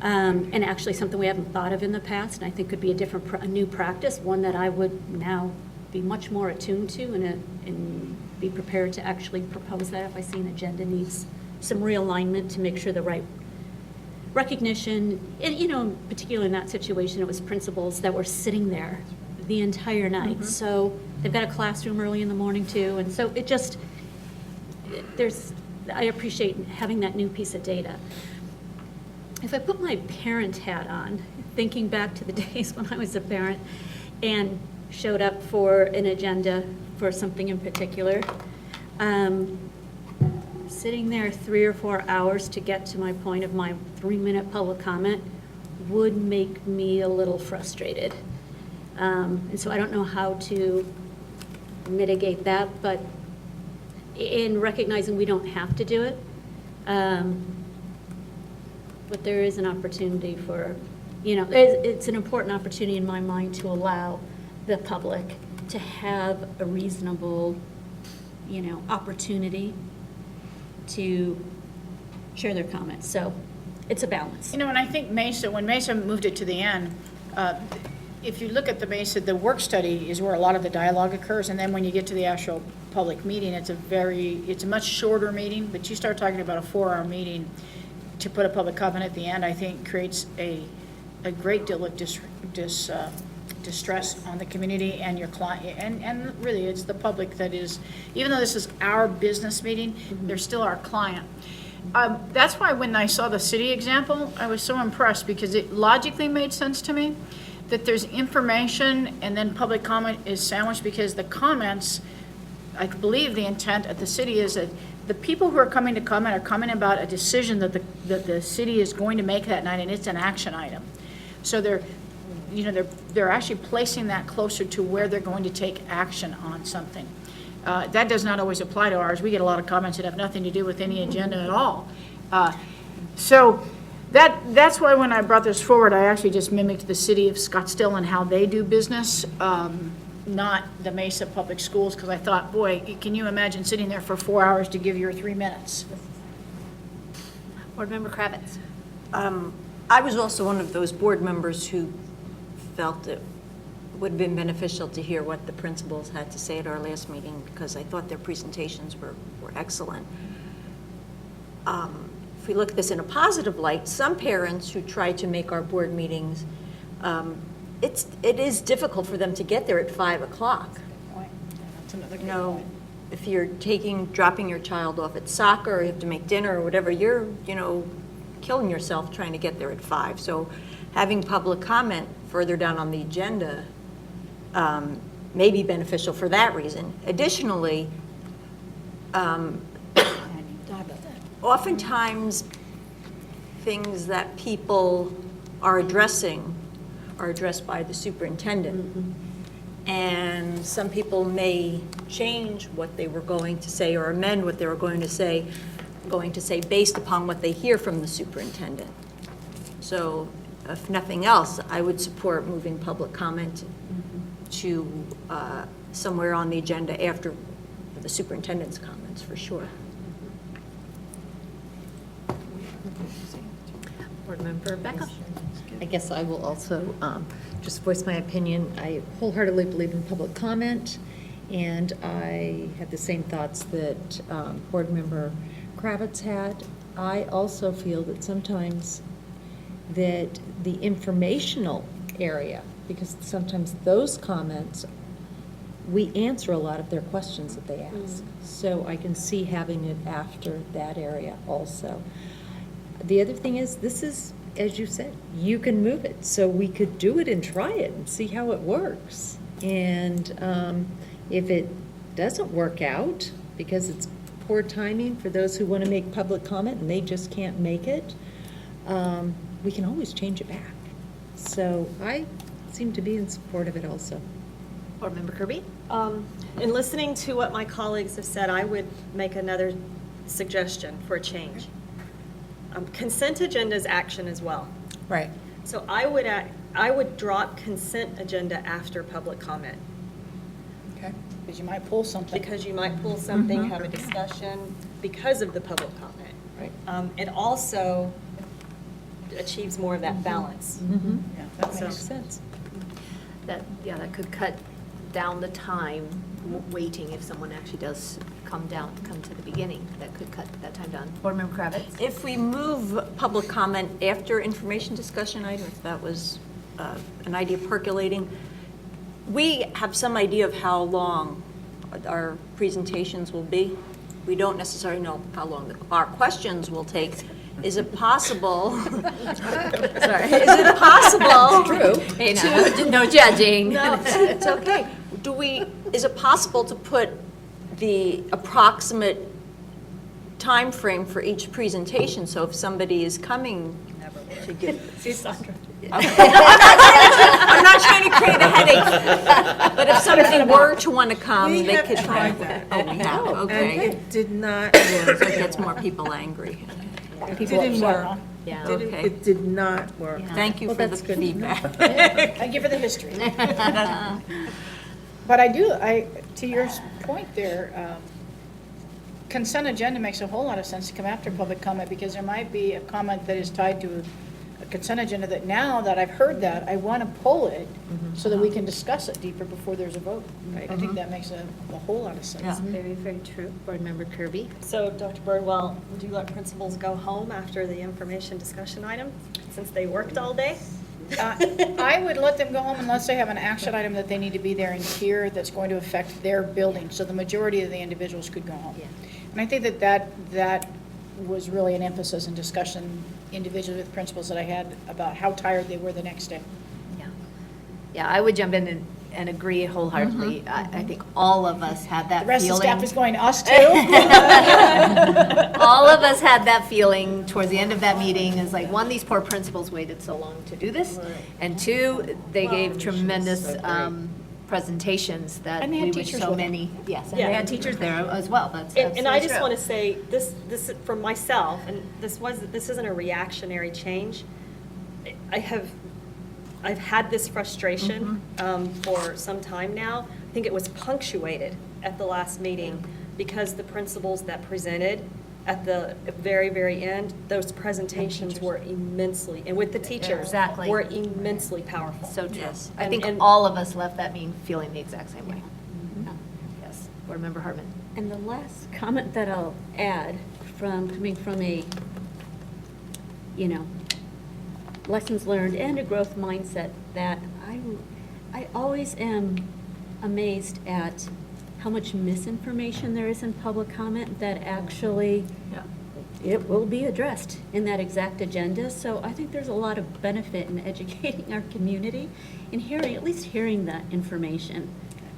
And actually something we haven't thought of in the past, and I think could be a new practice, one that I would now be much more attuned to and be prepared to actually propose that if I see an agenda needs some realignment to make sure the right recognition, and, particularly in that situation, it was principals that were sitting there the entire night. So they've got a classroom early in the morning too, and so it just, I appreciate having that new piece of data. If I put my parent hat on, thinking back to the days when I was a parent and showed up for an agenda for something in particular, sitting there 3 or 4 hours to get to my point of my 3-minute public comment would make me a little frustrated. And so I don't know how to mitigate that, but in recognizing we don't have to do it, but there is an opportunity for, it's an important opportunity in my mind to allow the public to have a reasonable, opportunity to share their comments. So it's a balance. And I think when Mesa moved it to the end, if you look at the Mesa, the work study is where a lot of the dialogue occurs, and then when you get to the actual public meeting, it's a much shorter meeting, but you start talking about a 4-hour meeting, to put a public comment at the end, I think creates a great deal of distress on the community and your client, and really it's the public that is, even though this is our business meeting, they're still our client. That's why when I saw the city example, I was so impressed, because it logically made sense to me that there's information and then public comment is sandwiched, because the comments, I believe the intent at the city is that the people who are coming to comment are coming about a decision that the city is going to make that night, and it's an action item. So they're actually placing that closer to where they're going to take action on something. That does not always apply to ours. We get a lot of comments that have nothing to do with any agenda at all. So that's why when I brought this forward, I actually just mimicked the city of Scottsdale and how they do business, not the Mesa Public Schools, because I thought, boy, can you imagine sitting there for 4 hours to give your 3 minutes? Board Member Kravitz. I was also one of those board members who felt it would have been beneficial to hear what the principals had to say at our last meeting, because I thought their presentations were excellent. If we look at this in a positive light, some parents who try to make our board meetings, it is difficult for them to get there at 5 o'clock. If you're dropping your child off at soccer, or you have to make dinner or whatever, you're, killing yourself trying to get there at 5. So having public comment further down on the agenda may be beneficial for that reason. Additionally, oftentimes things that people are addressing are addressed by the superintendent. And some people may change what they were going to say or amend what they were going to say based upon what they hear from the superintendent. So if nothing else, I would support moving public comment to somewhere on the agenda after the superintendent's comments, for sure. Board Member Becca. I guess I will also just voice my opinion. I wholeheartedly believe in public comment, and I have the same thoughts that Board Member Kravitz had. I also feel that sometimes that the informational area, because sometimes those comments, we answer a lot of their questions that they ask. So I can see having it after that area also. The other thing is, this is, as you said, you can move it. So we could do it and try it and see how it works. And if it doesn't work out, because it's poor timing for those who want to make public comment and they just can't make it, we can always change it back. So I seem to be in support of it also. Board Member Kirby? In listening to what my colleagues have said, I would make another suggestion for a change. Consent agenda is action as well. Right. So I would drop consent agenda after public comment. Okay. Because you might pull something. Because you might pull something, have a discussion because of the public comment. Right. It also achieves more of that balance. Yeah, that makes sense. That could cut down the time waiting if someone actually does come to the beginning. That could cut that time down. Board Member Kravitz? If we move public comment after information discussion item, if that was an idea percolating, we have some idea of how long our presentations will be. We don't necessarily know how long our questions will take. Is it possible? Sorry. Is it possible? True. Hey, no judging. No, it's okay. Is it possible to put the approximate time frame for each presentation? So if somebody is coming to give. I'm not trying to create a headache, but if somebody were to want to come, they could. tried that. Oh, we have, And okay. it did not So work. it gets more people angry. It didn't work. Yeah. Okay. It did not work. Thank you for the feedback. Thank you for the history. But to your point there, consent agenda makes a whole lot of sense to come after public comment, because there might be a comment that is tied to a consent agenda that now that I've heard that, I want to pull it so that we can discuss it deeper before there's a vote. I think that makes a whole lot of sense. Yeah. Very, very true. Board Member Kirby? So, Dr. Birdwell, would you let principals go home after the information discussion item, since they worked all day? I would let them go home unless they have an action item that they need to be there and hear that's going to affect their building. So the majority of the individuals could go home. Yeah. And I think that was really an emphasis and discussion individually with principals that I had about how tired they were the next day. Yeah. Yeah, I would jump in and agree wholeheartedly. I think all of us had that The rest of the feeling. staff is going to us too. All of us had that feeling towards the end of that meeting, is like, one, these poor principals waited so long to do this, and two, they gave tremendous presentations that And they we had wish teachers so with them. many, yes, and Yeah. they had teachers there as well, that's And I absolutely just true. want to say, this for myself, and this isn't a reactionary change. I've had this frustration for some time now. I think it was punctuated at the last meeting because the principals that presented at the very, very end, those presentations were immensely, and with the teachers, Exactly. were immensely powerful. So true. Yes. I think And- all of us left that meeting feeling the exact same way. Yes, Board Member Hartman. And the last comment that I'll add, coming from a, lessons learned and a growth mindset, that I always am amazed at how much misinformation there is in public comment that actually it will be addressed in that exact agenda. So I think there's a lot of benefit in educating our community and at least hearing that information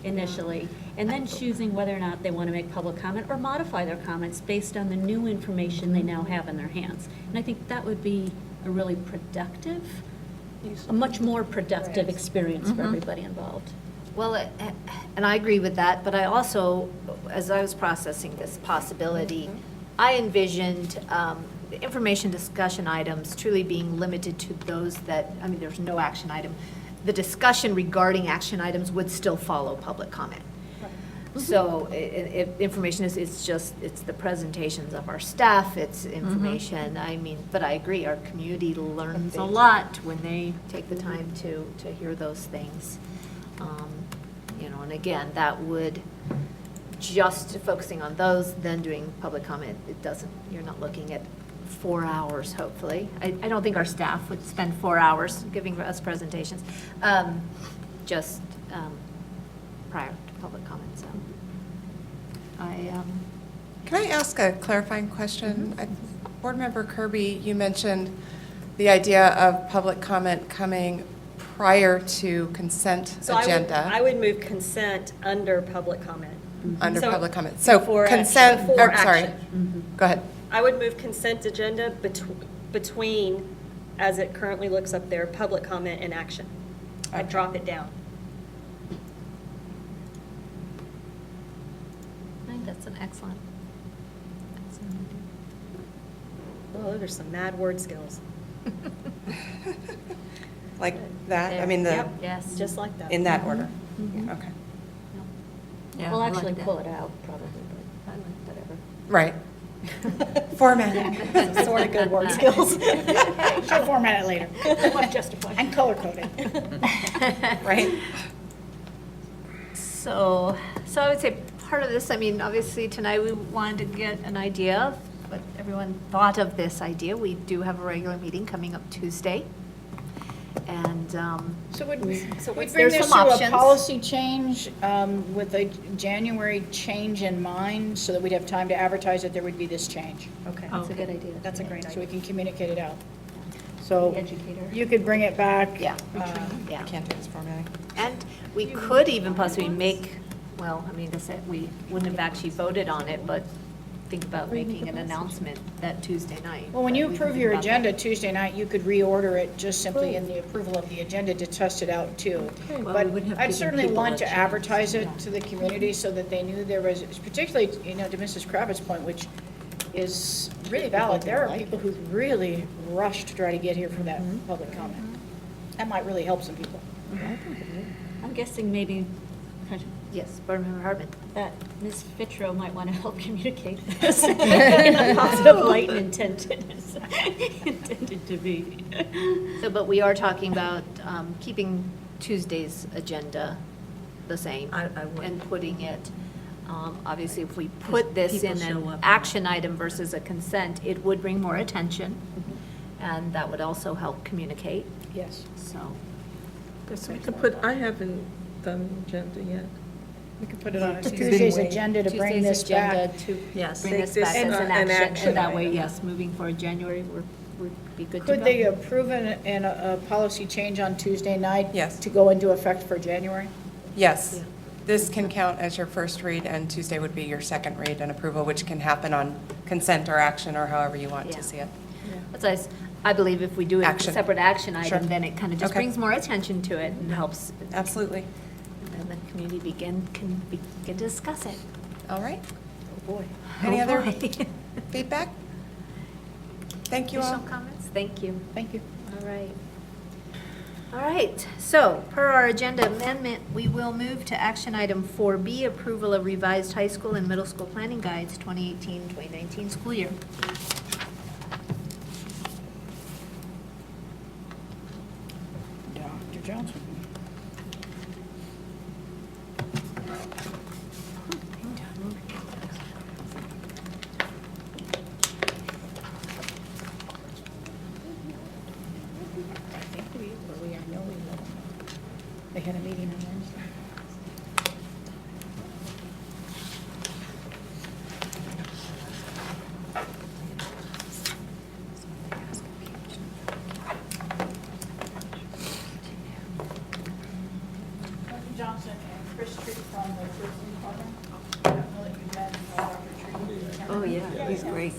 initially, and then choosing whether or not they want to make public comment or modify their comments based on the new information they now have in their hands. And I think that would be a really productive, a much more productive experience for everybody involved. Well, and I agree with that, but I also, as I was processing this possibility, I envisioned information discussion items truly being limited to those that, there's no action item. The discussion regarding action items would still follow public comment. So information it's the presentations of our staff, it's information, but I agree, our community learns a lot when they take the time to hear those things. And again, that would, just focusing on those, then doing public comment, you're not looking at 4 hours, hopefully. I don't think our staff would spend 4 hours giving us presentations, just prior to public comment, so. Can I ask a clarifying question? Board Member Kirby, you mentioned the idea of public comment coming prior to consent So agenda. I would move consent under public comment. Under So public comment. So before action- consent, before sorry, action. go ahead. I would move consent agenda between, as it currently looks up there, public comment and action. I'd drop it down. I think that's an excellent idea. Oh, those are some mad word skills. Like that? I There. mean, Yep, Yes. just like that. in that order? Okay. Yeah, We'll I like actually that. pull it out, probably, but Whatever. Right. Formatting. Sort of good word skills. She'll format it later. I'll justify. And color code it. Right? So I would say part of this, obviously tonight we wanted to get an idea of what everyone thought of this idea. We do have a regular meeting coming up Tuesday. And So would we So bring there's this some to a options. policy change with a January change in mind, so that we'd have time to advertise that there would be this change? Okay, that's a good idea. That's a great idea. So we can communicate it out. So Educator. you could bring it back. Yeah. I can't do this formatting. And we could even possibly make, well, I mean, we wouldn't have actually voted on it, but think about making an announcement that Tuesday night. Well, when that you we can approve think your about agenda Tuesday night, you could reorder it just simply in the approval of the agenda to test it out too. Well, But we would have I'd given certainly people want a to chance. advertise it to the community so that they knew there was, particularly, to Mrs. Kravitz's point, which is really valid. There are people who really rush to try to get here for that public comment. That might really help some people. I'm guessing maybe, Yes, Board Member Hartman. that Ms. Fitro might want to help communicate this in a positive light and intended to be. So, but we are talking about keeping Tuesday's agenda the same. I would. And putting it, obviously, if we put this people in show an up. action item versus a consent, it would bring more attention, and that would also help communicate, Yes. so. We could put, I haven't done agenda yet. We could put it on Tuesday's agenda to bring Tuesday's this back. agenda to Yes. bring this Make back this as an an action, action and that way, item. yes, moving forward January, we'd be good to go. Could they approve a policy change on Tuesday night? Yes. To go into effect for January? Yes. This can count as your first read, and Tuesday would be your second read and approval, which can happen on consent or action or however you want Yeah. to see it. That's nice. I believe if we do it as a Action. separate action Sure. item, then it kind of just Okay. brings more attention to it and helps, Absolutely. and the community can begin to discuss it. All right. Oh, boy. Any Oh, other boy. feedback? Thank you all. Additional comments? Thank you. Thank you. All right. All right, so per our agenda amendment, we will move to action item 4B, approval of revised high school and middle school planning guides 2018-2019 school year. Dr. Johnson. I think I know we will. They had a meeting on Wednesday. Dr. Johnson and Chris Treat from the curriculum department. I don't know that you've met Dr. Treat. Oh, yeah, he's great.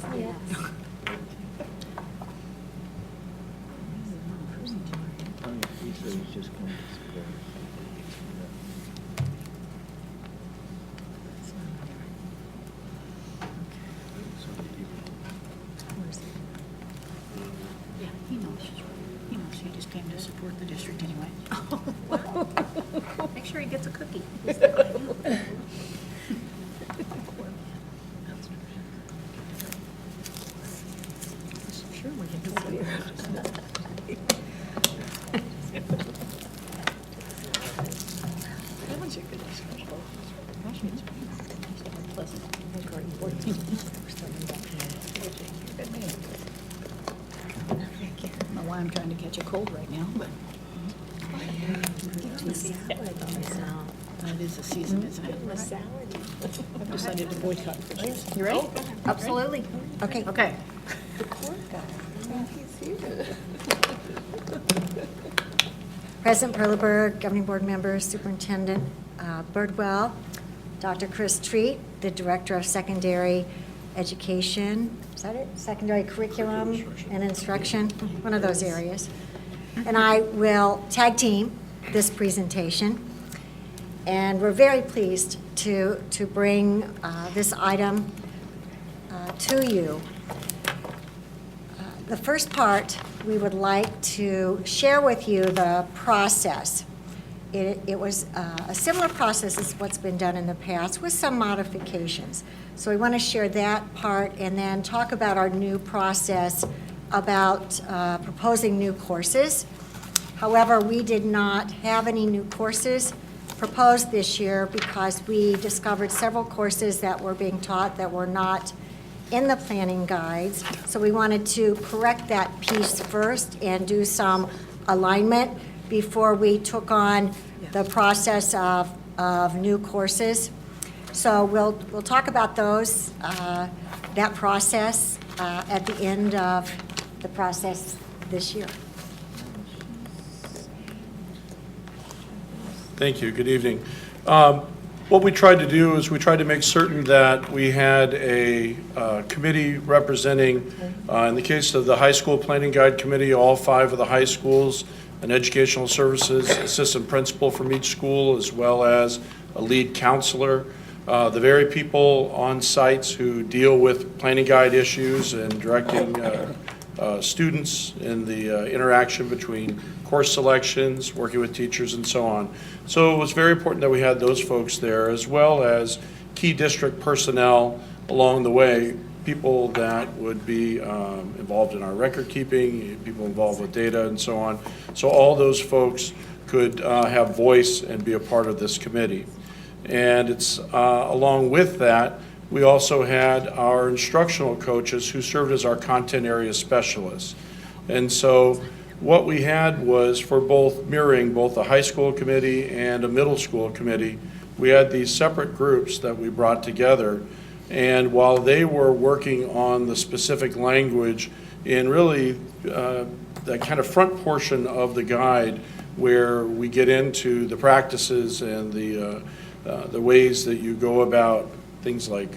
Yeah, he knows. He knows. He just came to support the district anyway. Make sure he gets a cookie. Sure, we can do it. That was a good discussion. Actually, it's been pleasant. Very important. I don't know why I'm trying to catch a cold right now, but. That is the season, isn't it? I've decided to boycott Christmas. You ready? Absolutely. Okay. Okay. President Perleberg, Governing Board members, Superintendent Birdwell, Dr. Chris Treat, the Director of Secondary Education, is that it? Secondary Curriculum and Instruction, one of those areas. And I will tag team this presentation. And we're very pleased to bring this item to you. The first part, we would like to share with you the process. It was a similar process as what's been done in the past with some modifications. So we want to share that part and then talk about our new process about proposing new courses. However, we did not have any new courses proposed this year because we discovered several courses that were being taught that were not in the planning guides. So we wanted to correct that piece first and do some alignment before we took on the process of new courses. So we'll talk about those, that process at the end of the process this year. Thank you. Good evening. What we tried to do is we tried to make certain that we had a committee representing, in the case of the high school planning guide committee, all 5 of the high schools, an educational services assistant principal from each school, as well as a lead counselor. The very people on sites who deal with planning guide issues and directing students in the interaction between course selections, working with teachers, and so on. So it was very important that we had those folks there, as well as key district personnel along the way, people that would be involved in our record keeping, people involved with data, and so on. So all those folks could have voice and be a part of this committee. And it's along with that, we also had our instructional coaches who served as our content area specialists. And so what we had was, for both mirroring both a high school committee and a middle school committee, we had these separate groups that we brought together. And while they were working on the specific language in really that kind of front portion of the guide, where we get into the practices and the ways that you go about things like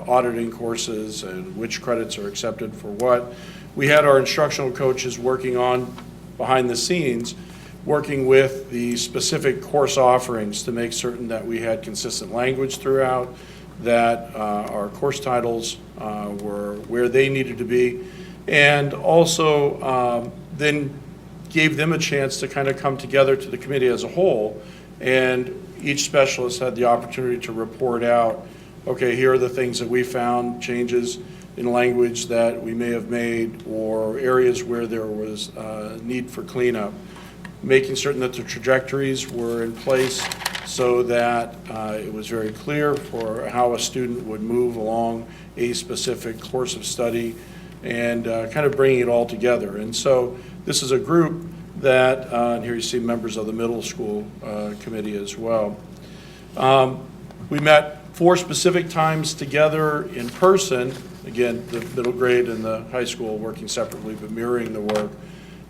auditing courses and which credits are accepted for what, we had our instructional coaches working on behind the scenes, working with the specific course offerings to make certain that we had consistent language throughout, that our course titles were where they needed to be, and also then gave them a chance to kind of come together to the committee as a whole, and each specialist had the opportunity to report out, okay, here are the things that we found, changes in language that we may have made, or areas where there was need for cleanup, making certain that the trajectories were in place so that it was very clear for how a student would move along a specific course of study, and kind of bringing it all together. And so this is a group that, and here you see members of the middle school committee as well. We met 4 specific times together in person, again, the middle grade and the high school working separately but mirroring the work.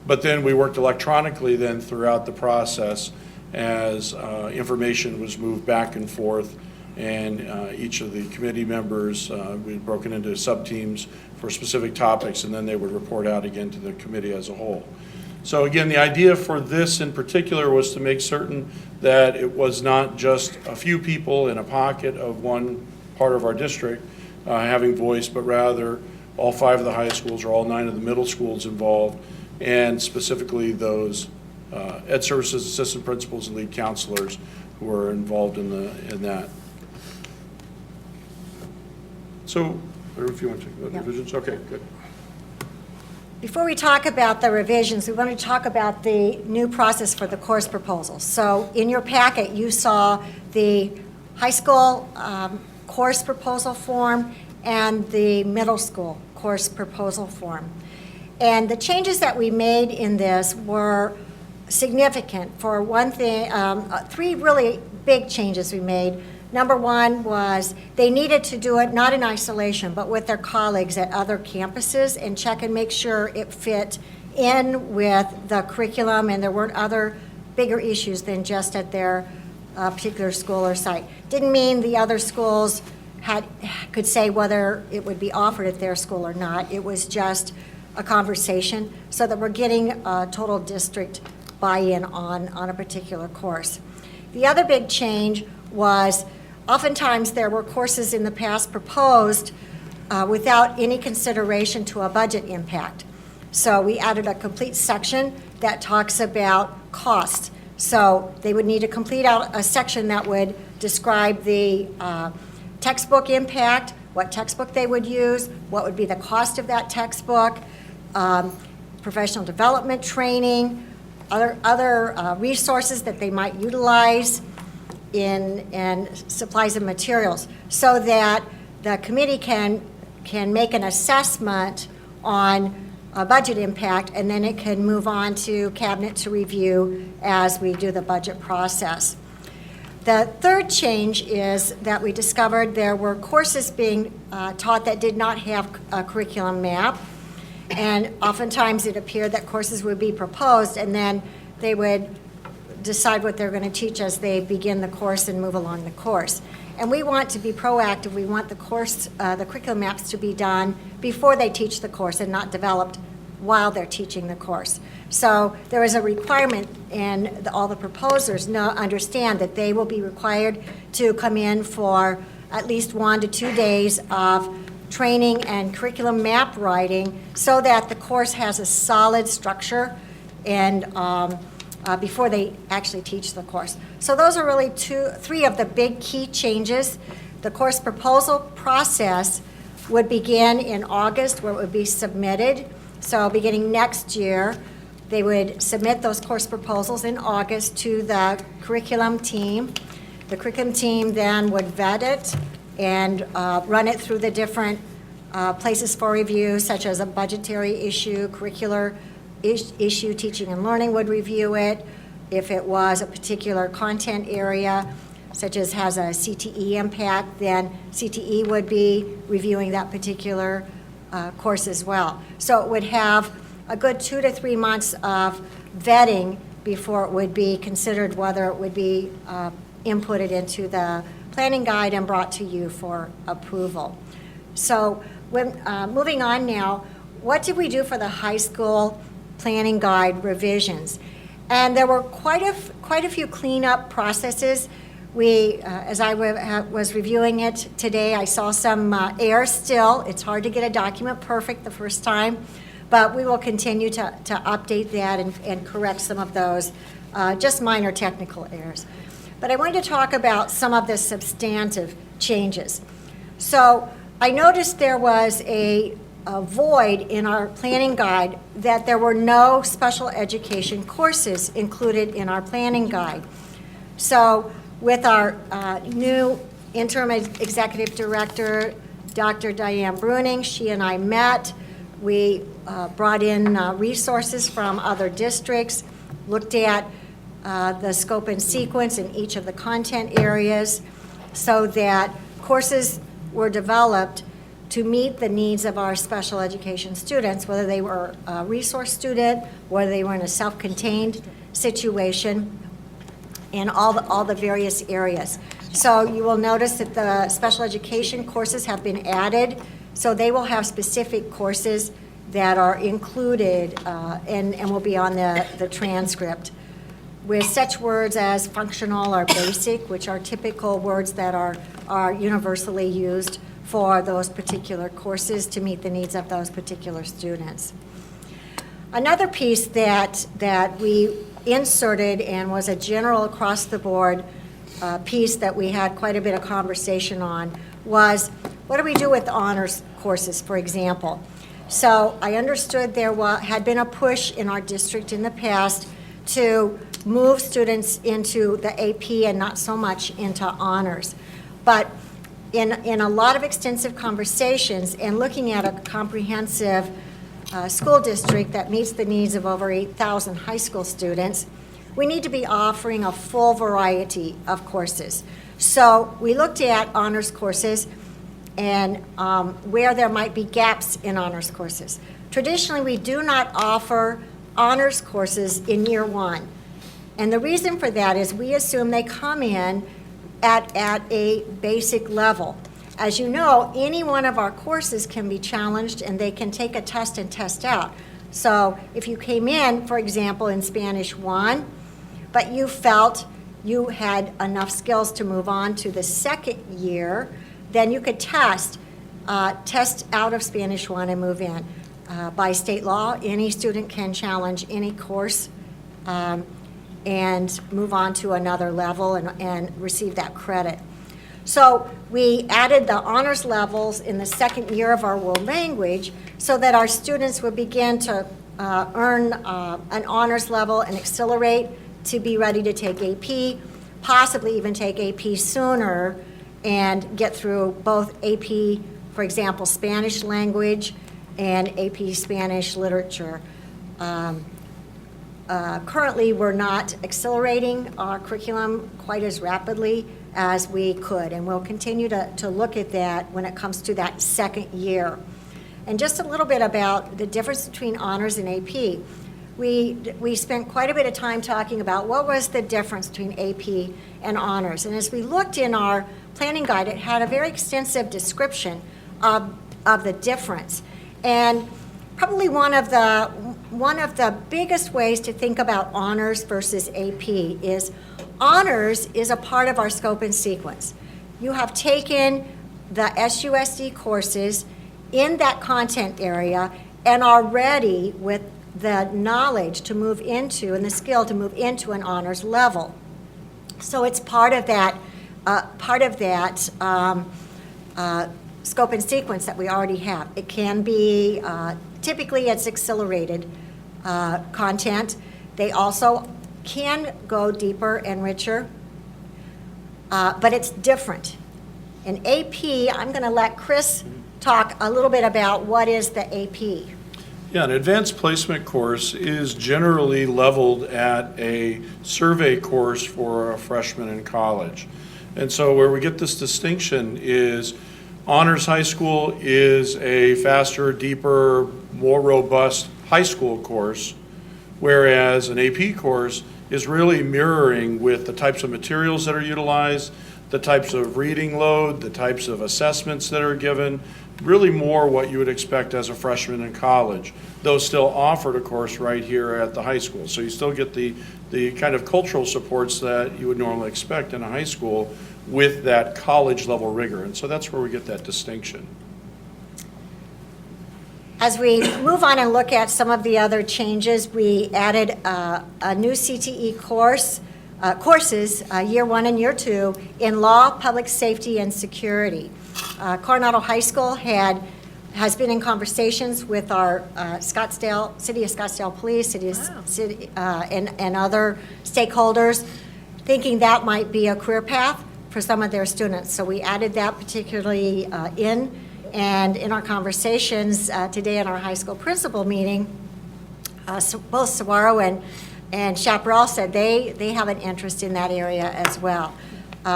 But then we worked electronically then throughout the process as information was moved back and forth, and each of the committee members, we had broken into sub-teams for specific topics, and then they would report out again to the committee as a whole. So again, the idea for this in particular was to make certain that it was not just a few people in a pocket of one part of our district having voice, but rather all 5 of the high schools or all 9 of the middle schools involved, and specifically those ed services assistant principals and lead counselors who were involved in that. So, I don't know if you want to talk about revisions. Okay, good. Before we talk about the revisions, we want to talk about the new process for the course proposals. So in your packet, you saw the high school course proposal form and the middle school course proposal form. And the changes that we made in this were significant. For one thing, 3 really big changes we made. Number 1 was they needed to do it not in isolation, but with their colleagues at other campuses and check and make sure it fit in with the curriculum and there weren't other bigger issues than just at their particular school or site. Didn't mean the other schools could say whether it would be offered at their school or not. It was just a conversation so that we're getting a total district buy-in on a particular course. The other big change was oftentimes there were courses in the past proposed without any consideration to a budget impact. So we added a complete section that talks about cost. So they would need to complete out a section that would describe the textbook impact, what textbook they would use, what would be the cost of that textbook, professional development training, other resources that they might utilize in supplies and materials, so that the committee can make an assessment on budget impact, and then it can move on to cabinet to review as we do the budget process. The third change is that we discovered there were courses being taught that did not have a curriculum map, and oftentimes it appeared that courses would be proposed, and then they would decide what they're going to teach as they begin the course and move along the course. And we want to be proactive. We want the course, the curriculum maps to be done before they teach the course and not developed while they're teaching the course. So there is a requirement, and all the proposers understand that they will be required to come in for at least 1 to 2 days of training and curriculum map writing so that the course has a solid structure and before they actually teach the course. So those are really 3 of the big key changes. The course proposal process would begin in August, where it would be submitted. So beginning next year, they would submit those course proposals in August to the curriculum team. The curriculum team then would vet it and run it through the different places for review, such as a budgetary issue, curricular issue, teaching and learning would review it. If it was a particular content area, such as has a CTE impact, then CTE would be reviewing that particular course as well. So it would have a good 2 to 3 months of vetting before it would be considered whether it would be inputted into the planning guide and brought to you for approval. So when moving on now, what did we do for the high school planning guide revisions? And there were quite a few cleanup processes. We, as I was reviewing it today, I saw some errors still. It's hard to get a document perfect the first time, but we will continue to update that and correct some of those, just minor technical errors. But I wanted to talk about some of the substantive changes. So I noticed there was a void in our planning guide that there were no special education courses included in our planning guide. So with our new interim executive director, Dr. Diane Bruning, she and I met. We brought in resources from other districts, looked at the scope and sequence in each of the content areas so that courses were developed to meet the needs of our special education students, whether they were a resource student, whether they were in a self-contained situation, in all the various areas. So you will notice that the special education courses have been added, so they will have specific courses that are included and will be on the transcript, with such words as functional or basic, which are typical words that are universally used for those particular courses to meet the needs of those particular students. Another piece that we inserted and was a general across the board piece that we had quite a bit of conversation on was, what do we do with honors courses, for example? So I understood there had been a push in our district in the past to move students into the AP and not so much into honors. But in a lot of extensive conversations and looking at a comprehensive school district that meets the needs of over 8,000 high school students, we need to be offering a full variety of courses. So we looked at honors courses and where there might be gaps in honors courses. Traditionally, we do not offer honors courses in year 1. And the reason for that is we assume they come in at a basic level. As you know, any one of our courses can be challenged and they can take a test and test out. So if you came in, for example, in Spanish 1, but you felt you had enough skills to move on to the second year, then you could test out of Spanish 1 and move in. By state law, any student can challenge any course and move on to another level and receive that credit. So we added the honors levels in the second year of our world language so that our students would begin to earn an honors level and accelerate to be ready to take AP, possibly even take AP sooner and get through both AP, for example, Spanish language and AP Spanish Literature. Currently, we're not accelerating our curriculum quite as rapidly as we could, and we'll continue to look at that when it comes to that second year. And just a little bit about the difference between honors and AP. We spent quite a bit of time talking about what was the difference between AP and honors. And as we looked in our planning guide, it had a very extensive description of the difference. And probably one of the biggest ways to think about honors versus AP is honors is a part of our scope and sequence. You have taken the SUSD courses in that content area and are ready with the knowledge to move into and the skill to move into an honors level. So it's part of that scope and sequence that we already have. It can be, typically it's accelerated content. They also can go deeper and richer, but it's different. In AP, I'm going to let Chris talk a little bit about what is the AP. Yeah, an advanced placement course is generally leveled at a survey course for a freshman in college. And so where we get this distinction is honors high school is a faster, deeper, more robust high school course, whereas an AP course is really mirroring with the types of materials that are utilized, the types of reading load, the types of assessments that are given, really more what you would expect as a freshman in college, though still offered, of course, right here at the high school. So you still get the kind of cultural supports that you would normally expect in a high school with that college level rigor. And so that's where we get that distinction. As we move on and look at some of the other changes, we added a new CTE courses, year 1 and year 2, in law, public safety, and security. Coronado High School has been in conversations with our City of Scottsdale Police, and other stakeholders, thinking that might be a career path for some of their students. So we added that particularly and in our conversations today in our high school principal meeting, both Saguaro and Chaparral said they have an interest in that area as well.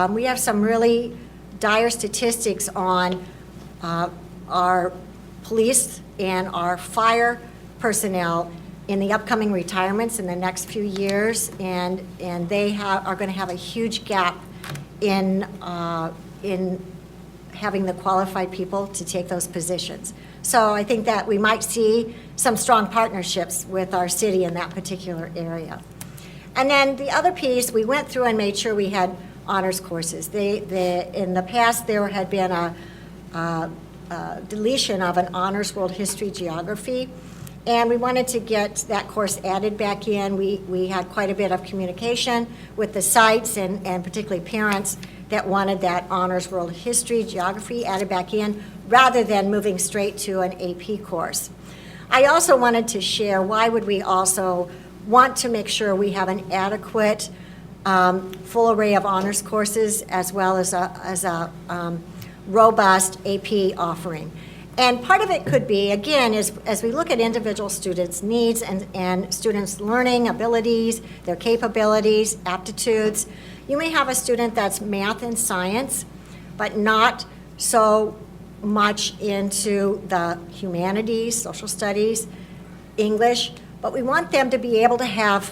We have some really dire statistics on our police and our fire personnel in the upcoming retirements in the next few years, and they are going to have a huge gap in having the qualified people to take those positions. So I think that we might see some strong partnerships with our city in that particular area. And then the other piece, we went through and made sure we had honors courses. In the past, there had been a deletion of an honors world history geography, and we wanted to get that course added back in. We had quite a bit of communication with the sites and particularly parents that wanted that honors world history geography added back in rather than moving straight to an AP course. I also wanted to share why would we also want to make sure we have an adequate full array of honors courses as well as a robust AP offering. And part of it could be, again, is as we look at individual students' needs and students' learning abilities, their capabilities, aptitudes, you may have a student that's math and science, but not so much into the humanities, social studies, English, but we want them to be able to have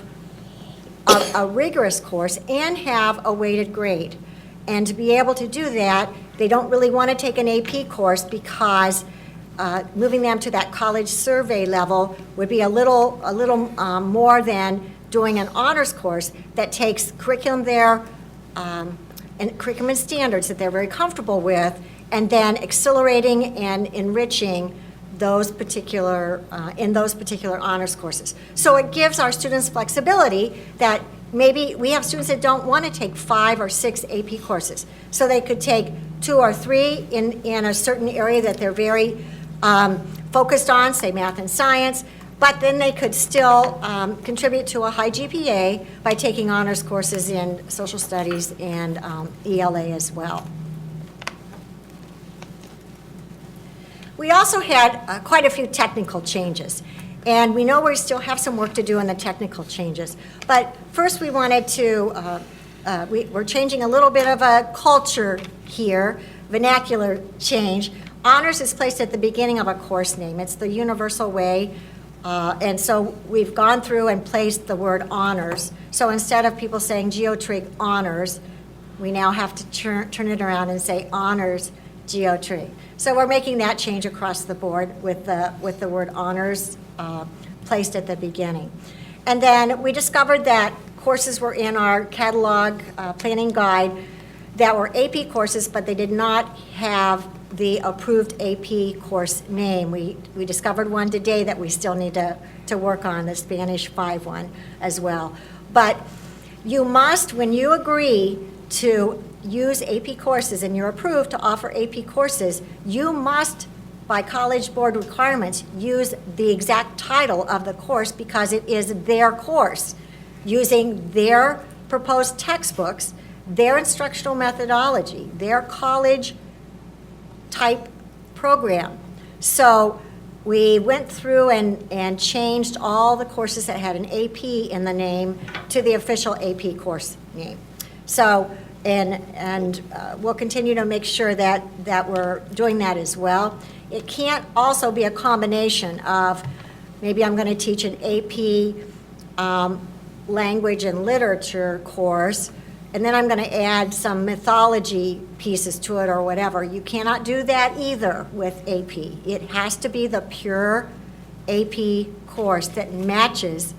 a rigorous course and have a weighted grade. And to be able to do that, they don't really want to take an AP course because moving them to that college survey level would be a little more than doing an honors course that takes curriculum there and curriculum and standards that they're very comfortable with, and then accelerating and enriching those particular honors courses. So it gives our students flexibility that maybe we have students that don't want to take 5 or 6 AP courses. So they could take 2 or 3 in a certain area that they're very focused on, say math and science, but then they could still contribute to a high GPA by taking honors courses in social studies and ELA as well. We also had quite a few technical changes. And we know we still have some work to do on the technical changes. But first we wanted to, we're changing a little bit of a culture here, vernacular change. Honors is placed at the beginning of a course name. It's the universal way. And so we've gone through and placed the word honors. So instead of people saying Geotrig honors, we now have to turn it around and say honors Geotrig. So we're making that change across the board with the word honors placed at the beginning. And then we discovered that courses were in our catalog planning guide that were AP courses, but they did not have the approved AP course name. We discovered one today that we still need to work on, the Spanish 5 one as well. But you must, when you agree to use AP courses and you're approved to offer AP courses, you must, by College Board requirements, use the exact title of the course because it is their course, using their proposed textbooks, their instructional methodology, their college type program. So we went through and changed all the courses that had an AP in the name to the official AP course name. So, and we'll continue to make sure that we're doing that as well. It can't also be a combination of, maybe I'm going to teach an AP language and literature course, and then I'm going to add some mythology pieces to it or whatever. You cannot do that either with AP. It has to be the pure AP course that matches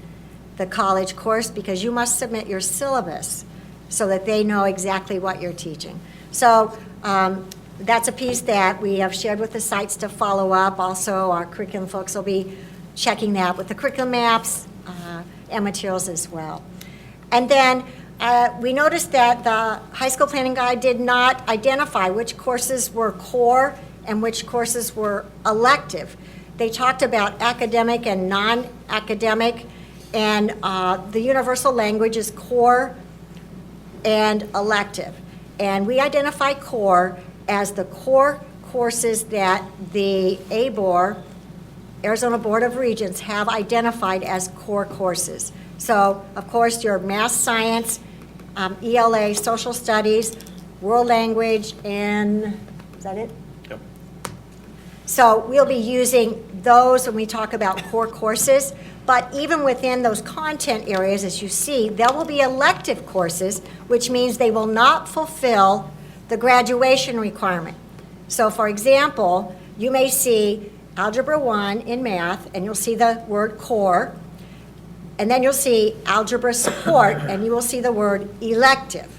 the college course, because you must submit your syllabus so that they know exactly what you're teaching. So that's a piece that we have shared with the sites to follow up. Also, our curriculum folks will be checking that with the curriculum maps and materials as well. And then we noticed that the high school planning guide did not identify which courses were core and which courses were elective. They talked about academic and non-academic, and the universal language is core and elective. And we identify core as the core courses that the ABOR, Arizona Board of Regents, have identified as core courses. So, of course, your math, science, ELA, social studies, world language, and, is that it? Yep. So we'll be using those when we talk about core courses, but even within those content areas, as you see, there will be elective courses, which means they will not fulfill the graduation requirement. So for example, you may see Algebra 1 in math, and you'll see the word core, and then you'll see algebra support, and you will see the word elective,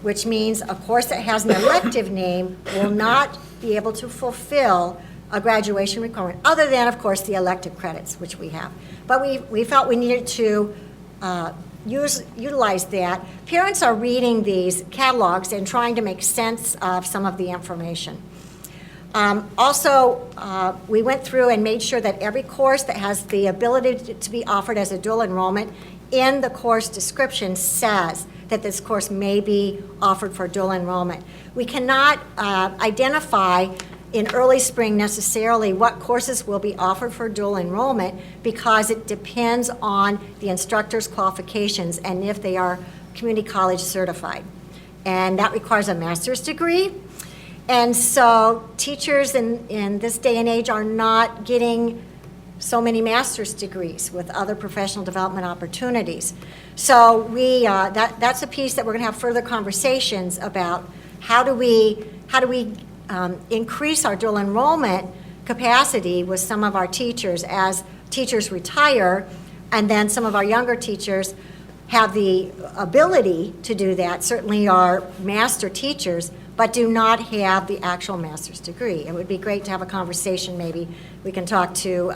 which means a course that has an elective name will not be able to fulfill a graduation requirement, other than, of course, the elective credits, which we have. But we felt we needed to utilize that. Parents are reading these catalogs and trying to make sense of some of the information. Also, we went through and made sure that every course that has the ability to be offered as a dual enrollment in the course description says that this course may be offered for dual enrollment. We cannot identify in early spring necessarily what courses will be offered for dual enrollment because it depends on the instructor's qualifications and if they are community college certified. And that requires a master's degree. And so teachers in this day and age are not getting so many master's degrees with other professional development opportunities. So that's a piece that we're going to have further conversations about. How do we increase our dual enrollment capacity with some of our teachers as teachers retire, and then some of our younger teachers have the ability to do that, certainly our master teachers, but do not have the actual master's degree. It would be great to have a conversation, maybe we can talk to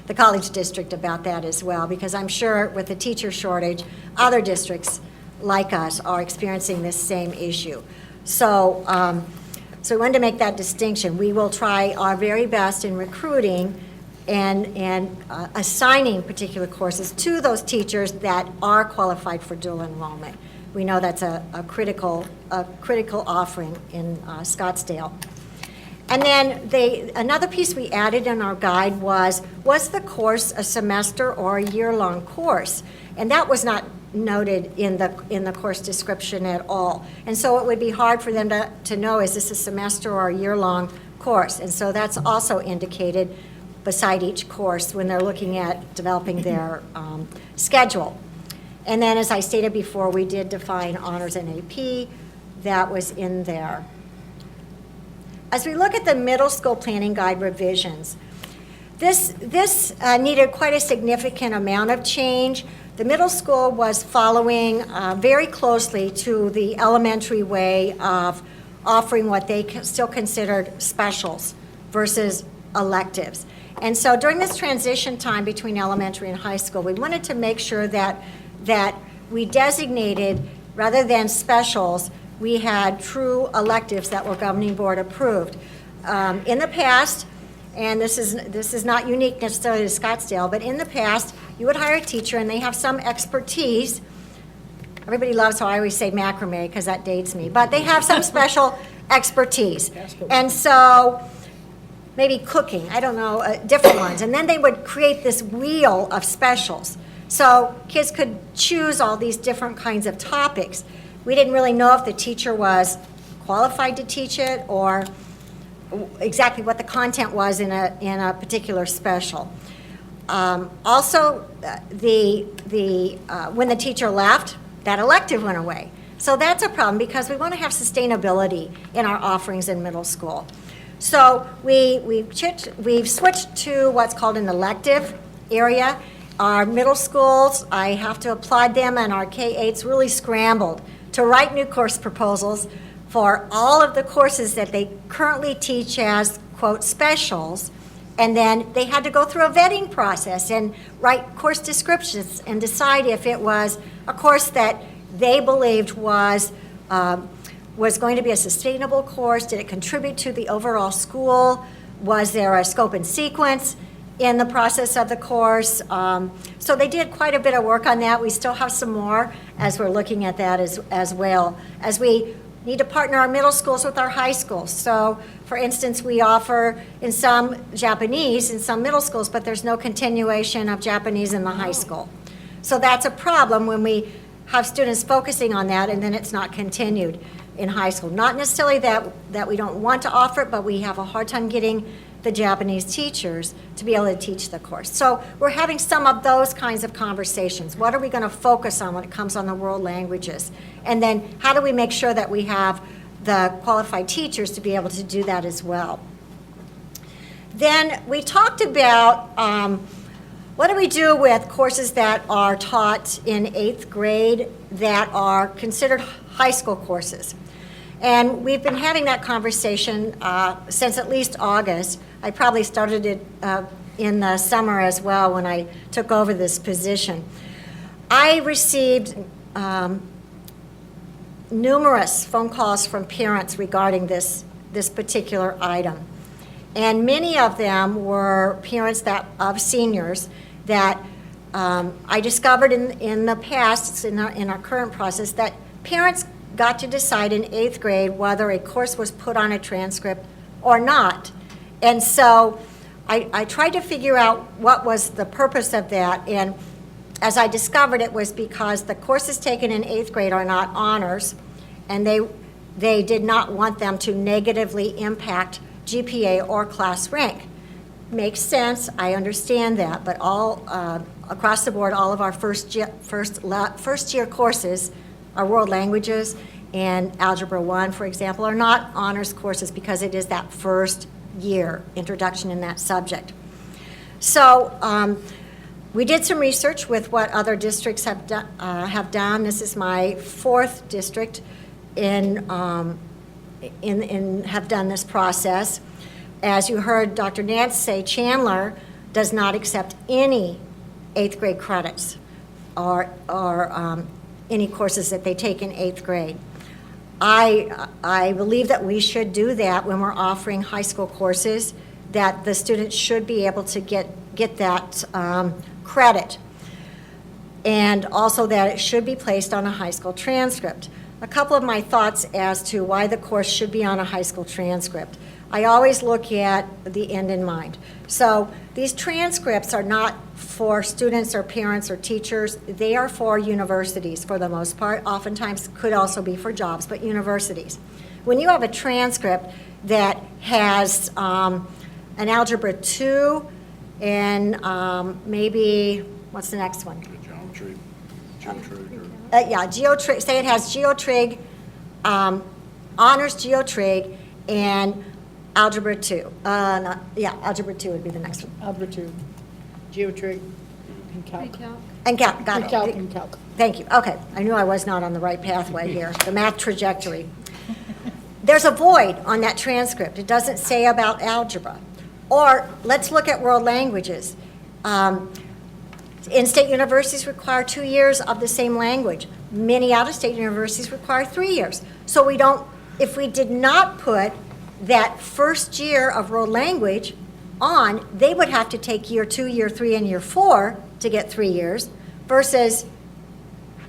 the college district about that as well, because I'm sure with the teacher shortage, other districts like us are experiencing this same issue. So we wanted to make that distinction. We will try our very best in recruiting and assigning particular courses to those teachers that are qualified for dual enrollment. We know that's a critical offering in Scottsdale. And then another piece we added in our guide was the course a semester or a year-long course? And that was not noted in the course description at all. And so it would be hard for them to know, is this a semester or a year-long course? And so that's also indicated beside each course when they're looking at developing their schedule. And then, as I stated before, we did define honors and AP. That was in there. As we look at the middle school planning guide revisions, this needed quite a significant amount of change. The middle school was following very closely to the elementary way of offering what they still considered specials versus electives. And so during this transition time between elementary and high school, we wanted to make sure that we designated, rather than specials, we had true electives that were governing board approved. In the past, and this is not unique necessarily to Scottsdale, but in the past, you would hire a teacher and they have some expertise. Everybody loves how I always say macrame because that dates me, but they have some special expertise. And so maybe cooking, I don't know, different ones. And then they would create this wheel of specials. So kids could choose all these different kinds of topics. We didn't really know if the teacher was qualified to teach it or exactly what the content was in a particular special. Also, when the teacher left, that elective went away. So that's a problem because we want to have sustainability in our offerings in middle school. So we've switched to what's called an elective area. Our middle schools, I have to applaud them, and our K-8s really scrambled to write new course proposals for all of the courses that they currently teach as, quote, specials. And then they had to go through a vetting process and write course descriptions and decide if it was a course that they believed was going to be a sustainable course. Did it contribute to the overall school? Was there a scope and sequence in the process of the course? So they did quite a bit of work on that. We still have some more as we're looking at that as well, as we need to partner our middle schools with our high schools. So, for instance, we offer in some Japanese in some middle schools, but there's no continuation of Japanese in the high school. So that's a problem when we have students focusing on that and then it's not continued in high school. Not necessarily that we don't want to offer it, but we have a hard time getting the Japanese teachers to be able to teach the course. So we're having some of those kinds of conversations. What are we going to focus on when it comes on the world languages? And then how do we make sure that we have the qualified teachers to be able to do that as well? Then we talked about what do we do with courses that are taught in 8th grade that are considered high school courses? And we've been having that conversation since at least August. I probably started it in the summer as well when I took over this position. I received numerous phone calls from parents regarding this particular item. And many of them were parents of seniors that I discovered in the past, in our current process, that parents got to decide in 8th grade whether a course was put on a transcript or not. And so I tried to figure out what was the purpose of that. And as I discovered, it was because the courses taken in 8th grade are not honors, and they did not want them to negatively impact GPA or class rank. Makes sense, I understand that, but all across the board, all of our first year courses, our world languages and Algebra 1, for example, are not honors courses because it is that first year introduction in that subject. So we did some research with what other districts have done. This is my 4th district in have done this process. As you heard Dr. Nance say, Chandler does not accept any 8th grade credits or any courses that they take in 8th grade. I believe that we should do that when we're offering high school courses, that the students should be able to get that credit, and also that it should be placed on a high school transcript. A couple of my thoughts as to why the course should be on a high school transcript. I always look at the end in mind. So these transcripts are not for students or parents or teachers. They are for universities for the most part. Oftentimes could also be for jobs, but universities. When you have a transcript that has an Algebra 2 and maybe, what's the next one? Geometry, geotrig, Yeah, geotrig, say it has geotrig, honors geotrig, and Algebra 2. Algebra 2 would be the next one. Algebra 2, geotrig, and calc. And calc, got it. Calc and calc. Thank you. Okay, I knew I was not on the right pathway here, the math trajectory. There's a void on that transcript. It doesn't say about algebra. Or let's look at world languages. In-state universities require 2 years of the same language. Many out-of-state universities require 3 years. So we don't, if we did not put that first year of world language on, they would have to take year 2, year 3, and year 4 to get 3 years, versus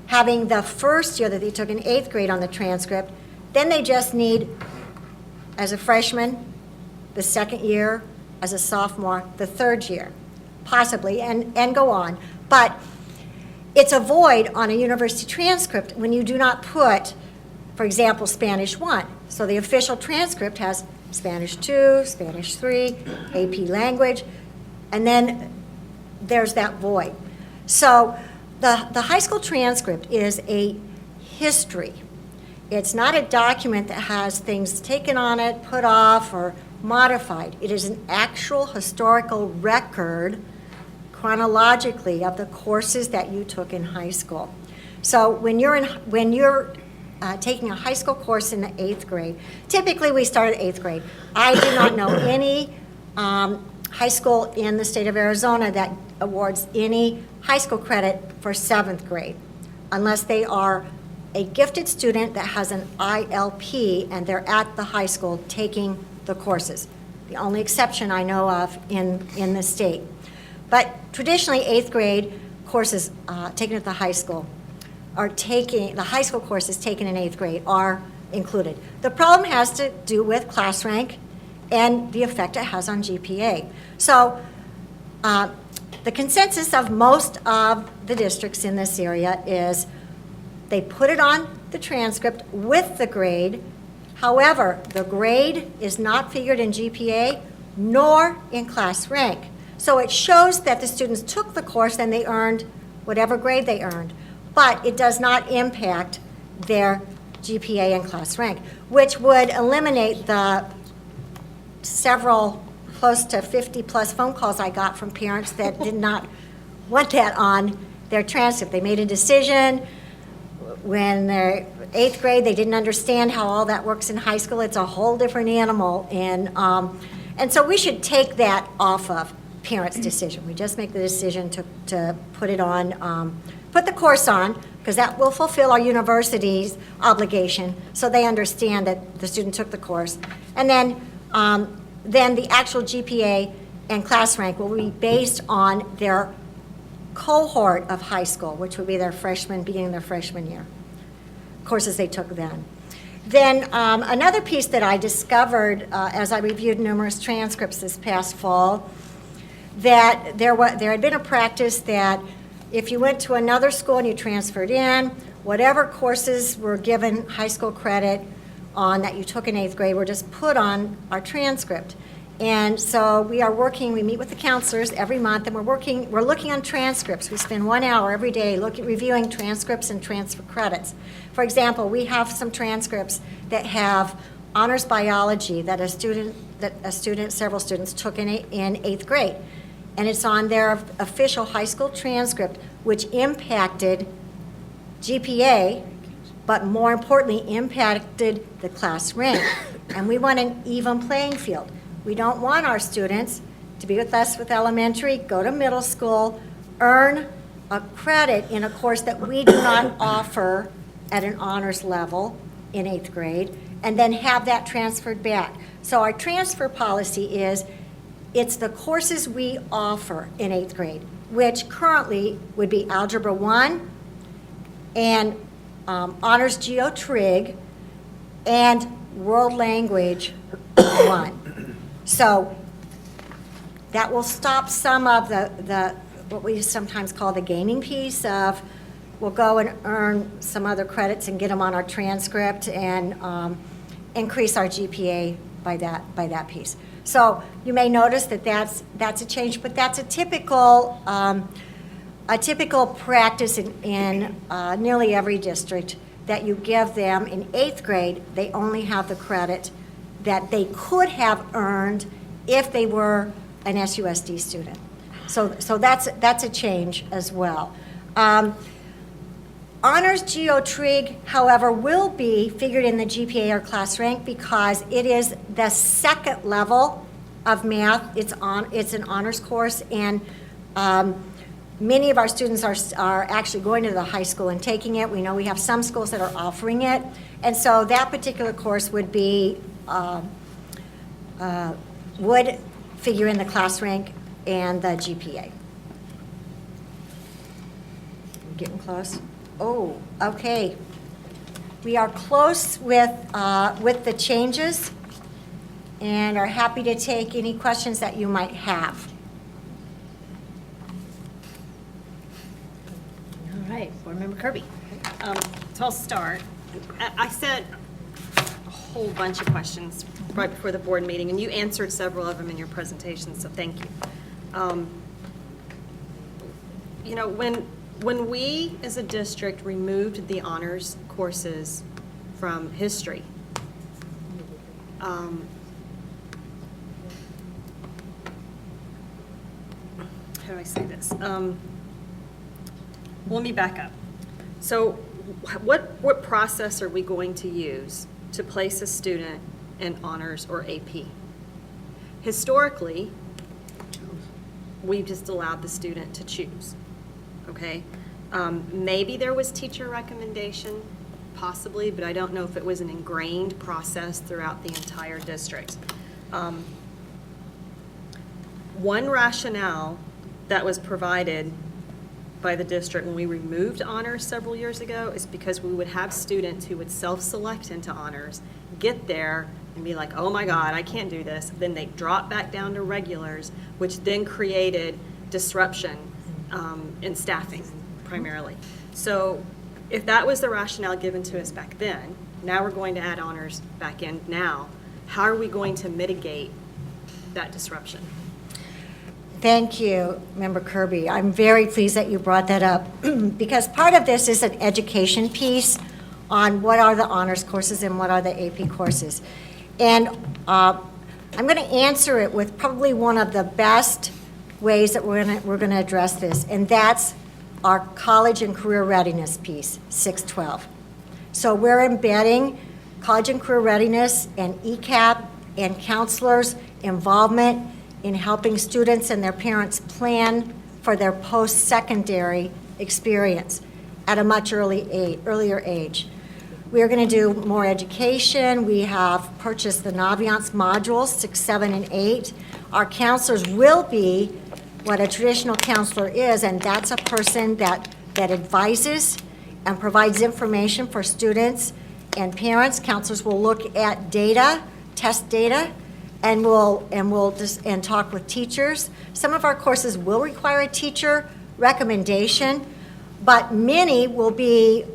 having the first year that they took in 8th grade on the transcript. Then they just need, as a freshman, the second year, as a sophomore, the third year, possibly, and go on. But it's a void on a university transcript when you do not put, for example, Spanish 1. So the official transcript has Spanish 2, Spanish 3, AP language, and then there's that void. So the high school transcript is a history. It's not a document that has things taken on it, put off, or modified. It is an actual historical record, chronologically, of the courses that you took in high school. So when you're taking a high school course in the 8th grade, typically we start at 8th grade. I do not know any high school in the state of Arizona that awards any high school credit for 7th grade, unless they are a gifted student that has an ILP and they're at the high school taking the courses. The only exception I know of in the state. But traditionally, 8th grade courses taken at the high school the high school courses taken in 8th grade are included. The problem has to do with class rank and the effect it has on GPA. So the consensus of most of the districts in this area is they put it on the transcript with the grade. However, the grade is not figured in GPA nor in class rank. So it shows that the students took the course and they earned whatever grade they earned, but it does not impact their GPA and class rank, which would eliminate the several, close to 50-plus phone calls I got from parents that did not want that on their transcript. They made a decision. When they're 8th grade, they didn't understand how all that works in high school. It's a whole different animal. And so we should take that off of parents' decision. We just make the decision to put it on, put the course on, because that will fulfill our university's obligation, so they understand that the student took the course. And then the actual GPA and class rank will be based on their cohort of high school, which would be their beginning their freshman year, courses they took then. Then another piece that I discovered as I reviewed numerous transcripts this past fall, that there had been a practice that if you went to another school and you transferred in, whatever courses were given high school credit on that you took in 8th grade were just put on our transcript. And so we meet with the counselors every month, and we're looking on transcripts. We spend 1 hour every day reviewing transcripts and transfer credits. For example, we have some transcripts that have honors biology that several students took in 8th grade. And it's on their official high school transcript, which impacted GPA, but more importantly, impacted the class rank. And we want an even playing field. We don't want our students to be with us with elementary, go to middle school, earn a credit in a course that we do not offer at an honors level in 8th grade, and then have that transferred back. So our transfer policy is, it's the courses we offer in 8th grade, which currently would be Algebra 1 and Honors Geo Trig and World Language 1. So that will stop some of the what we sometimes call the gaining piece of, we'll go and earn some other credits and get them on our transcript and increase our GPA by that piece. So you may notice that that's a change, but that's a typical practice in nearly every district, that you give them in 8th grade, they only have the credit that they could have earned if they were an SUSD student. So that's a change as well. Honors Geo-Trig, however, will be figured in the GPA or class rank because it is the second level of math. It's an honors course, and many of our students are actually going to the high school and taking it. We know we have some schools that are offering it, and so that particular course would be would figure in the class rank and the GPA. I'm getting close. Oh, okay. We are close with the changes and are happy to take any questions that you might have. All right, Board Member Kirby. So I'll start. I sent a whole bunch of questions right before the board meeting, and you answered several of them in your presentation, so thank you. You know, when we as a district removed the honors courses from history, how do I say this? Let me back up. So what process are we going to use to place a student in honors or AP? Historically, we've just allowed the student to choose, okay? Maybe there was teacher recommendation, possibly, but I don't know if it was an ingrained process throughout the entire district. One rationale that was provided by the district when we removed honors several years ago is because we would have students who would self-select into honors, get there and be like, oh my God, I can't do this. Then they drop back down to regulars, which then created disruption in staffing primarily. So if that was the rationale given to us back then, now we're going to add honors back in now. How are we going to mitigate that disruption? Thank you, Member Kirby. I'm very pleased that you brought that up because part of this is an education piece on what are the honors courses and what are the AP courses. And I'm going to answer it with probably one of the best ways that we're going to address this, and that's our college and career readiness piece, 612. So we're embedding college and career readiness and ECAP and counselors' involvement in helping students and their parents plan for their post-secondary experience at a much earlier age. We are going to do more education. We have purchased the Naviance modules, 6, 7, and 8. Our counselors will be what a traditional counselor is, and that's a person that advises and provides information for students and parents. Counselors will look at data, test data, and we'll talk with teachers. Some of our courses will require a teacher recommendation, but many will be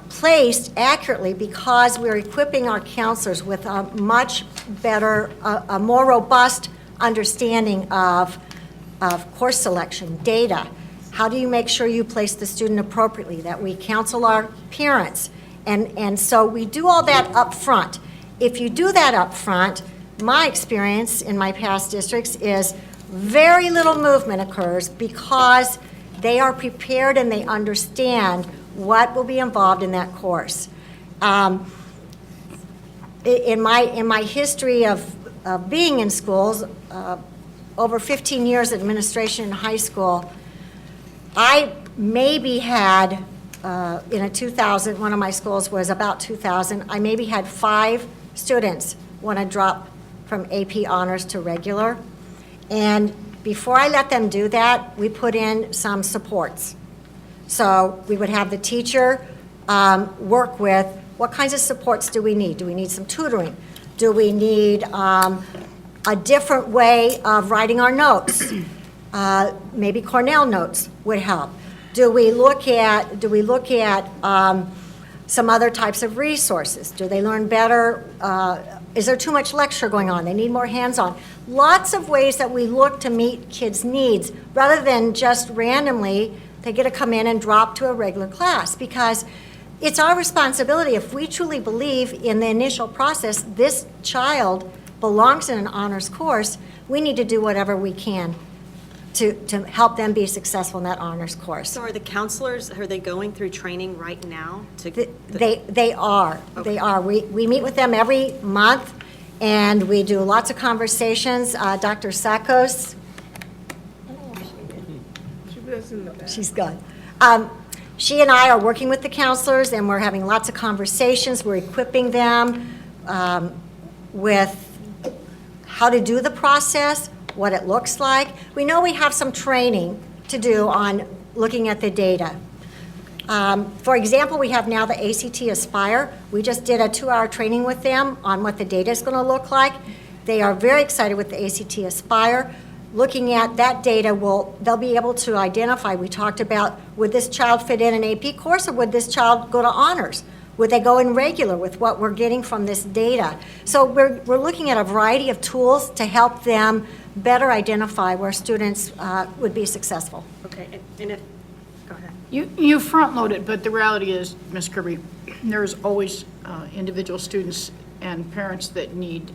placed accurately because we're equipping our counselors with a much better, a more robust understanding of course selection, data. How do you make sure you place the student appropriately, that we counsel our parents? And so we do all that up front. If you do that up front, my experience in my past districts is very little movement occurs because they are prepared and they understand what will be involved in that course. In my history of being in schools, over 15 years of administration in high school, I maybe had, in a 2000, one of my schools was about 2000, I maybe had 5 students want to drop from AP honors to regular. And before I let them do that, we put in some supports. So we would have the teacher work with what kinds of supports do we need? Do we need some tutoring? Do we need a different way of writing our notes? Maybe Cornell notes would help. Do we look at some other types of resources? Do they learn better? Is there too much lecture going on? They need more hands-on. Lots of ways that we look to meet kids' needs, rather than just randomly, they get to come in and drop to a regular class, because it's our responsibility. If we truly believe in the initial process, this child belongs in an honors course, we need to do whatever we can to help them be successful in that honors course. So are the counselors, are they going through training right now? They are. They are. We meet with them every month, and we do lots of conversations. Dr. Sakos, she's good. She and I are working with the counselors, and we're having lots of conversations. We're equipping them with how to do the process, what it looks like. We know we have some training to do on looking at the data. For example, we have now the ACT Aspire. We just did a 2-hour training with them on what the data is going to look like. They are very excited with the ACT Aspire. Looking at that data, they'll be able to identify, we talked about, would this child fit in an AP course, or would this child go to honors? Would they go in regular with what we're getting from this data? So we're looking at a variety of tools to help them better identify where students would be successful. Okay, and if, go ahead. You front-load it, but the reality is, Ms. Kirby, there's always individual students and parents that need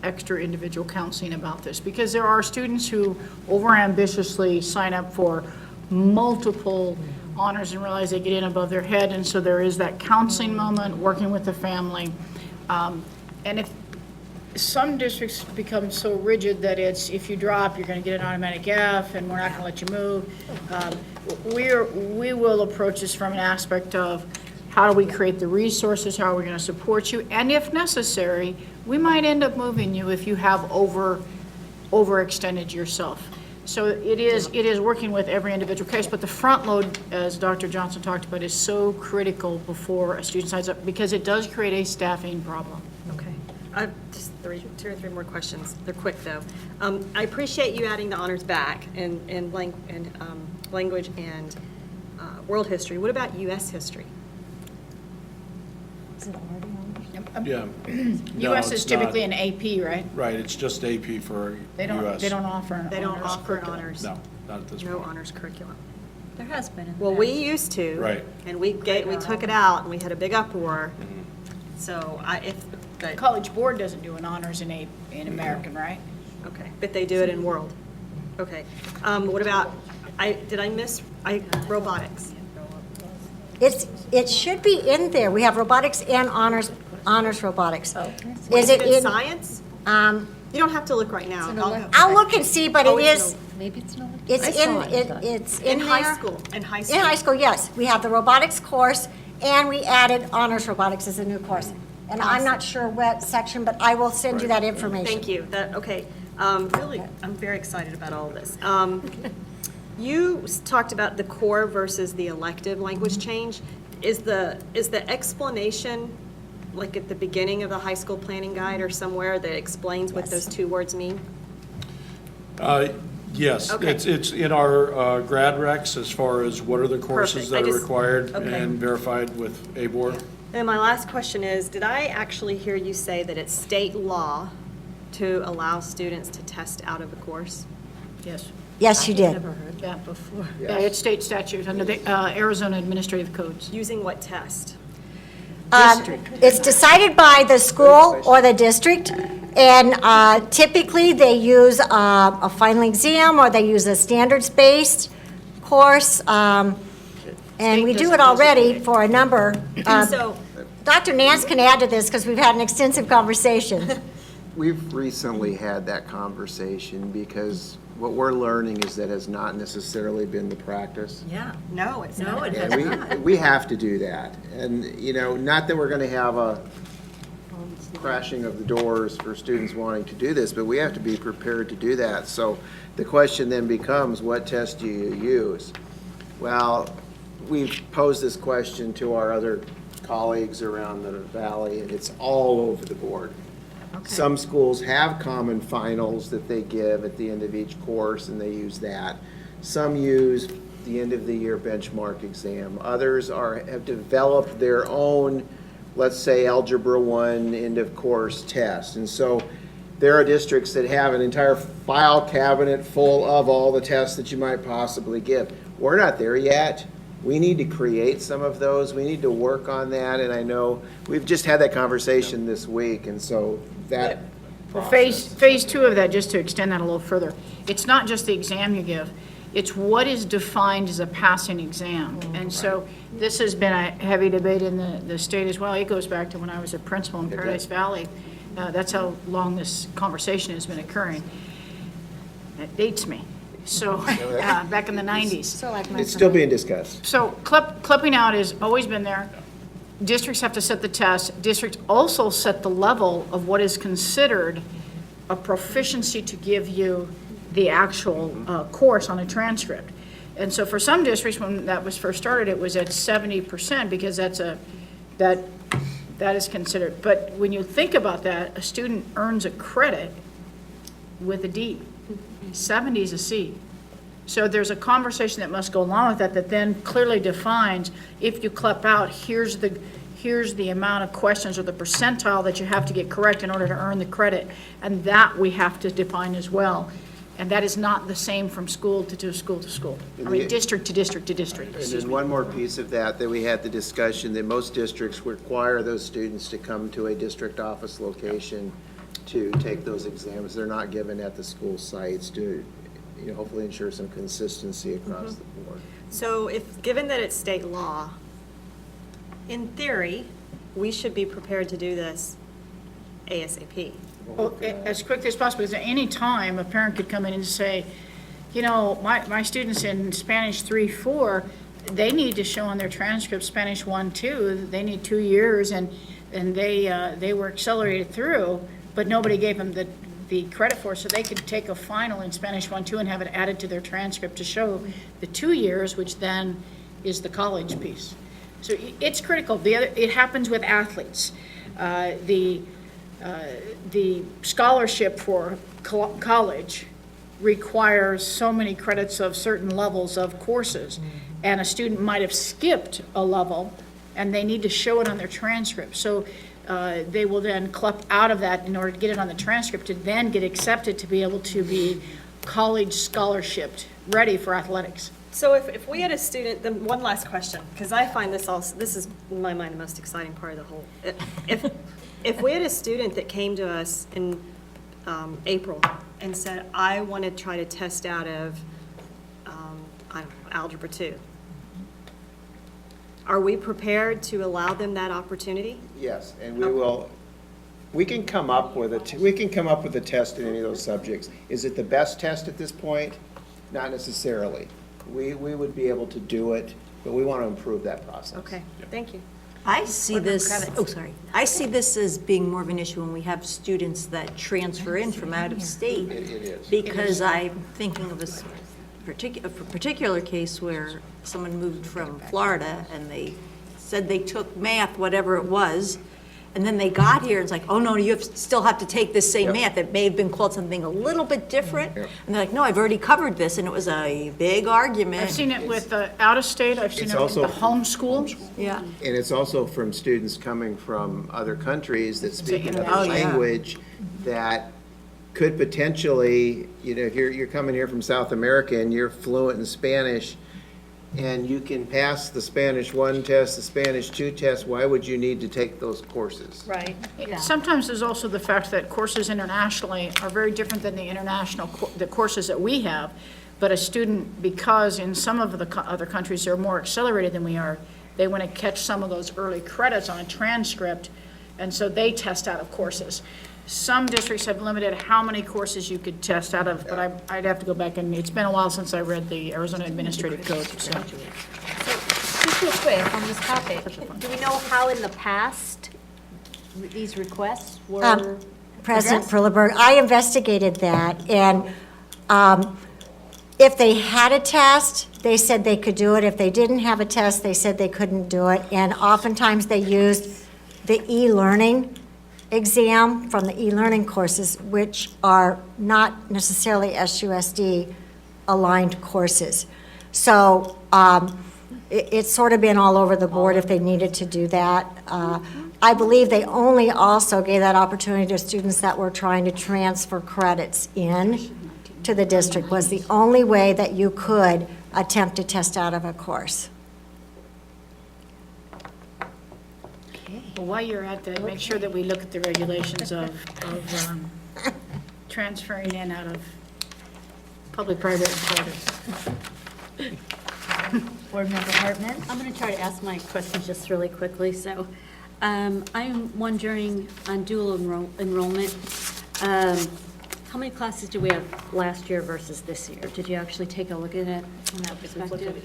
extra individual counseling about this, because there are students who overambitiously sign up for multiple honors and realize they get in above their head, and so there is that counseling moment, working with the family. And if some districts become so rigid that it's, if you drop, you're going to get an automatic F, and we're not going to let you move, we will approach this from an aspect of, how do we create the resources, how are we going to support you, and if necessary, we might end up moving you if you have overextended yourself. So it is working with every individual case, but the front load, as Dr. Johnson talked about, is so critical before a student signs up, because it does create a staffing problem. Okay. Just 2 or 3 more questions. They're quick, though. I appreciate you adding the honors back in language and world history. What about U.S. history? Is it already on? Yeah. U.S. No, is it's typically not. an AP, right? Right, it's just AP for They don't US. offer an They don't honors offer curriculum. honors. No, not at this point. No honors curriculum. There has been in the Well, we past. used to. Right. And we took it out, and we had a big uproar. So but College Board doesn't do an honors in American, right? okay, but they do it in world. Okay. What about, did I miss robotics? It should be in there. We have robotics and honors robotics. Is it in in science? You don't have to look right now. I'll look and see, but Oh, it it's is, Maybe it's not. it's in In high there. school. In high In school. high school, yes. We have the robotics course, and we added honors robotics as a new course. And I'm not sure what section, but I will send you that information. Thank you. Okay. Really, I'm very excited about all of this. You talked about the core versus the elective language change. Is the explanation like at the beginning of the high school planning guide or somewhere that explains what those 2 words mean? Yes, Okay. it's in our grad recs as far as what are the courses Perfect. that are required okay. and verified with a board. And my last question is, did I actually hear you say that it's state law to allow students to test out of a course? Yes. Yes, you did. Yeah, before. Yeah, it's state statute under the Arizona Administrative Codes. Using what test? It's decided by the school or the district, and typically they use a final exam, or they use a standards-based course, and we do it already for a number. So, Dr. Nance can add to this, because we've had an extensive conversation. We've recently had that conversation because what we're learning is that has not necessarily been the practice. yeah, no, it's not. it And we have to do that. And, not that we're going to have a crashing of the doors for students wanting to do this, but we have to be prepared to do that. So the question then becomes, what test do you use? Well, we've posed this question to our other colleagues around the valley, and it's all over the board. Some schools have common finals that they give at the end of each course, and they use that. Some use the end of the year benchmark exam. Others have developed their own, let's say, Algebra 1 end of course test. And so there are districts that have an entire file cabinet full of all the tests that you might possibly give. We're not there yet. We need to create some of those. We need to work on that, and I know we've just had that conversation this week, and so that Well, process. phase two of that, just to extend that a little further, it's not just the exam you give, it's what is defined as a passing exam. And so this has been a heavy debate in the state as well. It goes back to when I was a principal in Paradise Valley. That's how long this conversation has been occurring. It dates me. So, back in the 90s. So like my It's still being discussed. So clipping out has always been there. Districts have to set the test. Districts also set the level of what is considered a proficiency to give you the actual course on a transcript. And so for some districts, when that was first started, it was at 70% because that is considered. But when you think about that, a student earns a credit with a D. 70 is a C. So there's a conversation that must go along with that then clearly defines, if you clip out, here's the amount of questions or the percentile that you have to get correct in order to earn the credit. And that we have to define as well. And that is not the same from school to school to school. I mean, district to district to district. And then one more piece of that we had the discussion that most districts require those students to come to a district office location to take those exams. They're not given at the school sites to, hopefully ensure some consistency across the board. So given that it's state law, in theory, we should be prepared to do this ASAP. Well, as quickly as possible, because at any time, a parent could come in and say, my students in Spanish 3-4, they need to show on their transcript Spanish 1-2, they need 2 years, and they were accelerated through, but nobody gave them the credit for it, so they could take a final in Spanish 1-2 and have it added to their transcript to show the 2 years, which then is the college piece. So it's critical. It happens with athletes. The scholarship for college requires so many credits of certain levels of courses, and a student might have skipped a level, and they need to show it on their transcript. So they will then clip out of that in order to get it on the transcript to then get accepted to be able to be college scholarship ready for athletics. So if we had a student, then one last question, because I find this is in my mind the most exciting part of the whole. If we had a student that came to us in April and said, I want to try to test out of, I don't know, Algebra 2, are we prepared to allow them that opportunity? Yes, and we can come up with a test in any of those subjects. Is it the best test at this point? Not necessarily. We would be able to do it, but we want to improve that process. Okay, thank you. I see this, I see this as being more of an issue when we have students that transfer in from out of state. It is. Because I'm thinking of a particular case where someone moved from Florida and they said they took math, whatever it was, and then they got here, and it's like, oh no, you still have to take this same math that may have been called something a little bit different. And they're like, no, I've already covered this, and it was a big argument. I've seen it with out of state, I've seen it with the homeschool. Yeah. And it's also from students coming from other countries that speak another Oh, yeah. language that could potentially, if you're coming here from South America and you're fluent in Spanish, and you can pass the Spanish 1 test, the Spanish 2 test, why would you need to take those courses? Right. Sometimes there's also the fact that courses internationally are very different than the courses that we have. But a student, because in some of the other countries they're more accelerated than we are, they want to catch some of those early credits on a transcript, and so they test out of courses. Some districts have limited how many courses you could test out of, but I'd have to go back, and it's been a while since I read the Arizona Administrative Code, so. Just real quick on this topic, do we know how in the past these requests were President addressed? Perleberg, I investigated that, and if they had a test, they said they could do it. If they didn't have a test, they said they couldn't do it. And oftentimes they used the e-learning exam from the e-learning courses, which are not necessarily SUSD aligned courses. So it's sort of been all over the board if they needed to do that. I believe they only also gave that opportunity to students that were trying to transfer credits in to the district, was the only way that you could attempt to test out of a course. Well, while you're at that, make sure that we look at the regulations of transferring in out of public-private charters. Board Member Hartman? I'm going to try to ask my questions just really quickly. So I'm wondering on dual enrollment, how many classes do we have last year versus this year? Did you actually take a look at it from that perspective?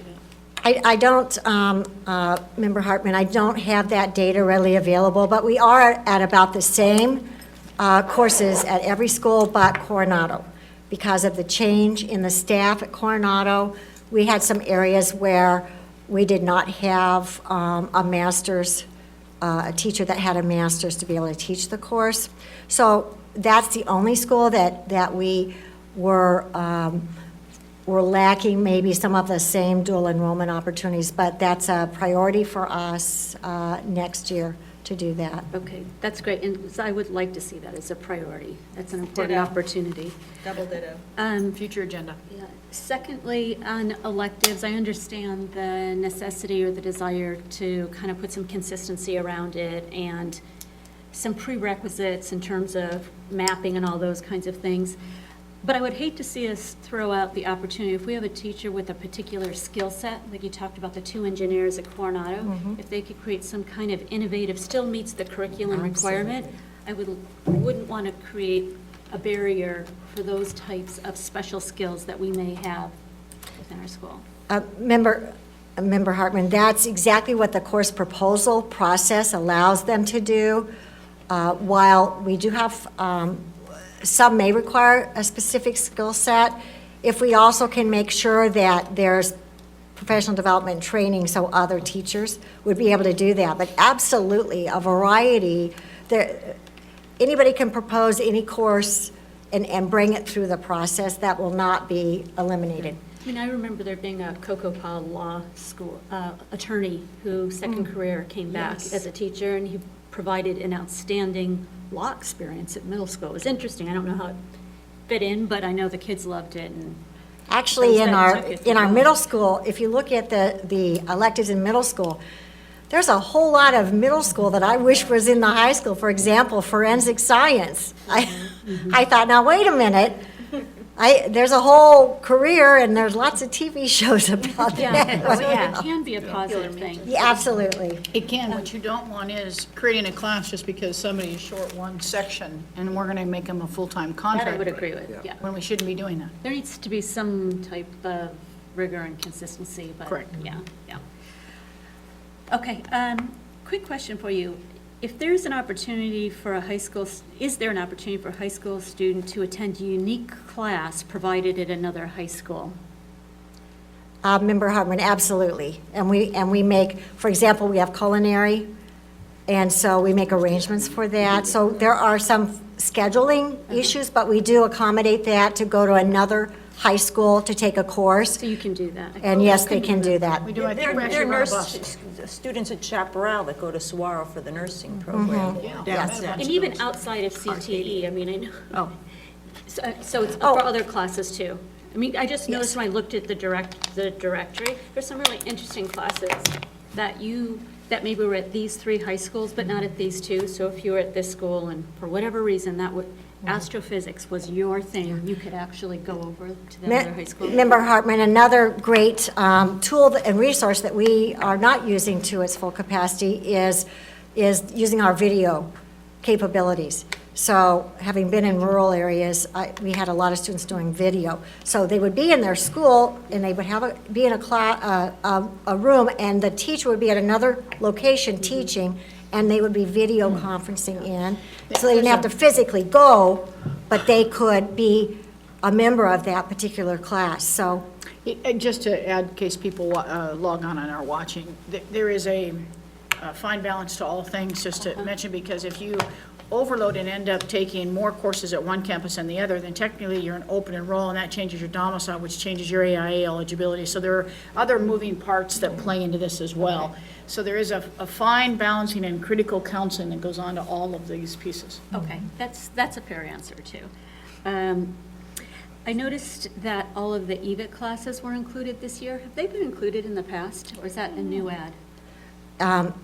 I don't, Member Hartman, I don't have that data readily available, but we are at about the same courses at every school but Coronado. Because of the change in the staff at Coronado, we had some areas where we did not have a master's, a teacher that had a master's to be able to teach the course. So that's the only school that we were lacking maybe some of the same dual enrollment opportunities, but that's a priority for us next year to do that. Okay, that's great. And so I would like to see that as a priority. That's an important opportunity. Double ditto. Future agenda. Yeah. Secondly, on electives, I understand the necessity or the desire to kind of put some consistency around it and some prerequisites in terms of mapping and all those kinds of things. But I would hate to see us throw out the opportunity, if we have a teacher with a particular skill set, like you talked about the 2 engineers at Coronado, if they could create some kind of innovative, still meets the curriculum requirement, I wouldn't want to create a barrier for those types of special skills that we may have within our school. Member Hartman, that's exactly what the course proposal process allows them to do. While we do have, some may require a specific skill set, if we also can make sure that there's professional development training so other teachers would be able to do that. But absolutely, a variety, anybody can propose any course and bring it through the process. That will not be eliminated. I mean, I remember there being a Cocoa Law School attorney who second career came back as a teacher, and he provided an outstanding law experience at middle school. It was interesting. I don't know how it fit in, but I know the kids loved it. And actually, in our middle school, if you look at the electives in middle school, there's a whole lot of middle school that I wish was in the high school. For example, forensic science. I thought, now wait a minute. There's a whole career, and there's lots of TV shows about that. So it can be a positive thing. Yeah, absolutely. It can. What you don't want is creating a class just because somebody is short one section, and we're going to make them a full-time contract. That I would agree with, yeah. When we shouldn't be doing that. There needs to be some type of rigor and consistency, but. Correct. Yeah. Okay, quick question for you. If there's an opportunity for a high school, is there an opportunity for a high school student to attend a unique class provided at another high school? Member Hartman, absolutely. And we make, for example, we have culinary, and so we make arrangements for that. So there are some scheduling issues, but we do accommodate that to go to another high school to take a course. So you can do that. And yes, they can do that. We do. I think There we are actually run a nurse students at Chaparral that go to Saguaro for the nursing program. Yes. And even outside of CTE, I mean, I know. So it's for other classes too. I mean, I just noticed when I looked at the directory, there's some really interesting classes that maybe were at these 3 high schools, but not at these 2. So if you were at this school and for whatever reason astrophysics was your thing, you could actually go over to the other high school. Member Hartman, another great tool and resource that we are not using to its full capacity is using our video capabilities. So having been in rural areas, we had a lot of students doing video. So they would be in their school, and they would be in a room, and the teacher would be at another location teaching, and they would be video conferencing in. So they didn't have to physically go, but they could be a member of that particular class. So just to add, in case people log on and are watching, there is a fine balance to all things, just to mention, because if you overload and end up taking more courses at one campus than the other, then technically you're an open enroll, and that changes your domicile, which changes your AIA eligibility. So there are other moving parts that play into this as well. So there is a fine balancing and critical counseling that goes on to all of these pieces. Okay, that's a fair answer, too. I noticed that all of the EVIT classes were included this year. Have they been included in the past, or is that a new ad?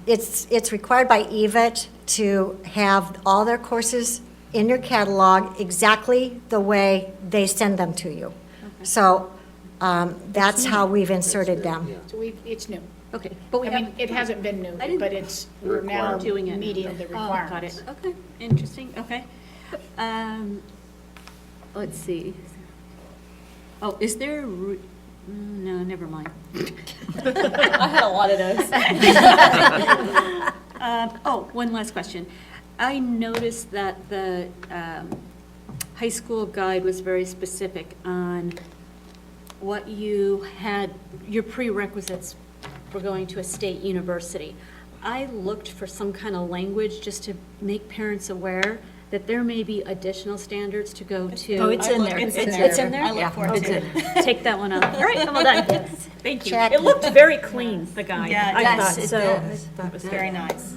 It's required by EVIT to have all their courses in your catalog exactly the way they send them to you. So that's how we've inserted them. So it's new. Okay, but we I mean, haven't. it hasn't been new, but we're now Doing it. meeting the requirements. Got it. Okay, interesting, okay. Let's see. Oh, is there, no, never mind. I had a lot of those. One last question. I noticed that the high school guide was very specific on what you had, your prerequisites for going to a state university. I looked for some kind of language just to make parents aware that there may be additional standards to go to. Oh, it's in there. It's It's in in there? there. I look for it, Okay. too. Take that one out. All right, I'm all done. Thank you. Check. It looked very clean, the guide. Yeah, I yes, thought it so. does. That was very nice.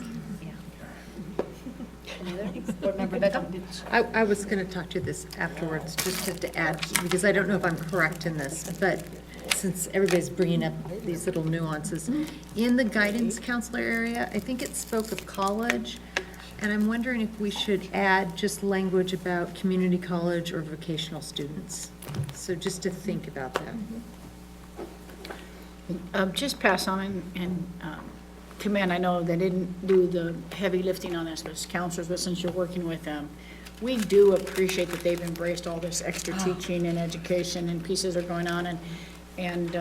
Board Member Beckham? I was going to talk to you this afterwards, just to add, because I don't know if I'm correct in this, but since everybody's bringing up these little nuances, in the guidance counselor area, I think it spoke of college, and I'm wondering if we should add just language about community college or vocational students. So just to think about that. Just pass on and commend, I know they didn't do the heavy lifting on this, but as counselors, but since you're working with them, we do appreciate that they've embraced all this extra teaching and education and pieces are going on, and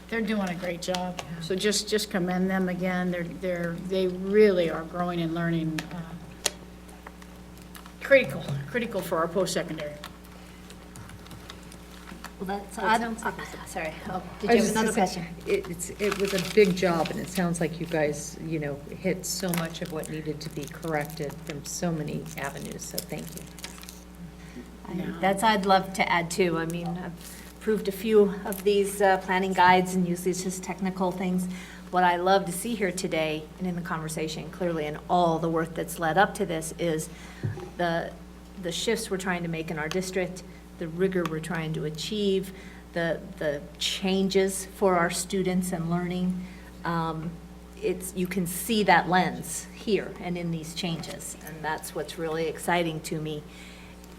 they're doing a great job. So just commend them again. They really are growing and learning. Critical for our post-secondary. Well, that's, sorry. Oh, did I you was have another just question? gonna say, it was a big job, and it sounds like you guys, hit so much of what needed to be corrected from so many avenues, so thank you. That's, I'd love to add too. I mean, I've approved a few of these planning guides and usually it's just technical things. What I love to see here today and in the conversation clearly and all the work that's led up to this is the shifts we're trying to make in our district, the rigor we're trying to achieve, the changes for our students and learning. You can see that lens here and in these changes, and that's what's really exciting to me.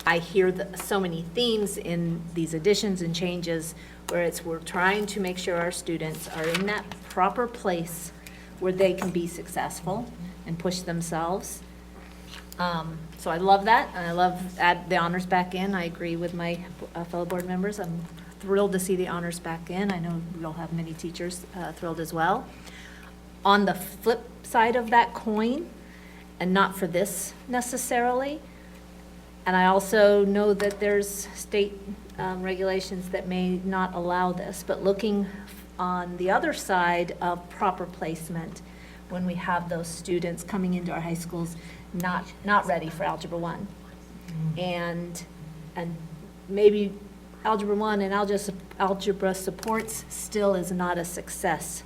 I hear so many themes in these additions and changes where we're trying to make sure our students are in that proper place where they can be successful and push themselves. So I love that, and I love add the honors back in. I agree with my fellow board members. I'm thrilled to see the honors back in. I know we'll have many teachers thrilled as well. On the flip side of that coin, and not for this necessarily, and I also know that there's state regulations that may not allow this, but looking on the other side of proper placement, when we have those students coming into our high schools not ready for Algebra 1. And maybe Algebra 1 and algebra supports still is not a success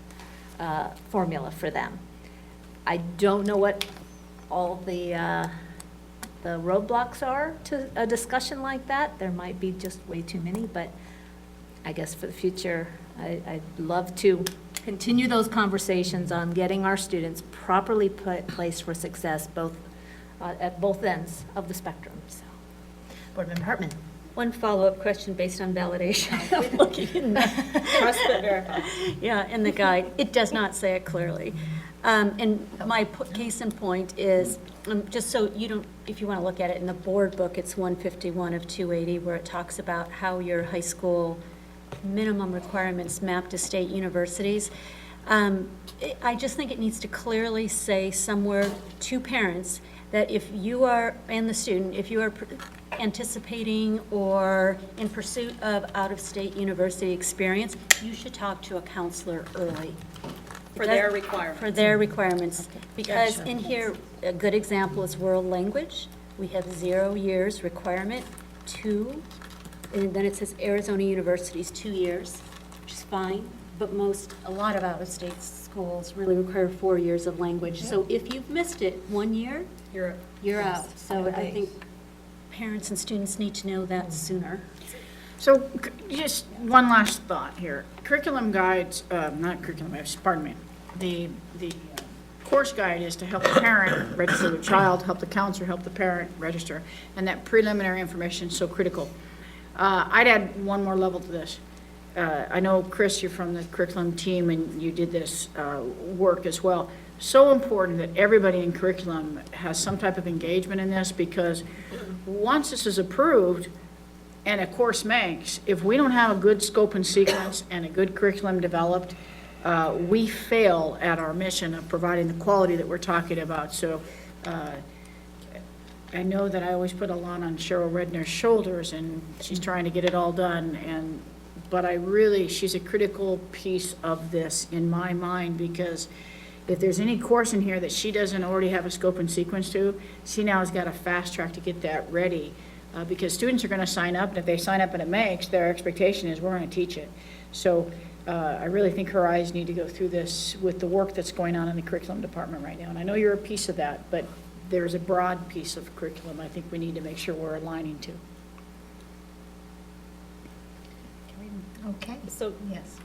formula for them. I don't know what all the roadblocks are to a discussion like that. There might be just way too many, but I guess for the future, I'd love to continue those conversations on getting our students properly placed for success, at both ends of the spectrum. So, Board Member Hartman. One follow-up question based on validation. I'm looking in the trust but verify. Yeah, in the guide, it does not say it clearly. And my case in point is, just so you don't, if you want to look at it in the board book, it's 151 of 280, where it talks about how your high school minimum requirements map to state universities. I just think it needs to clearly say somewhere to parents that if you are, and the student, if you are anticipating or in pursuit of out-of-state university experience, you should talk to a counselor early. For their requirements. For their requirements. Because in here, a good example is world language. We have 0 years requirement, 2, and then it says Arizona University's 2 years, which is fine, but a lot of out-of-state schools really require 4 years of language. So if you've missed it 1 year, you're out. So I think parents and students need to know that sooner. So just one last thought here. Curriculum guides, not curriculum guides, pardon me. The course guide is to help the parent register the child, help the counselor, help the parent register, and that preliminary information is so critical. I'd add one more level to this. I know, Chris, you're from the curriculum team and you did this work as well. So important that everybody in curriculum has some type of engagement in this, because once this is approved and a course makes, if we don't have a good scope and sequence and a good curriculum developed, we fail at our mission of providing the quality that we're talking about. So I know that I always put a lot on Cheryl Redner's shoulders, and she's trying to get it all done. But she's a critical piece of this in my mind, because if there's any course in here that she doesn't already have a scope and sequence to, she now has got a fast track to get that ready. Because students are going to sign up, and if they sign up and it makes, their expectation is we're going to teach it. So I really think her eyes need to go through this with the work that's going on in the curriculum department right now. And I know you're a piece of that, but there's a broad piece of curriculum I think we need to make sure we're aligning to. Okay. So, Yes.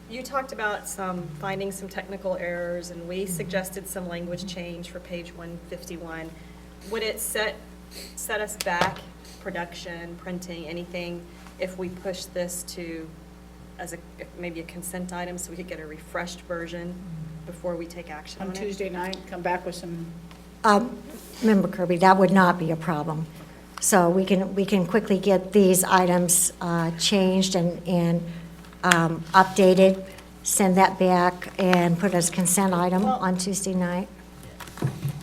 You talked about finding some technical errors, and we suggested some language change for page 151. Would it set us back, production, printing, anything, if we push this to, as maybe a consent item, so we could get a refreshed version before we take action on On it? Tuesday night, come back with some. Member Kirby, that would not be a problem. So we can quickly get these items changed and updated, send that back, and put as consent item on Tuesday night.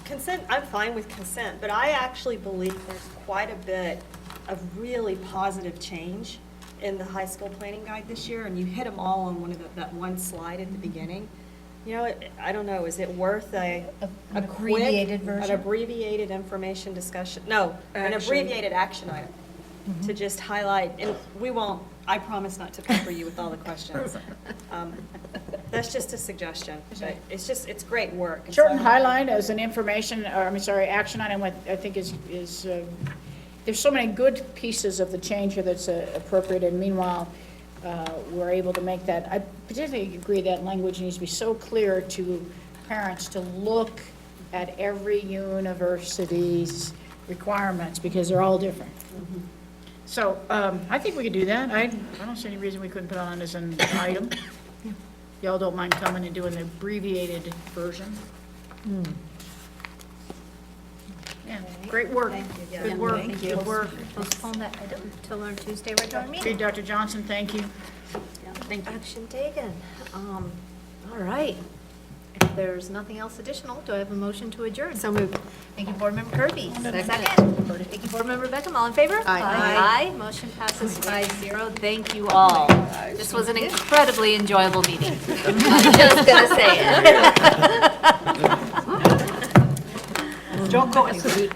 Consent, I'm fine with consent, but I actually believe there's quite a bit of really positive change in the high school planning guide this year, and you hit them all on that one slide at the beginning. You know, I don't know, is it worth an abbreviated version? An abbreviated information discussion, no, an abbreviated action item to just highlight, and we won't, I promise not to pepper you with all the questions. That's just a suggestion, but it's great work. And Short and so- highlight as an information, action item, what I think is there's so many good pieces of the change here that's appropriate, and meanwhile, we're able to make that. I particularly agree that language needs to be so clear to parents to look at every university's requirements, because they're all different. So I think we could do that. I don't see any reason we couldn't put it on as an item. Y'all don't mind coming and doing the abbreviated version? Yeah, great work. Good work. Thank you. Good work. Postpone that item until our Tuesday regular Okay, meeting. Dr. Johnson, thank you. Action taken. All right. If there's nothing else additional, do I have a motion to adjourn? So moved. Thank you, Board Member Kirby. Second. Thank you, Board Member Beckham. All in favor? Aye. Motion passes 5-0. Thank you all. This was an incredibly enjoyable meeting. I'm just going to say it. Don't go anywhere.